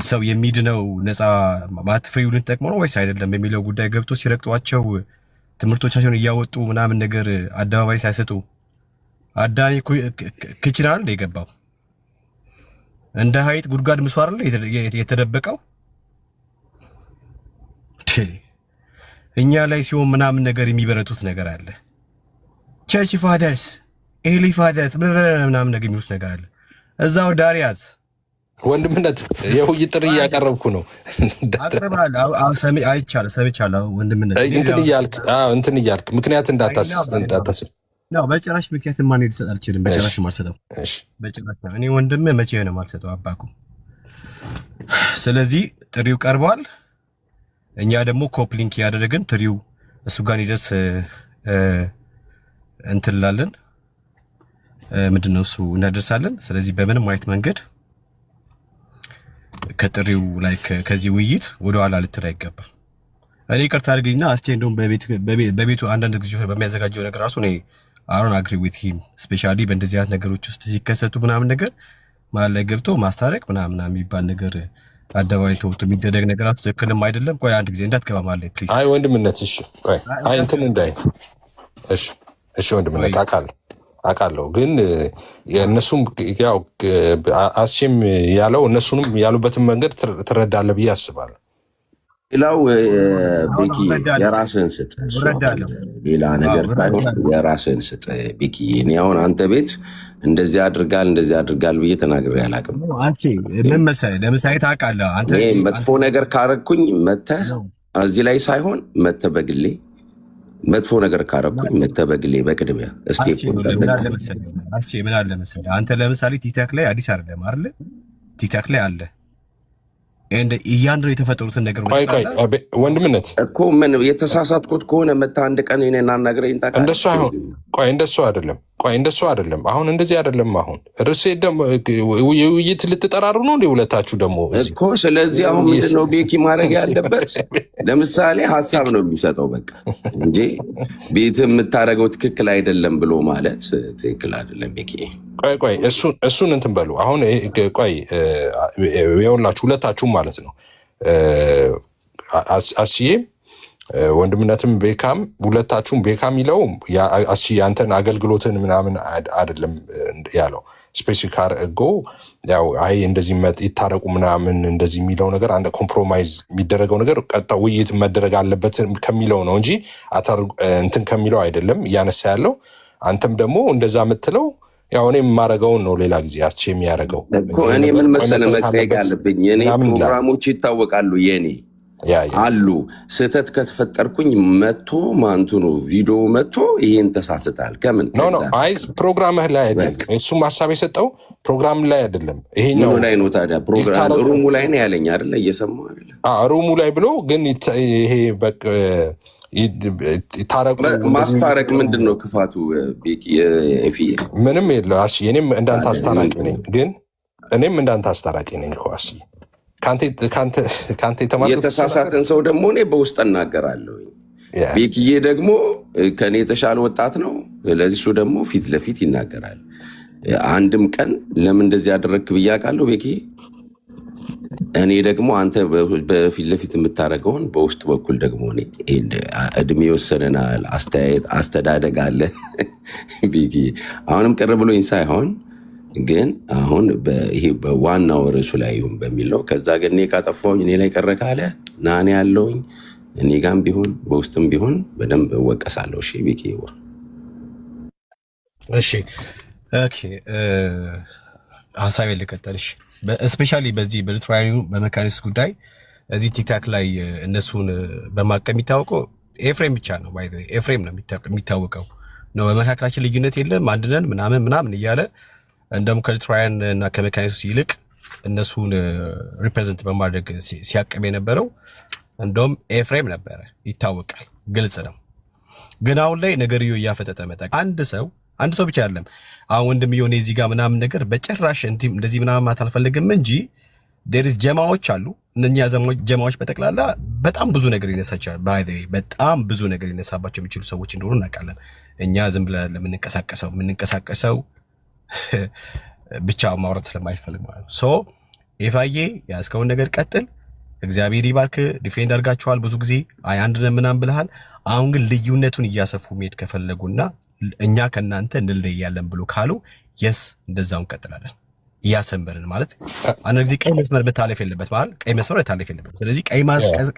ሰው የሚድነው ነፃ ማለት ፍሪውን ተጠቅሞ ነው ወይስ አይደለም የሚለው ጉዳይ ገብቶ ሲረግጧቸው ትምህርቶቻቸውን እያወጡ ምናምን ነገር አደባባይ ሳይሰጡ አዳሚ ክችናል የገባው እንደ ሀይጥ ጉድጓድ ምስዋር ላይ የተደበቀው እኛ ላይ ሲሆን ምናምን ነገር የሚበረቱት ነገር አለ። ቸርች ፋደርስ ኤሊ ፋደርስ ምናምን ነገር የሚሉት ነገር አለ። እዛው ዳሪያዝ ወንድምነት የውይይት ጥሪ እያቀረብኩ ነው። ሰምቻለሁ ወንድምነት እንትን እያልክ ምክንያት እንዳታስብ ነው። በጭራሽ ምክንያት ማን ልሰጥ አልችልም። በጭራሽ ማልሰጠው በጭራሽ እኔ ወንድም መቼ ነው ማልሰጠው አባኩ። ስለዚህ ጥሪው ቀርቧል። እኛ ደግሞ ኮፕሊንክ ያደረግን ጥሪው እሱ ጋር ይደርስ እንትላለን ምንድነው እሱ እናደርሳለን። ስለዚህ በምንም አይነት መንገድ ከጥሪው ላይ ከዚህ ውይይት ወደ ኋላ ልትል አይገባም። እኔ ይቅርታ አድርግኝና አስቼ እንደውም በቤቱ አንዳንድ ጊዜ በሚያዘጋጀው ነገር ራሱ እኔ አሮን አግሪ ዊዝ ሂም ስፔሻሊ በእንደዚህ አይነት ነገሮች ውስጥ ሲከሰቱ ምናምን ነገር ማለት ላይ ገብቶ ማስታረቅ ምናምን የሚባል ነገር አደባባይ ተውቶ የሚደረግ ነገር አቱ ትክክልም አይደለም። ቆይ አንድ ጊዜ እንዳትገባ ማለት ፕሊዝ። አይ ወንድምነት እሺ፣ ቆይ አይ እንትን እንዳይ እሺ ወንድምነት አውቃለሁ ግን የእነሱም ያው አስቼም ያለው እነሱንም ያሉበትን መንገድ ትረዳለህ ብዬ አስባለሁ። ሌላው ቤኪ የራስህን ስጥ፣ ሌላ ነገር ሳይሆን የራስህን ስጥ ቤኪ። እኔ አሁን አንተ ቤት እንደዚህ አድርጋል ብዬ ተናግሬ አላውቅም። አንቺ ምን መሰለህ ለምሳሌ ታውቃለህ አንተ መጥፎ ነገር ካረግኩኝ መተህ እዚህ ላይ ሳይሆን መተህ በግሌ መጥፎ ነገር ካረኩኝ መተህ በግሌ በቅድሚያ ምን አለ መሰለህ አንተ ለምሳሌ ቲክታክ ላይ አዲስ አይደለም አይደል? ቲክታክ ላይ አለ እንደ እያንዳንዱ የተፈጠሩትን ነገሮች ወንድምነት እኮ ምን የተሳሳትኩት ከሆነ መተህ አንድ ቀን እኔን አናግረኝ። ታውቃለህ እንደሱ አይደለም። አሁን እንደዚህ አይደለም። አሁን ርዕሴ ደግሞ ውይይት ልትጠራሩ ነው እንደ ሁለታችሁ ደግሞ እኮ። ስለዚህ አሁን ምንድነው ቤኪ ማድረግ ያለበት? ለምሳሌ ሀሳብ ነው የሚሰጠው በቃ እንጂ ቤት የምታደርገው ትክክል አይደለም ብሎ ማለት ትክክል አይደለም ቤኪ። ቆይ እሱን እንትን በሉ። አሁን ቆይ የሁላችሁ ሁለታችሁም ማለት ነው አስዬ ወንድምነትም ቤካም ሁለታችሁም ቤካም ይለውም አስዬ አንተን አገልግሎትን ምናምን አይደለም ያለው ስፔሲፊክ አድርጎ ያው አይ እንደዚህ ይታረቁ ምናምን እንደዚህ የሚለው ነገር አንድ ኮምፕሮማይዝ የሚደረገው ነገር ቀጥታ ውይይት መደረግ አለበት ከሚለው ነው እንጂ እንትን ከሚለው አይደለም እያነሳ ያለው። አንተም ደግሞ እንደዛ የምትለው ያው እኔ የማደርገውን ነው ሌላ ጊዜ አስቼ የሚያደርገው እኮ። እኔ ምን መሰለህ መጠየቅ ያለብኝ የኔ ፕሮግራሞች ይታወቃሉ የኔ አሉ። ስህተት ከተፈጠርኩኝ መጥቶ ማንቱኑ ቪዲዮ መጥቶ ይሄን ተሳስታል ከምን አይ ፕሮግራምህ ላይ አይደለም እሱም ሀሳብ የሰጠው ፕሮግራም ላይ አይደለም። ይሄኛው ላይ ነው ታዲያ ፕሮግራም ሩሙ ላይ ነው ያለኝ አይደለ? እየሰማሁ አይደለ? ሩሙ ላይ ብሎ ግን ይሄ በቃ ማስታረቅ ምንድን ነው ክፋቱ? ምንም የለ አሲ። እኔም እንዳንተ አስታራቂ ነኝ፣ ግን እኔም እንዳንተ አስታራቂ ነኝ እኮ አሲ። ካንተ የተማርኩት የተሳሳተን ሰው ደግሞ እኔ በውስጥ እናገራለሁ። ቤኪዬ ደግሞ ከኔ የተሻለ ወጣት ነው። ስለዚህ እሱ ደግሞ ፊት ለፊት ይናገራል። አንድም ቀን ለምን እንደዚህ ያደረግክ ብዬ አውቃለሁ ቤኪዬ። እኔ ደግሞ አንተ በፊት ለፊት የምታደርገውን በውስጥ በኩል ደግሞ እድሜ ወሰነናል፣ አስተያየት አስተዳደግ አለ ቤኪዬ። አሁንም ቅር ብሎኝ ሳይሆን ግን አሁን ይሄ በዋናው ርዕሱ ላይ በሚለው ከዛ ግን እኔ ካጠፋሁኝ እኔ ላይ ቀረ ካለ ና እኔ ያለውኝ እኔ ጋም ቢሆን በውስጥም ቢሆን በደንብ እወቀሳለሁ። እሺ ቤኪ እሺ ኦኬ ሀሳቤን ልቀጥልሽ። ስፔሻሊ በዚህ በሉትራኑ በመካኒክስ ጉዳይ እዚህ ቲክታክ ላይ እነሱን በማቀም የሚታወቀው ኤፍሬም ብቻ ነው። ባይ ዘ ወይ ኤፍሬም ነው የሚታወቀው ነው። በመካከላችን ልዩነት የለም አንድነን ምናምን እያለ እንደም ከሉትራን እና ከመካኒክስ ይልቅ እነሱን ሪፕሬዘንት በማድረግ ሲያቀም የነበረው እንደውም ኤፍሬም ነበረ። ይታወቃል፣ ግልጽ ነው። ግን አሁን ላይ ነገርዮ እያፈጠጠ መጣ። አንድ ሰው ብቻ አይደለም አሁን ወንድም የሆነ እዚህ ጋር ምናምን ነገር በጭራሽ እንደዚህ ምናምን ማለት አልፈልግም እንጂ ዴርስ ጀማዎች አሉ። እነኛ ጀማዎች በጠቅላላ በጣም ብዙ ነገር ይነሳቻል። ባይ ዘ ዌይ በጣም ብዙ ነገር ይነሳባቸው የሚችሉ ሰዎች እንደሆኑ እናውቃለን። እኛ ዝም ብለን የምንንቀሳቀሰው ብቻ ማውራት ስለማይፈልግ ማለት ነው። ሶ ኤፋዬ ያስከውን ነገር ቀጥል። እግዚአብሔር ይባርክ። ዲፌንድ አድርጋችኋል ብዙ ጊዜ አንድ ነን ምናምን ብለሃል። አሁን ግን ልዩነቱን እያሰፉ መሄድ ከፈለጉና እኛ ከናንተ እንለያለን ብሎ ካሉ የስ እንደዛው እንቀጥላለን እያሰንበርን ማለት አንድ ጊዜ ቀይ መስመር መታለፍ የለበት ማለት ቀይ መስመር መታለፍ የለበት። ስለዚህ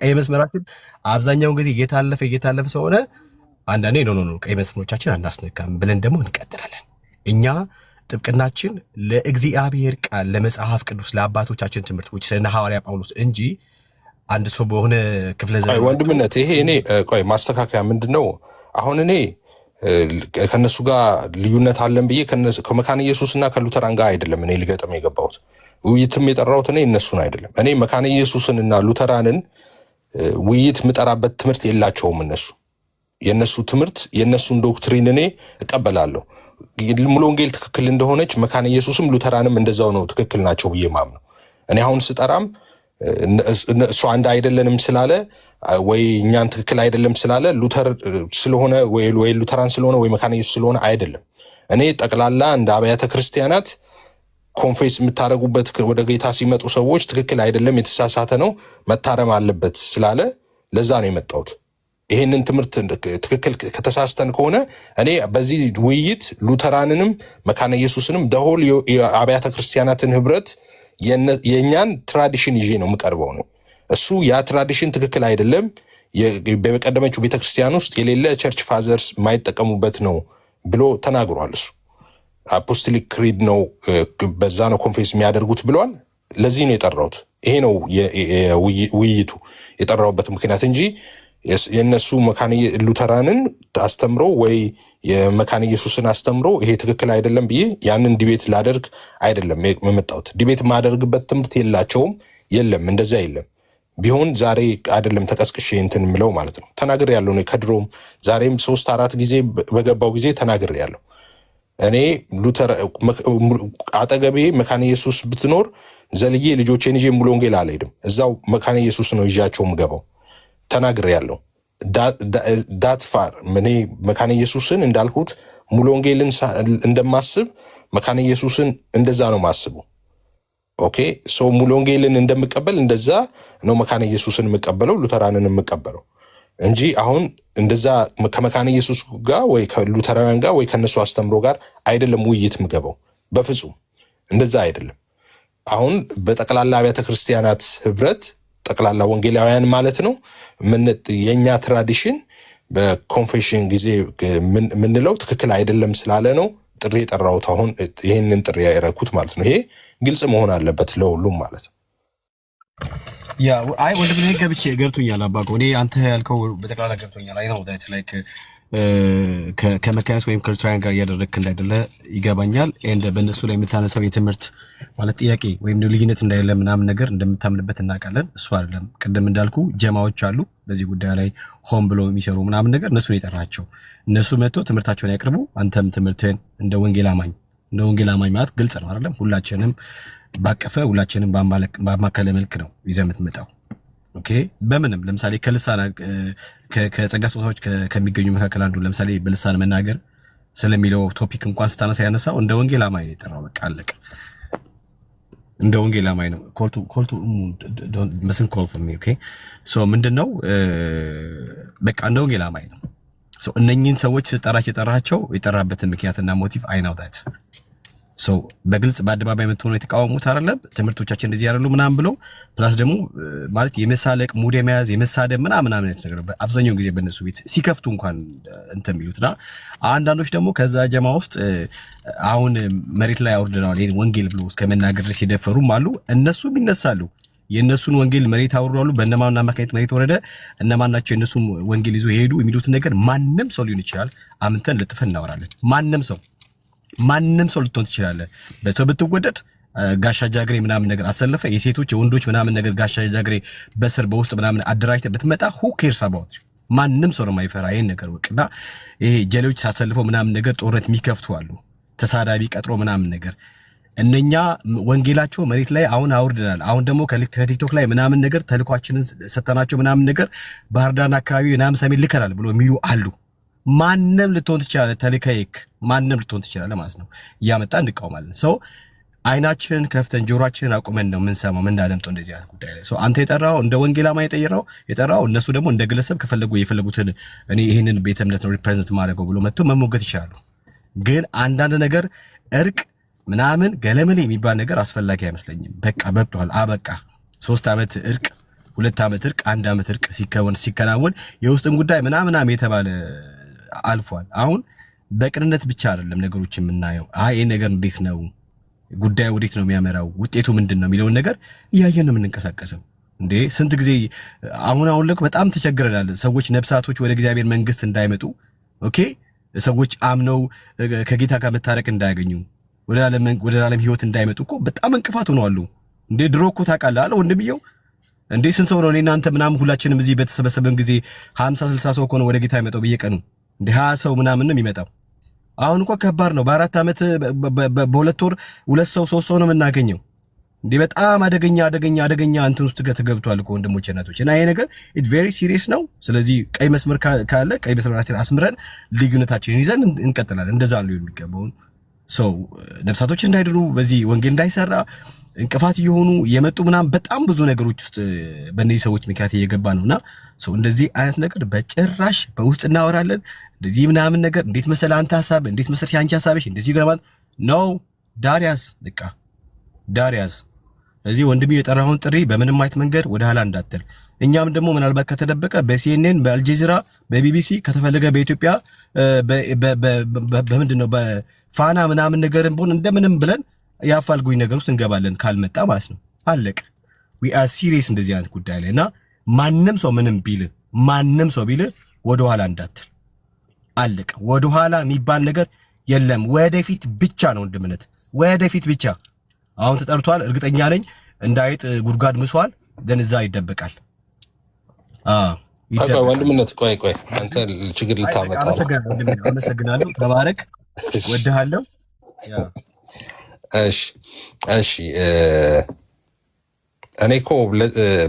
ቀይ መስመራችን አብዛኛውን ጊዜ እየታለፈ ስለሆነ አንዳንዴ ኖ ቀይ መስመሮቻችን አናስነካም ብለን ደግሞ እንቀጥላለን። እኛ ጥብቅናችን ለእግዚአብሔር ቃል ለመጽሐፍ ቅዱስ ለአባቶቻችን ትምህርቶች ስለ ሐዋርያ ጳውሎስ እንጂ አንድ ሰው በሆነ ክፍለ ዘመን ወንድምነት ይሄ እኔ ቆይ ማስተካከያ ምንድነው አሁን እኔ ከነሱ ጋር ልዩነት አለን ብዬ ከመካነ ኢየሱስና ከሉተራን ጋር አይደለም እኔ ልገጥም የገባሁት። ውይይትም የጠራሁት እኔ እነሱን አይደለም። እኔ መካነ ኢየሱስንና ሉተራንን ውይይት ምጠራበት ትምህርት የላቸውም እነሱ። የነሱ ትምህርት የነሱን ዶክትሪን እኔ እቀበላለሁ። ሙሉ ወንጌል ትክክል እንደሆነች መካነ ኢየሱስም ሉተራንም እንደዛው ነው ትክክል ናቸው ብዬ ማምነው። እኔ አሁን ስጠራም እሱ አንድ አይደለንም ስላለ ወይ እኛን ትክክል አይደለም ስላለ ሉተር ስለሆነ ወይ ሉተራን ስለሆነ ወይ መካነ ኢየሱስ ስለሆነ አይደለም። እኔ ጠቅላላ እንደ አብያተ ክርስቲያናት ኮንፌስ የምታደርጉበት ወደ ጌታ ሲመጡ ሰዎች ትክክል አይደለም የተሳሳተ ነው መታረም አለበት ስላለ ለዛ ነው የመጣሁት። ይሄንን ትምህርት ትክክል ከተሳስተን ከሆነ እኔ በዚህ ውይይት ሉተራንንም መካነ ኢየሱስንም ደሆል የአብያተ ክርስቲያናትን ህብረት የኛን ትራዲሽን ይዤ ነው የምቀርበው ነው። እሱ ያ ትራዲሽን ትክክል አይደለም በቀደመችው ቤተክርስቲያን ውስጥ የሌለ ቸርች ፋዘርስ ማይጠቀሙበት ነው ብሎ ተናግሯል። እሱ አፖስቶሊክ ክሪድ ነው በዛ ነው ኮንፌስ የሚያደርጉት ብሏል። ለዚህ ነው የጠራሁት። ይሄ ነው ውይይቱ የጠራሁበት ምክንያት እንጂ የነሱ መካነ ሉተራንን አስተምሮ ወይ የመካነ ኢየሱስን አስተምሮ ይሄ ትክክል አይደለም ብዬ ያንን ዲቤት ላደርግ አይደለም የመጣሁት። ዲቤት ማደርግበት ትምህርት የላቸውም። የለም እንደዛ የለም። ቢሆን ዛሬ አይደለም ተቀስቅሼ እንትን ምለው ማለት ነው። ተናግሬያለሁ ነው ከድሮም ዛሬም 3-4 ጊዜ በገባው ጊዜ ተናግሬያለሁ። እኔ ሉተር አጠገቤ መካነ ኢየሱስ ብትኖር ዘልዬ ልጆቼን ይዤ ሙሉ ወንጌል አልሄድም። እዛው መካነ ኢየሱስ ነው ይዣቸው ምገባው። ተናግሬያለሁ። ዳት ፋር እኔ መካነ ኢየሱስን እንዳልኩት ሙሉ ወንጌልን እንደማስብ መካነ ኢየሱስን እንደዛ ነው ማስቡ። ኦኬ ሶ ሙሉ ወንጌልን እንደምቀበል እንደዛ ነው መካነ ኢየሱስን የምቀበለው ሉተራንን የምቀበለው እንጂ አሁን እንደዛ ከመካነ ኢየሱስ ጋር ወይ ከሉተራውያን ጋር ወይ ከነሱ አስተምሮ ጋር አይደለም ውይይት ምገባው። በፍጹም እንደዛ አይደለም። አሁን በጠቅላላ አብያተ ክርስቲያናት ህብረት ጠቅላላ ወንጌላውያን ማለት ነው የኛ ትራዲሽን በኮንፌሽን ጊዜ ምንለው ትክክል አይደለም ስላለ ነው ጥሪ የጠራሁት። አሁን ይሄንን ጥሪ ያረኩት ማለት ነው። ይሄ ግልጽ መሆን አለበት ለሁሉም ማለት ነው። ያ አይ ወንድም ልጅ ገብቶኛል አባቆ እኔ አንተ ያልከው በጠቅላላ ገብቶኛል። አይ ነው ዳትስ ላይክ ከመካኒስ ወይም ከሉተራን ጋር እያደረግክ እንዳይደለ ይገባኛል። እንደ በእነሱ ላይ የምታነሳው የትምህርት ማለት ጥያቄ ወይም ልዩነት እንዳይለ ምናምን ነገር እንደምታምንበት እናውቃለን። እሱ አይደለም ቅድም እንዳልኩ ጀማዎች አሉ በዚህ ጉዳይ ላይ ሆን ብሎ የሚሰሩ ምናምን ነገር እነሱን የጠራቸው እነሱ መጥቶ ትምህርታቸውን ያቅርቡ። አንተም ትምህርትን እንደ ወንጌል አማኝ ማለት ግልጽ ነው አይደለም? ሁላችንም ባቀፈ ሁላችንም ባማከለ መልክ ነው ይዘህ የምትመጣው። ኦኬ በምንም ለምሳሌ ከልሳና ከጸጋ ስጦታዎች ከሚገኙ መካከል አንዱ ለምሳሌ በልሳን መናገር ስለሚለው ቶፒክ እንኳን ስታነሳ ያነሳው እንደ ወንጌል አማኝ ነው የጠራው። በቃ አለቀ። እንደ ወንጌል አማኝ ነው ኮልቱ መስን ኮል ፎር ሚ ኦኬ ሶ ምንድነው በቃ እንደ ወንጌል አማኝ ነው። ሶ እነኚህን ሰዎች የጠራቸው የጠራበትን ምክንያትና ሞቲቭ አይ ናው ዳት ሶ በግልጽ በአደባባይ የምትሆነው የተቃወሙት አይደለም ትምህርቶቻችን እንደዚህ ያደሉ ምናምን ብሎ ፕላስ ደግሞ ማለት የመሳለቅ ሙድ የመያዝ የመሳደብ ምናምን አይነት ነገር አብዛኛው ጊዜ በእነሱ ቤት ሲከፍቱ እንኳን እንትን የሚሉትና አንዳንዶች ደግሞ ከዛ ጀማ ውስጥ አሁን መሬት ላይ አውርደናል ይሄን ወንጌል ብሎ እስከ መናገር ድረስ የደፈሩም አሉ። እነሱም ይነሳሉ የእነሱን ወንጌል መሬት አውርደዋሉ። በእነማን አማካኝነት መሬት ወረደ እነማን ናቸው የእነሱም ወንጌል ይዞ የሄዱ የሚሉትን ነገር ማንም ሰው ሊሆን ይችላል አምንተን ልጥፈን እናወራለን። ማንም ሰው ልትሆን ትችላለህ። በሰው ብትወደድ ጋሻ ጃግሬ ምናምን ነገር አሰለፈ የሴቶች የወንዶች ምናምን ነገር ጋሻ ጃግሬ በስር በውስጥ ምናምን አደራጅተህ ብትመጣ who cares about you ማንም ሰው ነው የማይፈራ ይሄን ነገር ወቅና ይሄ ጀሌዎች ሳሰልፈው ምናምን ነገር ጦርነት የሚከፍቱ አሉ ተሳዳቢ ቀጥሮ ምናምን ነገር እነኛ ወንጌላቸው መሬት ላይ አሁን አውርደናል አሁን ደግሞ ከቲክቶክ ላይ ምናምን ነገር ተልኳችንን ሰተናቸው ምናምን ነገር ባህርዳር አካባቢ ምናምን ሰሜን ልከናል ብሎ የሚሉ አሉ ማንንም ልትሆን ትችላለህ ተልከይክ ማንንም ልትሆን ትችላለህ ማለት ነው ያመጣ እንቃወማለን ሰው አይናችንን ከፍተን ጆሮአችንን አቁመን ነው የምንሰማው ምናደምጠው እንደዚህ አይነት ጉዳይ ላይ ሰው አንተ የጠራው እንደ ወንጌላማ የጠራው እነሱ ደግሞ እንደ ግለሰብ ከፈለጉ የፈለጉትን እኔ ይሄንን ቤተ እምነት ነው ሪፕሬዘንት ማድረገው ብሎ መጥቶ መሞገት ይችላሉ ግን አንዳንድ ነገር እርቅ ምናምን ገለመሌ የሚባል ነገር አስፈላጊ አይመስለኝም በቃ በብቷል አበቃ 3 ዓመት እርቅ 2 ዓመት እርቅ 1 ዓመት እርቅ ሲከናወን የውስጥን ጉዳይ ምናምን የተባለ አልፏል አሁን በቅንነት ብቻ አይደለም ነገሮች የምናየው ይሄ ነገር እንዴት ነው ጉዳዩ ወዴት ነው የሚያመራው ውጤቱ ምንድነው የሚለውን ነገር ያየን ነው የምንንቀሳቀሰው እንዴ ስንት ጊዜ አሁን ለክ በጣም ተቸግረናል ሰዎች ነፍሳቶች ወደ እግዚአብሔር መንግስት እንዳይመጡ ኦኬ ሰዎች አምነው ከጌታ ጋር መታረቅ እንዳያገኙ ወደ ዓለም ህይወት እንዳይመጡ እኮ በጣም እንቅፋት ሆነዋል እንዴ ድሮ እኮ ታውቃለህ አለ ወንድምየው እንዴ ስንት ሰው ነው እኔና አንተ ምናምን ሁላችንም እዚህ በተሰበሰበን ጊዜ 50 60 ሰው እኮ ነው ወደ ጌታ ይመጣው በየቀኑ እንዴ 20 ሰው ምናምን ነው የሚመጣው አሁን እኮ ከባድ ነው በ4 ዓመት በሁለት ወር 2 ሰው 3 ሰው ነው የምናገኘው እንዴ በጣም አደገኛ እንትን ውስጥ ተገብቷል እኮ ወንድሞቼ እናቶቼ እና ይሄ ነገር ኢት ቬሪ ሲሪየስ ነው ስለዚህ ቀይ መስመር ካለ ቀይ መስመራችን አስምረን ልዩነታችንን ይዘን እንቀጥላለን እንደዛ ነው የሚገባው ሰው ነፍሳቶች እንዳይድሩ በዚህ ወንጌል እንዳይሰራ እንቅፋት እየሆኑ የመጡ ምናምን በጣም ብዙ ነገሮች ውስጥ በእነዚህ ሰዎች ምክንያት እየገባ ነውና ሰው እንደዚህ አይነት ነገር በጭራሽ በውስጥ እናወራለን እንደዚህ ምናምን ነገር እንዴት መሰለ አንተ ሐሳብ እንዴት መሰለ ያንቺ ሐሳብሽ እንደዚህ ይገርማል ነው ዳሪያስ በቃ ዳሪያስ እዚህ ወንድሜ የጠራውን ጥሪ በምንም አይነት መንገድ ወደ ኋላ እንዳትል እኛም ደግሞ ምናልባት ከተደበቀ በሲኤንኤን በአልጀዚራ በቢቢሲ ከተፈለገ በኢትዮጵያ በምንድነው በፋና ምናምን ነገርን ቦን እንደምንም ብለን ያፋልጉኝ ነገር ውስጥ እንገባለን ካልመጣ ማለት ነው አለቀ we are serious እንደዚህ አይነት ጉዳይ ላይና ማንንም ሰው ምንም ቢል ወደ ኋላ እንዳትል አለቀ ወደ ኋላ የሚባል ነገር የለም ወደፊት ብቻ ነው እንደምነት ወደፊት ብቻ አሁን ተጠርቷል እርግጠኛ ነኝ እንዳይጥ ጉድጓድ መስዋል ደንዛ ይደበቃል ወንድምነት ቆይ አንተ ችግር ልታመጣ አመሰግናለሁ ተባረክ ወደሃለሁ እሺ እኔ እኮ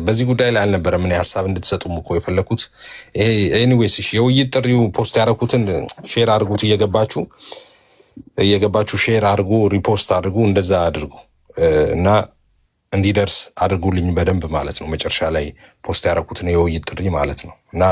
በዚህ ጉዳይ ላይ አልነበረ ምን ሐሳብ እንድትሰጡም እኮ የፈለኩት ይሄ ኤኒዌይስ እሺ የውይይት ጥሪው ፖስት ያደረኩትን ሼር አድርጉት እየገባችሁ ሼር አድርጉ ሪፖስት አድርጉ እንደዛ አድርጉ እና እንዲደርስ አድርጉልኝ በደንብ ማለት ነው መጨረሻ ላይ ፖስት ያደረኩትን የውይይት ጥሪ ማለት ነው እና